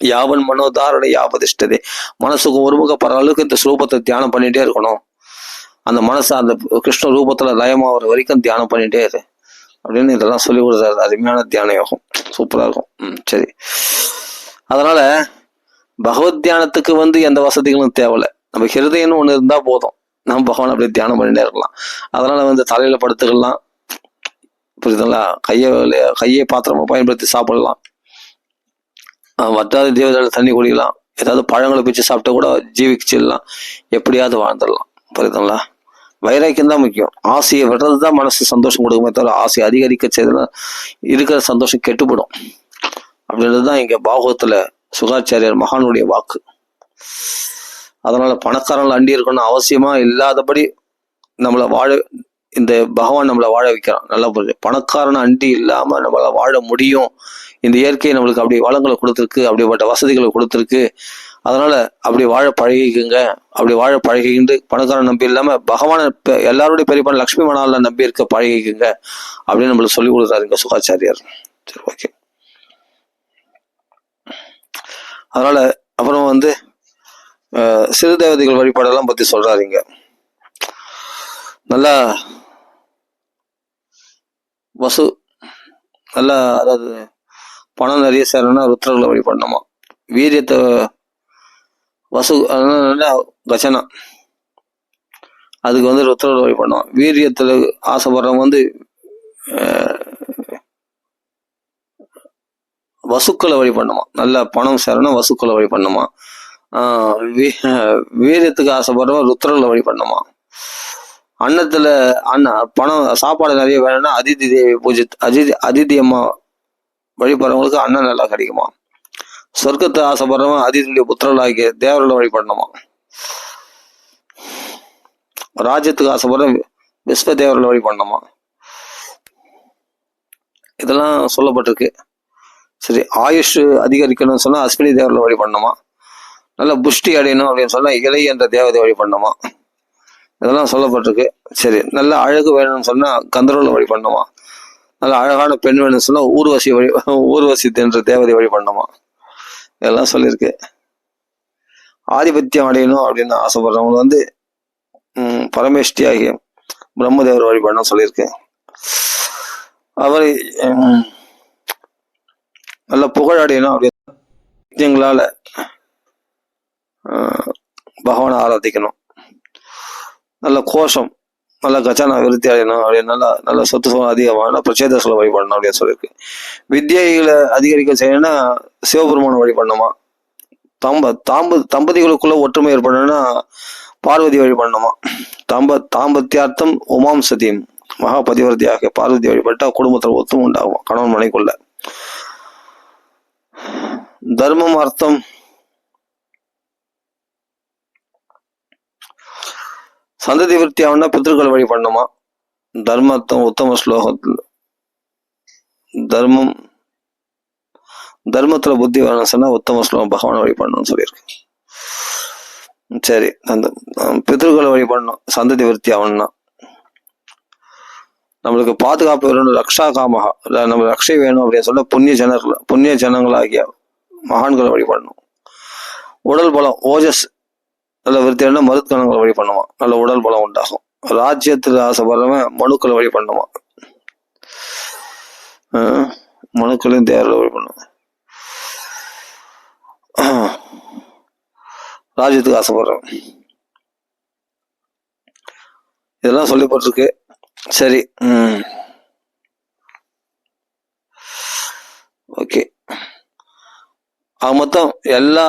யாவன் மனோதாரணை யாவதிஷ்டதே. மனசுக்கு ஒருமுகப்படுற அளவுக்கு இந்த ஸ்ரூபத்தை தியானம் பண்ணிட்டே இருக்கணும். அந்த மனசை அந்த கிருஷ்ண ரூபத்துல லயமாகிற வரைக்கும் தியானம் பண்ணிட்டே இரு அப்படின்னு இதெல்லாம் சொல்லி கொடுத்தாரு. அருமையான தியான யோகம், சூப்பரா இருக்கும். சரி, அதனால பகவத் தியானத்துக்கு எந்த வசதிகளும் தேவையில்லை. நம்ம ஹிருதயம்னு ஒண்ணு இருந்தா போதும், நம்ம பகவான் அப்படியே தியானம் பண்ணிட்டே இருக்கலாம். அதனால தலையில படுத்துக்கலாம், புரியுதுங்களா? கையை பாத்திரமா பயன்படுத்தி சாப்பிடலாம், வற்றாத தேவதால தண்ணி குடிக்கலாம், ஏதாவது பழங்களை பிச்சு சாப்பிட்டா கூட ஜீவிச்சிடலாம், எப்படியாவது வாழ்ந்துடலாம். புரியுதுங்களா? வைராக்கியம் தான் முக்கியம். ஆசையை விடுறதுதான் மனசு சந்தோஷம் கொடுக்குமே தவிர ஆசை அதிகரிக்க செய்தா இருக்கிற சந்தோஷம் கெட்டுப்படும். அப்படின்றதுதான் இங்க பாகவத்துல சுகாச்சாரியர் மகானுடைய வாக்கு. அதனால பணக்காரங்களை அண்டி இருக்கணும் அவசியமா இல்லாதபடி நம்மளை இந்த பகவான் நம்மளை வாழ வைக்கிறான். நல்லா புரியுது. பணக்காரனை அண்டி இல்லாம நம்மளை வாழ முடியும். இந்த இயற்கை நம்மளுக்கு அப்படி வளங்களை கொடுத்துருக்கு, அப்படிப்பட்ட வசதிகளை கொடுத்துருக்கு. அதனால அப்படி வாழ பழகிக்குங்க. அப்படி வாழ பழகிக்கிட்டு பணக்காரன் நம்பி இல்லாம பகவான எல்லாருடைய பெரிய லட்சுமி மணால நம்பி இருக்க பழகிக்குங்க அப்படின்னு நம்மளுக்கு சொல்லி கொடுக்குறாரு இங்க சுகாச்சாரியார். சரி, ஓகே. அதனால அப்புறம் சிறு தேவதைகள் வழிபாடெல்லாம் பத்தி சொல்றாருங்க. நல்லா நல்லா அதாவது பணம் நிறைய சேரணும்னா ருத்ரர்களை வழிபடணுமா. வீரியத்தை கச்சனா அதுக்கு ருத்ரர்களை வழிபடணும். வீரியத்துல ஆசைப்படுறவங்க வசுக்களை வழிபடணுமா. நல்ல பணம் சேரணும், வசுக்களை வழிபடணுமா. வீரியத்துக்கு ஆசைப்படுறவங்க ருத்ரர்களை வழிபடணுமா. பணம் சாப்பாடு நிறைய வேணும்னா அதிதி தேவி அதிதி அம்மா வழிபடுறவங்களுக்கு அண்ணன் நல்லா கிடைக்குமா. சொர்க்கத்தை ஆசைப்படுறவன் அதிதியுடைய புத்திரர்களாகிய தேவர்களை வழிபடணுமா. ராஜ்யத்துக்கு ஆசைப்படுற விஸ்வ தேவர்களை வழிபடணுமா. இதெல்லாம் சொல்லப்பட்டிருக்கு. சரி, ஆயுஷ் அதிகரிக்கணும்னு சொன்னா அஸ்வினி தேவர்களை வழிபடணுமா. நல்லா புஷ்டி அடையணும் அப்படின்னு சொன்னா இலை என்ற தேவதை வழிபடணுமா. இதெல்லாம் சொல்லப்பட்டிருக்கு. சரி, நல்ல அழகு வேணும்னு சொன்னா கந்தர்வலை வழிபடணுமா. நல்ல அழகான பெண் வேணும்னு சொன்னா ஊர்வசி என்ற தேவதை வழிபடணுமா. இதெல்லாம் சொல்லியிருக்கு. ஆதிபத்தியம் அடையணும் அப்படின்னு ஆசைப்படுறவங்க பரமேஷ்டி ஆகிய பிரம்மதேவர் வழிபடணும் சொல்லியிருக்கு. அவரை நல்ல புகழ் அடையணும் அப்படின்னு பகவானை ஆராதிக்கணும். நல்ல கோஷம், நல்ல கச்சானா விருத்தி அடையணும் அப்படின்னு நல்ல சொத்து அதிகமான பிரச்சேத சொல்ல வழிபடணும் அப்படின்னு சொல்லியிருக்கு. வித்தியைகளை அதிகரிக்க செய்யணும்னா சிவபெருமான வழிபடணுமா. தம்பதிகளுக்குள்ள ஒற்றுமை ஏற்படணும்னா பார்வதி வழிபடணுமா. தாம்பத்தியார்த்தம் உமாம் சதியம் மகாபதிவர்த்தியாக பார்வதி வழிபட்டா குடும்பத்துல ஒத்துமை உண்டாகும் கணவன் மனைக்குள்ள. தர்மம் அர்த்தம் சந்ததி விருத்தி ஆகும்னா பித்ருக்கள் வழிபடணுமா. தர்மத்தம் உத்தம ஸ்லோகத்தில் தர்மத்துல புத்தி வேணும் சொன்னா உத்தம ஸ்லோகம் பகவான் வழிபடணும்னு சொல்லியிருக்கு. சரி, அந்த பித்ருக்களை வழிபடணும் சந்ததி விருத்தி ஆகணும்னா. நம்மளுக்கு பாதுகாப்பு வேணும், ரக்ஷா காமகா, நம்ம ரக்ஷை வேணும் அப்படின்னு சொல்ல புண்ணிய ஜனங்களாகிய மகான்களை வழிபடணும். உடல் பலம் ஓஜஸ் நல்ல விருத்தியான மருத்துவங்களை வழிபடணுமா. நல்ல உடல் பலம் உண்டாகும். ராஜ்யத்துல ஆசைப்படுறவன் மனுக்களை வழிபடணுமா. மனுக்களையும் தேவர்களை வழிபடணும். ராஜ்யத்துக்கு ஆசைப்படுறவன் இதெல்லாம் சொல்லப்பட்டிருக்கு. சரி, ஓகே. மொத்தம் எல்லா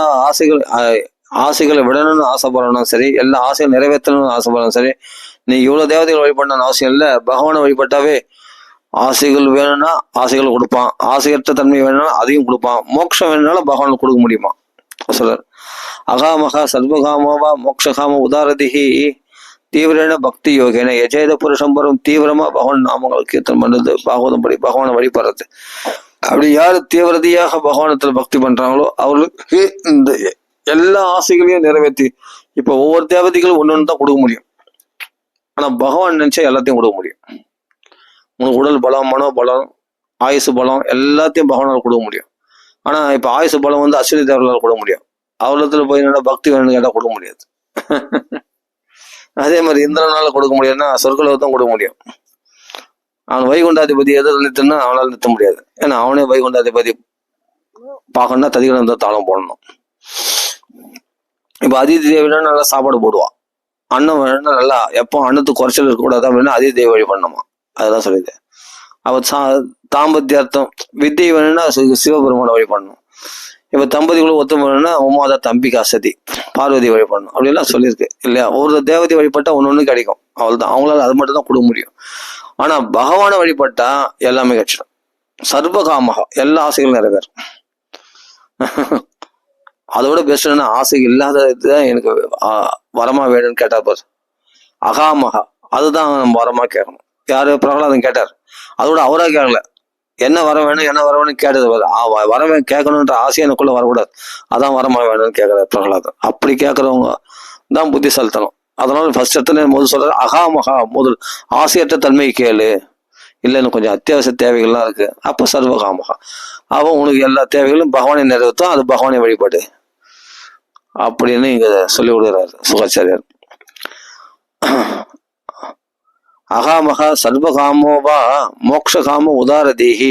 ஆசைகளை விடணும்னு ஆசைப்படணும் சரி, எல்லா ஆசைகள் நிறைவேற்றணும்னு ஆசைப்படணும் சரி, நீ இவ்வளவு தேவதைகள் வழிபடணும்னு அவசியம் இல்லை. பகவானை வழிபட்டாவே ஆசைகள் வேணும்னா ஆசைகள் கொடுப்பான், ஆசையற்ற தன்மை வேணும்னா அதையும் கொடுப்பான், மோட்சம் வேணும்னாலும் பகவான் கொடுக்க முடியுமா சொல்றார். அகாமகா சர்வகாமோவா மோக்ஷகாம உதாரதிகி தீவிரன பக்தி யோகேன எஜேத புருஷம் வரும். தீவிரமா பகவான் நாமங்கள் கீர்த்தனம் பண்றது, பாகவதம் படி பகவானை வழிபடுறது. அப்படி யாரு தீவிரதியாக பகவானத்துல பக்தி பண்றாங்களோ அவர்களுக்கு இந்த எல்லா ஆசைகளையும் நிறைவேற்றி, இப்ப ஒவ்வொரு தேவதைகளும் ஒன்னொன்னு தான் கொடுக்க முடியும். ஆனா பகவான் நினைச்சா எல்லாத்தையும் கொடுக்க முடியும். உனக்கு உடல் பலம், மனோபலம், ஆயுசு பலம் எல்லாத்தையும் பகவானால் கொடுக்க முடியும். ஆனா இப்ப ஆயுசு பலம் வந்து அஸ்வினி தேவர்களால் கொடுக்க முடியும். அவரிடத்துல போய் என்னடா பக்தி வேணும்னு கேட்டா கொடுக்க முடியாது. அதே மாதிரி இந்திரனால கொடுக்க முடியும்னா சொர்க்கலோகத்தான் கொடுக்க முடியும். அவன் வைகுண்டாதிபதி எதிர் நிறுத்தினா அவனால் நிறுத்த முடியாது. ஏன்னா அவனே வைகுண்டாதிபதி பார்க்கணும்னா ததிகணம் தாளம் போடணும். இப்ப அதிதி தேவினா நல்லா சாப்பாடு போடுவான், அன்னம் வேணும்னா நல்லா எப்போ அன்னத்துக்கு குறைச்சல் இருக்கக்கூடாது அப்படின்னா அதிதி தேவி வழி பண்ணணுமா, அதுதான் சொல்லிது. அவ தாம்பத்தியார்த்தம் வித்தியை வேணும்னா சிவபெருமான வழி பண்ணணும். இப்ப தம்பதிகளும் ஒத்து வேணும்னா உமாதா தம்பிகா சதி பார்வதி வழி பண்ணணும் அப்படிலாம் சொல்லியிருக்கு இல்லையா. ஒரு தேவதை வழிபட்டா ஒண்ணு கிடைக்கும், அவள்தான். அவங்களால அது மட்டும் தான் கொடுக்க முடியும். ஆனா பகவானை வழிபட்டா எல்லாமே கிடைச்சிடும். சர்வகாமகா எல்லா ஆசைகளும் நிறைவேறும். அதோட பெஸ்ட் என்ன, ஆசை இல்லாததுதான் எனக்கு வரமா வேணும்னு கேட்டா போது. அகாமகா அதுதான் நம்ம வரமா கேட்கணும். யாரு பிரகலாதன் கேட்டார், அதோட அவரா கேட்கல, என்ன வர வேணும் என்ன வர வேணும் கேட்டது. வரவே கேட்கணுன்ற ஆசை எனக்குள்ள வரக்கூடாது, அதான் வரமா வேணும்னு கேட்கறாரு பிரகலாதன். அப்படி கேட்கறவங்க தான் புத்திசாலித்தனம். அதனால ஃபர்ஸ்ட் இடத்துல முதல் சொல்றாரு அகாமகா, முதல் ஆசையற்ற தன்மை கேளு. இல்லைன்னு கொஞ்சம் அத்தியாவசிய தேவைகள்லாம் இருக்கு, அப்ப சர்வகாமகா. அவன் உனக்கு எல்லா தேவைகளும் பகவானை நிறைவேற்றும், அது பகவானை வழிபாடு அப்படின்னு இங்க சொல்லி விடுகிறார் சுகாச்சாரியர். அகாமகா சர்வகாமோவா மோக்ஷகாம உதாரதீகி.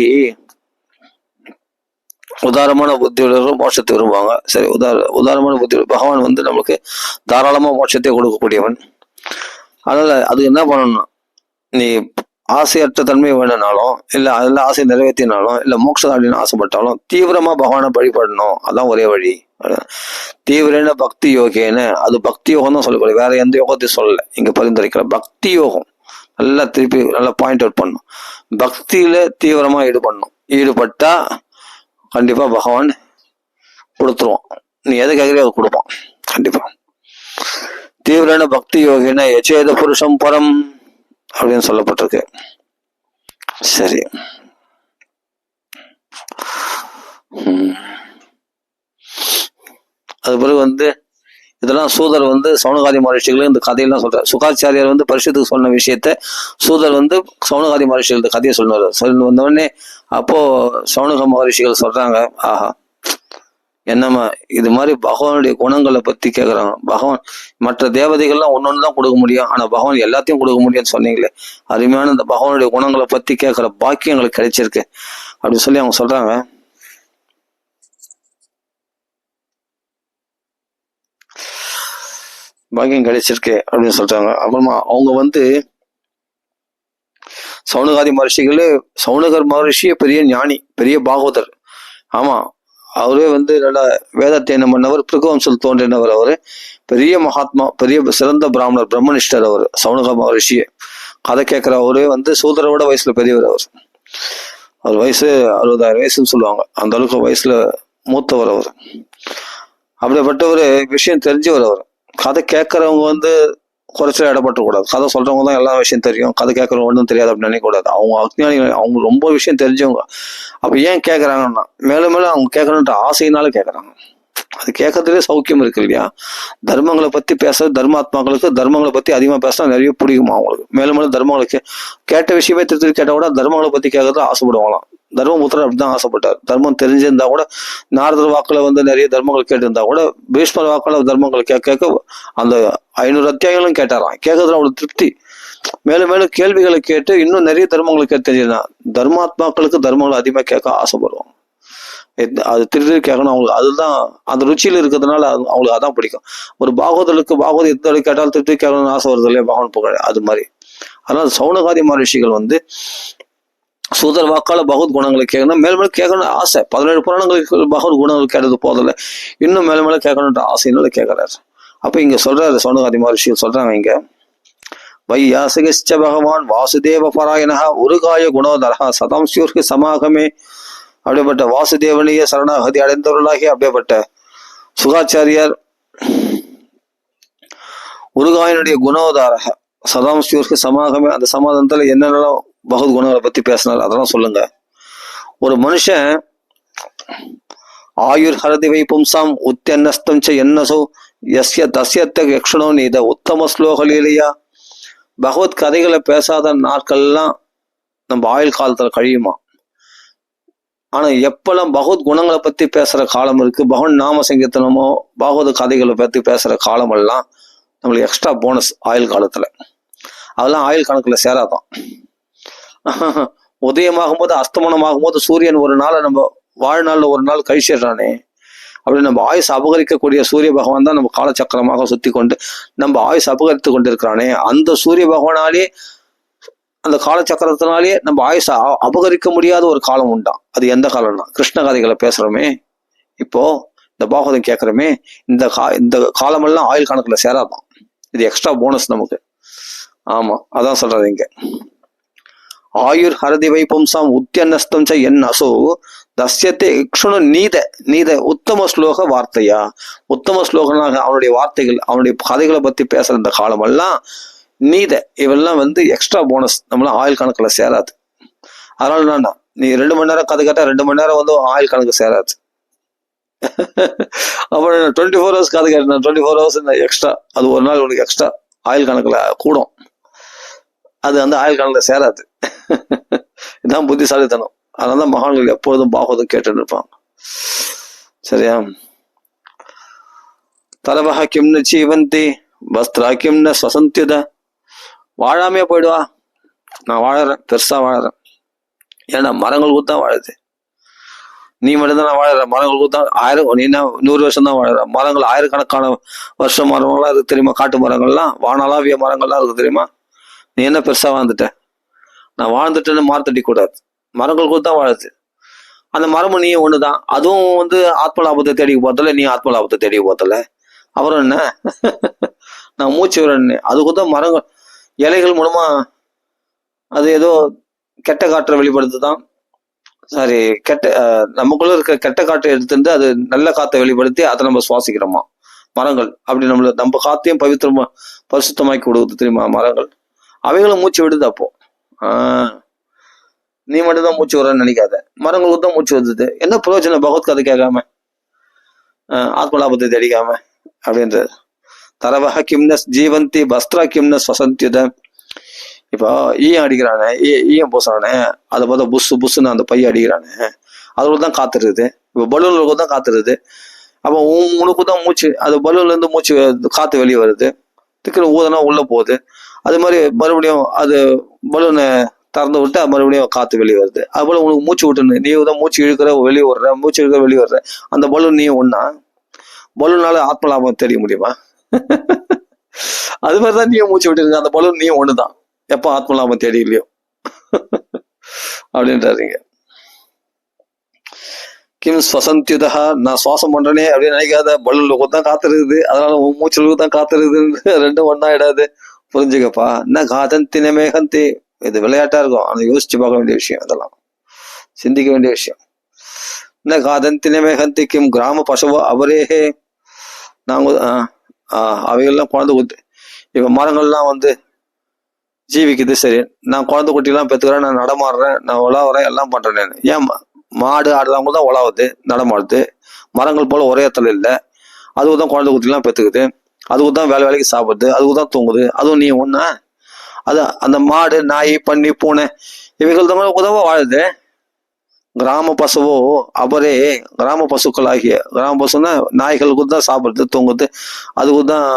உதாரமான புத்தியுள்ளவர்கள் மோட்சத்தை விரும்புவாங்க. சரி, உதாரமான புத்தி பகவான் வந்து நம்மளுக்கு தாராளமா மோட்சத்தை கொடுக்கக்கூடியவன். அதனால அது என்ன பண்ணணும், நீ ஆசையற்ற தன்மை வேணும்னாலும் இல்ல அதெல்லாம் ஆசை நிறைவேற்றினாலும் இல்ல மோட்சம் அப்படின்னு ஆசைப்பட்டாலும் தீவிரமா பகவானை வழிபடணும், அதான் ஒரே வழி. தீவிரன பக்தி யோகேன, அது பக்தி யோகம் தான் சொல்லக்கூடிய, வேற எந்த யோகத்தையும் சொல்லல இங்க பரிந்துரைக்கல. பக்தி யோகம் நல்லா திருப்பி நல்லா பாயிண்ட் அவுட் பண்ணும். பக்தியில தீவிரமா ஈடுபட்டா கண்டிப்பா பகவான் கொடுத்துருவான். நீ எதை கேட்கறியோ அதை கொடுப்பான் கண்டிப்பா. தீவிரன பக்தி யோகின எச்சேத புருஷம் பரம் அப்படின்னு சொல்லப்பட்டிருக்கு. சரி, அது பிறகு வந்து இதெல்லாம் சூதர் வந்து சௌனகாதி மகர்ஷிகளும் இந்த கதையெல்லாம் சொல்றாரு. சுகாச்சாரியர் வந்து பரிசுத்துக்கு சொன்ன விஷயத்த சூதர் வந்து சௌனகாதி மகர்ஷிகள் இந்த கதையை சொன்னார். சொல்லி வந்தோடனே அப்போ சௌனக மகர்ஷிகள் சொல்றாங்க, ஆஹா என்னம்மா இது மாதிரி பகவானுடைய குணங்களை பத்தி கேட்கறாங்க. பகவான் மற்ற தேவதைகள்லாம் ஒன்னொன்னு தான் கொடுக்க முடியும், ஆனா பகவான் எல்லாத்தையும் கொடுக்க முடியும்னு சொன்னீங்களே, அருமையான இந்த பகவானுடைய குணங்களை பத்தி கேட்கிற பாக்கியம் எங்களுக்கு கிடைச்சிருக்கு அப்படின்னு சொல்லி அவங்க சொல்றாங்க. பாக்கியம் கிடைச்சிருக்கு அப்படின்னு சொல்றாங்க. அப்புறமா அவங்க வந்து சௌனகாதி மகர்ஷிகளே, சௌனகர் மகர்ஷியே பெரிய ஞானி, பெரிய பாகவதர். ஆமா, அவரே வந்து நல்ல வேதாத்தியனம் பண்ணவர், பிருகுவம்சல் தோன்றினவர். அவரு பெரிய மகாத்மா, பெரிய சிறந்த பிராமணர், பிரம்மனிஷ்டர். அவர் சௌனக மகர்ஷியே கதை கேட்கிற அவரே வந்து சூதரோட வயசுல பெரியவர். அவர் வயசு 60,000 வயசுன்னு சொல்லுவாங்க, அந்த அளவுக்கு வயசுல மூத்தவர் அவர். அப்படிப்பட்ட ஒரு விஷயம் தெரிஞ்சவர் அவர். கதை கேட்கறவங்க வந்து குறைச்சல இடப்பட்டு கூடாது. கதை சொல்றவங்க தான் எல்லா விஷயம் தெரியும், கதை கேட்கறவங்க ஒன்றும் தெரியாது அப்படின்னு நினைக்கக்கூடாது. அவங்க அஜ்ஞானிகள், அவங்க ரொம்ப விஷயம் தெரிஞ்சவங்க. அப்ப ஏன் கேட்கறாங்கன்னா மேலும் மேலும் அவங்க கேட்கணுன்ற ஆசையினால கேட்கறாங்க. அது கேட்கறதுலேயே சௌக்கியம் இருக்கு இல்லையா. தர்மங்களை பத்தி பேசுறது, தர்மாத்மாக்களுக்கு தர்மங்களை பத்தி அதிகமா பேசினா நிறைய பிடிக்குமா அவங்களுக்கு. மேலும் மேலும் தர்மங்களுக்கு கேட்ட விஷயமே திருத்தி கேட்ட கூட தர்மங்களை பத்தி கேட்கறது ஆசைப்படுவாங்களாம். தர்மபுத்திரர் அப்படிதான் ஆசைப்பட்டார். தர்மம் தெரிஞ்சிருந்தா கூட நாரதர் வாக்குல வந்து நிறைய தர்மங்கள் கேட்டிருந்தா கூட பீஷ்மர் வாக்குல தர்மங்கள் கேட்க அந்த 500 அத்தியாயங்களும் கேட்டாராம். கேட்கறதுல அவ்வளவு திருப்தி. மேலும் மேலும் கேள்விகளை கேட்டு இன்னும் நிறைய தர்மங்களை கேட்டு தெரிஞ்சுதான் தர்மாத்மாக்களுக்கு தர்மங்களை அதிகமா கேட்க ஆசைப்படுவாங்க. அது திருப்பி கேட்கணும் அவங்களுக்கு. அதுதான் அந்த ருச்சியில இருக்கிறதுனால அவங்களுக்கு அதான் பிடிக்கும். ஒரு பாகவதற்கு பாகவத எத்தனை கேட்டாலும் திருப்பி கேட்கணும்னு ஆசை வருது இல்லையா, பகவான் புகழ் அது மாதிரி. அதனால சௌனகாதி மகர்ஷிகள் வந்து சூதர் வாக்கால பகவத் குணங்களை கேட்கணும், மேல் மேலே கேட்கணும் ஆசை. 17 புராணங்களுக்கு பகவத் குணங்கள் கேட்டது போதில்லை, இன்னும் மேல மேலே கேட்கணுன்ற ஆசையினால கேட்கறாரு. அப்ப இங்க சொல்றாரு சௌனகாதி மகர்ஷிகள் சொல்றாங்க இங்க, வையாசகிச்ச பகவான் வாசுதேவ பராயணா உருகாய குணோதரா சதாம்சியோர்க்கு சமாகமே. அப்படிப்பட்ட வாசுதேவனைய சரணாகதி அடைந்தவர்களாகி அப்படிப்பட்ட சுகாச்சாரியார் உருகாயனுடைய குணோதாரக சதாம்சியோர்க்கு சமாகமே. அந்த சமாதானத்துல என்னென்னலாம் பகவத் குணங்களை பத்தி பேசினார் அதெல்லாம் சொல்லுங்க. ஒரு மனுஷன் ஆயுர் ஹரதிவை பும்சாம் உத்தியன்னஸ்தம் ச என்னசோ யஸ்ய தஸ்யத்த யக்ஷணோ நீத உத்தம ஸ்லோகல் இல்லையா. பகவத் கதைகளை பேசாத நாட்கள்லாம் நம்ம ஆயுள் காலத்துல கழியுமா. ஆனா எப்பெல்லாம் பகவத் குணங்களை பத்தி பேசுற காலம் இருக்கு, பகவன் நாம சங்கீர்த்தனமோ பகவத் கதைகளை பத்தி பேசுற காலம் எல்லாம் நம்மளுக்கு எக்ஸ்ட்ரா போனஸ் ஆயுள் காலத்துல. அதெல்லாம் ஆயுள் கணக்குல சேராதான். உதயமாகும் போது அஸ்தமனமாகும் போது சூரியன் ஒரு நாளை நம்ம வாழ்நாள்ல ஒரு நாள் கழிச்சிடுறானே, அப்படி நம்ம ஆயுஸ் அபகரிக்கக்கூடிய சூரிய பகவான் தான் நம்ம காலச்சக்கரமாக சுத்தி கொண்டு நம்ம ஆயுஸ் அபகரித்து கொண்டு இருக்கிறானே. அந்த சூரிய பகவானாலே அந்த காலச்சக்கரத்தினாலே நம்ம ஆயுஸ் அபகரிக்க முடியாத ஒரு காலம் உண்டாம். அது எந்த காலம்னா கிருஷ்ண கதைகளை பேசுறோமே, இப்போ இந்த பாகவதம் கேட்கறோமே, இந்த காலமெல்லாம் ஆயுள் கணக்குல சேராதான். இது எக்ஸ்ட்ரா போனஸ் நமக்கு. ஆமா, அதான் சொல்றது இங்க. ஆயுர் ஹரதி வைபம்சாம் உத்தியன்னஸ்தம் ச என் அசோ தஸ்யத்தை இக்ஷணு நீத உத்தம ஸ்லோக வார்த்தையா. உத்தம ஸ்லோகனாக அவனுடைய வார்த்தைகள் அவனுடைய கதைகளை பத்தி பேசுற இந்த காலமெல்லாம் நீத இவெல்லாம் எக்ஸ்ட்ரா போனஸ், நம்மளாம் ஆயுள் கணக்குல சேராது. அதனால என்னன்னா, நீ 2 மணி நேரம் கதை கேட்டா 2 மணி நேரம் ஆயுள் கணக்கு சேராது. அப்புறம் 24 ஹவர்ஸ் கதை கேட்டேன், 24 ஹவர்ஸ் எக்ஸ்ட்ரா, அது ஒரு நாள் உனக்கு எக்ஸ்ட்ரா ஆயுள் கணக்குல கூடும். அது ஆயுள் கணக்குல சேராது. இதுதான் புத்திசாலித்தனம். அதனாலதான் மகான்கள் எப்பொழுதும் பாகவதம் கேட்டுன்னு இருப்பாங்க. சரியா. தலவஹ கிம்னு ஜீவந்தி வஸ்திரா கிம்னு ஸ்வசந்தியுத. வாழாமையே போயிடுவா, நான் வாழறேன், பெருசா வாழறேன். ஏன்னா மரங்கள் கூத்தான் வாழுது, நீ மட்டும்தான் நான் வாழற. மரங்கள் கூத்தான் 1000 நீ 100 வருஷம் தான் வாழற. மரங்கள் ஆயிரக்கணக்கான வருஷம் மரங்கள்லாம் இருக்கு தெரியுமா. காட்டு மரங்கள்லாம் வானளாவிய மரங்கள்லாம் இருக்கு தெரியுமா. நீ என்ன பெருசா வாழ்ந்துட்ட, நான் வாழ்ந்துட்டேன்னு மார்த்தட்டி கூடாது. மரங்கள் கூட தான் வாழுது. அந்த மரமும் நீ ஒண்ணுதான். அதுவும் ஆத்ம லாபத்தை தேடி போத்தல, நீ ஆத்ம லாபத்தை தேடி போத்தல. அப்புறம் என்ன, நான் மூச்சு விடுறேன்னு அது கூட மரங்கள் இலைகள் மூலமா அது ஏதோ கெட்ட காற்றை வெளிப்படுத்துதான். சாரி, நமக்குள்ள இருக்க கெட்ட காற்றை எடுத்துட்டு அது நல்ல காற்றை வெளிப்படுத்தி அதை நம்ம சுவாசிக்கிறோமா மரங்கள். அப்படி நம்ம காத்தையும் பவித்திரமா பரிசுத்தமாக்கி கொடுக்குது தெரியுமா மரங்கள். அவைகளும் மூச்சு விடுது. அப்போ நீ மட்டும்தான் மூச்சு வர்றன்னு நினைக்காத, மரங்களுக்கு தான் மூச்சு வருது. என்ன பிரயோஜனம் பகவத் கதை கேட்காம, ஆத்ம லாபத்தை தெரியாம அப்படின்றது. தரவஹ கிம்னஸ் ஜீவந்தி வஸ்திரா கிம்னஸ் வசந்தியுத. இப்போ ஈயம் அடிக்கிறானே, ஈயம் பூசுறானே, அதை பார்த்தா புஸ்ஸுன்னு அந்த பைய அடிக்கிறானே, அதோட தான் காத்துருது. இப்போ பலூன்ல தான் காத்துருது. அப்போ உனக்கு தான் மூச்சு, அது பலூன்ல இருந்து மூச்சு காத்து வெளியே வருது, திக்கிற ஊதனா உள்ள போகுது. அது மாதிரி மறுபடியும் அது பலூனை திறந்து விட்டு மறுபடியும் காத்து வெளியே வருது. அது போல உனக்கு மூச்சு விட்டுன்னு நீ தான் மூச்சு இழுக்கிற வெளியே வர்ற, மூச்சு இழுக்கிற வெளியே வர்ற. அந்த பலூன் நீ ஒன்னா, பலூனால ஆத்ம லாபம் தெரிய முடியுமா? அது மாதிரிதான் நீயும் மூச்சு விட்டு இருக்க, அந்த பலூன் நீயும் ஒண்ணுதான். எப்ப ஆத்ம லாபம் தேடி இல்லையோ அப்படின்றாருங்க. கிம் ஸ்வசந்தியுதா, நான் சுவாசம் பண்றேனே அப்படின்னு நினைக்காத, பலூன்ல தான் காத்துருக்குது, அதனால மூச்சுக்கு தான் காத்துருக்குதுன்னு ரெண்டும் ஒன்னா இடாது. புரிஞ்சுக்கப்பா. என்ன காதந்தி மேகந்தி, இது விளையாட்டா இருக்கும், ஆனா யோசிச்சு பார்க்க வேண்டிய விஷயம், அதெல்லாம் சிந்திக்க வேண்டிய விஷயம். என்ன காதந்தி மேகந்தி கிம் கிராம பசுவோ அவரேஹே. நாங்க அவைகள்லாம் குழந்தை குத்து. இப்ப மரங்கள்லாம் ஜீவிக்குது, சரி, நான் குழந்தை குட்டிலாம் பெற்றுக்கிறேன், நான் நடமாடுறேன், நான் உலாவுறேன், எல்லாம் பண்றேன். ஏன் மாடு ஆடுலாம் தான் உலாவுது, நடமாடுது. மரங்கள் போல ஒரே இடத்துல இல்லை, அதுக்கு தான் குழந்தை குட்டிலாம் பெற்றுக்குது, அதுக்கு தான் வேலைக்கு சாப்பிடுது, அதுக்கு தான் தூங்குது. அதுவும் நீ ஒண்ணா? அது அந்த மாடு, நாய், பன்னி, பூனை இவைகள் தான் உதவ வாழுது. கிராம பசுவோ அவரே, கிராம பசுக்கள் ஆகிய, கிராம பசுன்னா நாய்களுக்கு தான் சாப்பிடுது, தூங்குது, அதுக்கு தான்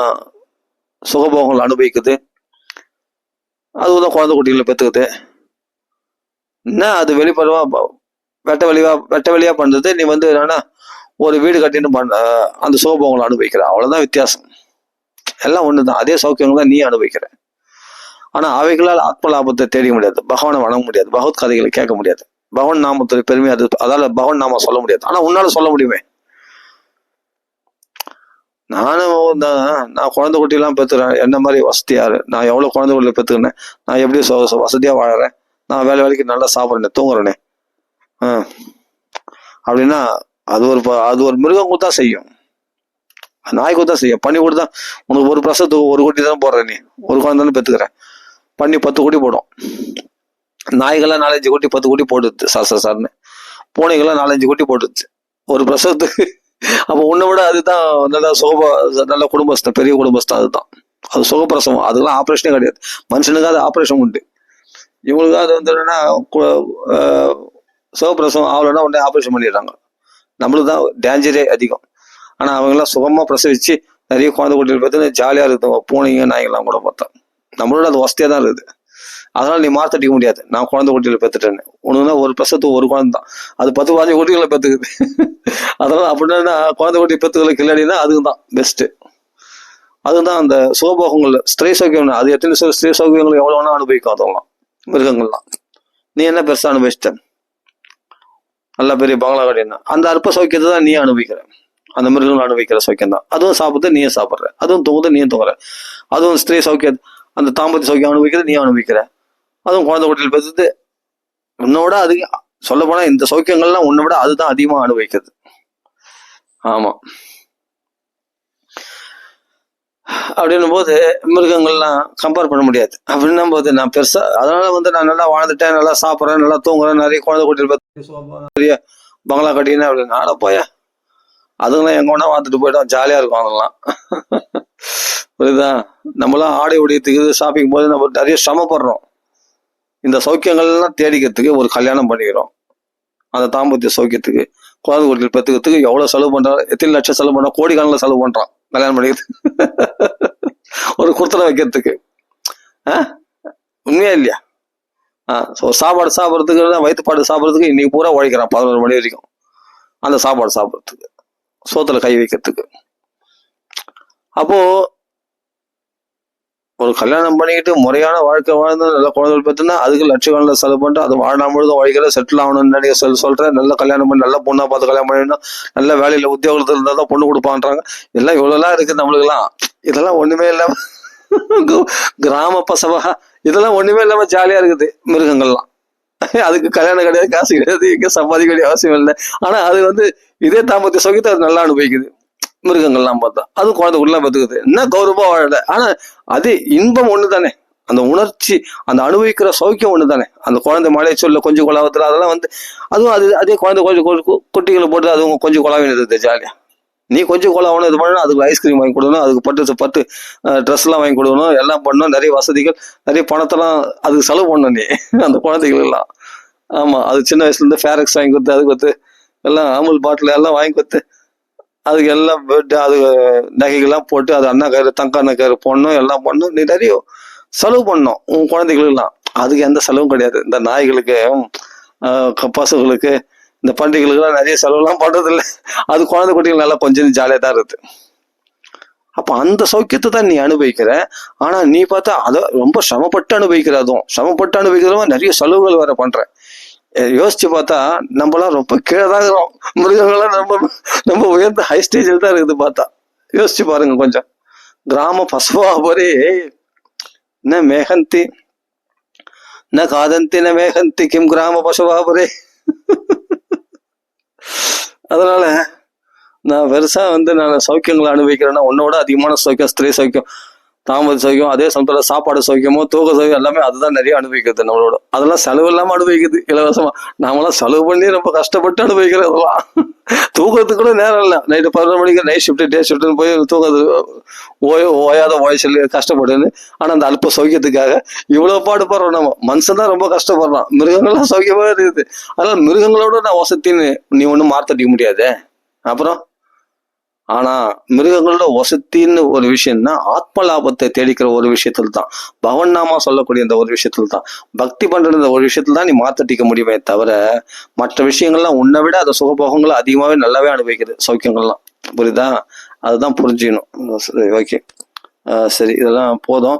சுகபோகங்கள் அனுபவிக்குது, அதுக்கு தான் குழந்தை குட்டிகளை பெற்றுக்குது. என்ன அது வெளிப்படவா வெட்ட வெளியா பண்றது. நீ என்னன்னா ஒரு வீடு கட்டின்னு அந்த சுகபோகங்களை அனுபவிக்கிற, அவ்வளவுதான் வித்தியாசம். எல்லாம் ஒண்ணுதான், அதே சௌக்கியங்கள் தான் நீ அனுபவிக்கிற. ஆனா அவைகளால் ஆத்ம லாபத்தை தேட முடியாது, பகவானை வணங்க முடியாது, பகவத் கதைகளை கேட்க முடியாது, பகவான் நாமத்துடைய பெருமை அது அதால பகவான் நாம சொல்ல முடியாது. ஆனா உன்னால சொல்ல முடியுமே. நானும் நான் குழந்தை குட்டி எல்லாம் பெற்றுறேன், என்ன மாதிரி வசதியாரு, நான் எவ்வளவு குழந்தை குட்டியில பெற்றுக்கிறேன், நான் எப்படி வசதியா வாழறேன், நான் வேலைக்கு நல்லா சாப்பிட்றேன், தூங்குறேனே அப்படின்னா அது ஒரு மிருகம் தான் செய்யும், நாய் கூட தான் செய்யும். பண்ணி கூட தான் உனக்கு ஒரு பிரசத்துக்கு ஒரு குட்டி தான் போடுற, நீ ஒரு குழந்தை தானே பெற்றுக்கிறேன், பண்ணி 10 குட்டி போடும். நாய்கள்லாம் 4-5 குட்டி 10 குட்டி போட்டுது சார்னு, பூனைகள்லாம் 4-5 குட்டி போட்டுச்சு ஒரு பிரசவத்துக்கு. அப்ப உன்னை விட அதுதான் நல்ல நல்ல குடும்பஸ்தான், பெரிய குடும்பஸ்தான், அதுதான் அது சுகப்பிரசவம். அதுக்கெல்லாம் ஆப்ரேஷனே கிடையாது. மனுஷனுக்கு அது ஆப்ரேஷன் உண்டு, இவங்களுக்கு அது வந்து என்னன்னா சுகப்பிரசவம் ஆகலைன்னா உடனே ஆப்ரேஷன் பண்ணிடுறாங்க. நம்மளுக்கு தான் டேஞ்சரே அதிகம். ஆனா அவங்கெல்லாம் சுகமா பிரசவிச்சு நிறைய குழந்தை குட்டிகள் பார்த்து ஜாலியா இருக்குது, பூனைங்க நாய்கள்லாம் கூட பார்த்தா. நம்மளோட அது வசதியா தான் இருக்குது. அதனால நீ மாத்தட்டிக்க முடியாது, நான் குழந்தை குட்டிகளை பெற்றுட்டேன்னு. உனக்குன்னா ஒரு பிரசவத்துக்கு ஒரு குழந்தை தான், அது 10-15 குட்டிகளை பெற்றுக்குது. அதனால அப்படின்னா குழந்தை குட்டி பெற்றுக்களை கில்லாடினா அதுக்கு தான் பெஸ்ட். அதுதான் அந்த சுகபோகங்கள், ஸ்திரீ சௌக்கியம். அது எத்தனை ஸ்திரீ சௌக்கியங்கள் எவ்வளவு வேணா அனுபவிக்கும் அதெல்லாம் மிருகங்கள்லாம். நீ என்ன பெருசா அனுபவிச்சிட்ட, நல்ல பெரிய பங்களா கட்டினா, அந்த அற்ப சௌக்கியத்தை தான் நீ அனுபவிக்கிற, அந்த மிருகங்கள் அனுபவிக்கிற சௌக்கியம் தான். அதுவும் சாப்பிட்டு நீயே சாப்பிட்ற, அதுவும் தூங்குது நீயும் தூங்குற, அதுவும் ஸ்திரீ சௌக்கியம், அந்த தாம்பத்திய சௌக்கியம் அனுபவிக்கிறது நீ அனுபவிக்கிற, அதுவும் குழந்தை குட்டியில் பெற்றது உன்னோட. அது சொல்ல போனா இந்த சௌக்கியங்கள்லாம் உன்னை விட அதுதான் அதிகமா அனுபவிக்கிறது. ஆமா, அப்படின்னும் போது மிருகங்கள்லாம் கம்பேர் பண்ண முடியாது. அப்படின்னும் போது நான் பெருசா அதனால வந்து நான் நல்லா வாழ்ந்துட்டேன், நல்லா சாப்பிட்றேன், நல்லா தூங்குறேன், நிறைய குழந்தை குட்டியில் பெரிய பங்களா கட்டினேன் அப்படின்னு நாட போயா, அதுங்களாம் எங்க ஒன்னா வாழ்ந்துட்டு போயிட்டோம், ஜாலியா இருக்கும் அதெல்லாம். புரியுதா? நம்மளாம் ஆடை உடையத்துக்கு ஷாப்பிங் போது நம்ம நிறைய சிரமப்படுறோம். இந்த சௌக்கியங்கள்லாம் தேடிக்கிறதுக்கு ஒரு கல்யாணம் பண்ணிக்கிறோம், அந்த தாம்பத்திய சௌக்கியத்துக்கு குழந்தை குட்டிகள் பெற்றுக்கிறதுக்கு எவ்வளவு செலவு பண்றான், எத்தனை லட்சம் செலவு பண்றான், கோடிக்கணக்கில் செலவு பண்றான் கல்யாணம் பண்ணிக்கிறதுக்கு, ஒரு குர்த்தனை வைக்கிறதுக்கு. உண்மையா இல்லையா? சாப்பாடு சாப்பிட்றதுக்கு, வயிற்றுப்பாடு சாப்பிட்றதுக்கு இன்னைக்கு பூரா உழைக்கிறான் 11 மணி வரைக்கும், அந்த சாப்பாடு சாப்பிட்றதுக்கு, சோத்துல கை வைக்கிறதுக்கு. அப்போ ஒரு கல்யாணம் பண்ணிக்கிட்டு முறையான வாழ்க்கை வாழ்ந்து நல்ல குழந்தைகள் பெற்றுனா அதுக்கு லட்சக்கணக்கில் செலவு பண்ணிட்டு அது வாழ்நாள் முழுதும் உழைக்கிற, செட்டில் ஆகணும்னு நினைக்க சொல்றேன். நல்ல கல்யாணம் பண்ணி நல்ல பொண்ணா பார்த்து கல்யாணம் பண்ணிடணும், நல்ல வேலையில உத்தியோகத்தில் இருந்தால் தான் பொண்ணு கொடுப்பான்றாங்க. எல்லாம் இவ்வளோலாம் இருக்குது நம்மளுக்கெல்லாம். இதெல்லாம் ஒண்ணுமே இல்லாம கிராம பசவா இதெல்லாம் ஒண்ணுமே இல்லாம ஜாலியா இருக்குது மிருகங்கள்லாம். அதுக்கு கல்யாணம் கிடையாது, காசு கிடையாது, எங்க சம்பாதிக்க வேண்டிய அவசியம் இல்லை. ஆனா அது வந்து இதே தாம்பத்திய சௌக்கியத்தை அது நல்லா அனுபவிக்குது. மிருகங்கள்லாம் பார்த்தா அது குழந்தை உள்ள பத்துக்குது, என்ன கௌரவமா வாழல. ஆனா அது இன்பம் ஒண்ணு தானே, அந்த உணர்ச்சி, அந்த அனுபவிக்கிற சௌக்கியம் ஒண்ணு தானே. அந்த குழந்தை மழை சொல்ல கொஞ்சம் கொலாவத்துல அதெல்லாம் வந்து அதுவும் அதே குழந்தை கொஞ்சம் குட்டிகளை போட்டு அதுவும் கொஞ்சம் கொலாவினது ஜாலியா. நீ கொஞ்சம் கொலாவணும், இது பண்ணணும், அதுக்கு ஐஸ்கிரீம் வாங்கி கொடுக்கணும், அதுக்கு பட்டு ட்ரெஸ் எல்லாம் வாங்கி கொடுக்கணும், எல்லாம் பண்ணணும், நிறைய வசதிகள், நிறைய பணத்தெல்லாம் அதுக்கு செலவு பண்ணணும் நீ அந்த குழந்தைகள் எல்லாம். ஆமா, அது சின்ன வயசுல இருந்து ஃபேரக்ஸ் வாங்கி கொடுத்து, அதுக்கு கொடுத்து எல்லாம் அமுல் பாட்டில் எல்லாம் வாங்கி கொடுத்து அதுக்கு எல்லாம் போட்டு அது நகைகள்லாம் போட்டு அது அண்ணா கயிறு தங்க அண்ணா கயிறு போடணும், எல்லாம் பண்ணணும், நீ நிறைய செலவு பண்ணணும் உன் குழந்தைகளுக்கெல்லாம். அதுக்கு எந்த செலவும் கிடையாது. இந்த நாய்களுக்கு பசுகளுக்கு இந்த பண்டிகைகளுக்கெல்லாம் நிறைய செலவுலாம் பண்றது இல்லை. அது குழந்தை குட்டிகள் நல்லா கொஞ்சம் ஜாலியாக தான் இருக்குது. அப்ப அந்த சௌக்கியத்தை தான் நீ அனுபவிக்கிற. ஆனா நீ பார்த்தா அதை ரொம்ப சிரமப்பட்டு அனுபவிக்கிற, அதுவும் சிரமப்பட்டு அனுபவிக்கிறவங்க நிறைய செலவுகள் வேற பண்ற. யோசிச்சு பார்த்தா நம்மளாம் ரொம்ப கீழே தான் இருக்கிறோம், மிருகங்கள்லாம் ரொம்ப ரொம்ப உயர்ந்த ஹை ஸ்டேஜில் தான் இருக்குது பார்த்தா. யோசிச்சு பாருங்க கொஞ்சம். கிராம பசுவா போரே ந மேகந்தி ந காதந்தி ந மேகந்தி கிம் கிராம பசுவா போரே. அதனால நான் பெருசா வந்து நான் சௌக்கியங்களை அனுபவிக்கிறேன்னா உன்னோட அதிகமான சௌக்கியம், ஸ்திரீ சௌக்கியம், தாமத சௌக்கியம், அதே சமயத்துல சாப்பாடு சௌக்கியமோ தூக்க சௌக்கியம் எல்லாமே அதுதான் நிறைய அனுபவிக்கிறது நம்மளோட. அதெல்லாம் செலவு இல்லாம அனுபவிக்குது இலவசமா. நாமெல்லாம் செலவு பண்ணி ரொம்ப கஷ்டப்பட்டு அனுபவிக்கிறது அதெல்லாம். தூக்கத்துக்கு கூட நேரம் இல்லை. நைட்டு 11 மணிக்கு நைட் ஷிஃப்ட் டே ஷிஃப்ட்னு போய் தூக்கிறது ஓயாத சொல்லி கஷ்டப்படுன்னு. ஆனா அந்த அல்ப சௌக்கியத்துக்காக இவ்வளவு பாடுபடுறோம் நம்ம. மனுஷன் தான் ரொம்ப கஷ்டப்படுறான், மிருகங்கள்லாம் சௌக்கியமா இருக்குது. அதனால மிருகங்களோட நான் வசத்தின்னு நீ ஒன்றும் மாத்தட்டிக்க முடியாது. அப்புறம் ஆனா மிருகங்களோட வசத்தின்னு ஒரு விஷயம்னா ஆத்ம லாபத்தை தேடிக்கிற ஒரு விஷயத்துல தான், பகவன் நாமா சொல்லக்கூடிய இந்த ஒரு விஷயத்துல தான், பக்தி பண்ற இந்த ஒரு விஷயத்துல தான் நீ மாத்தட்டிக்க முடியுமே தவிர மற்ற விஷயங்கள்லாம் உன்னை விட அந்த சுகபோகங்களை அதிகமாவே நல்லாவே அனுபவிக்குது சௌக்கியங்கள்லாம். புரியுதா? அதுதான் புரிஞ்சுக்கணும். ஓகே, சரி, இதெல்லாம் போதும்.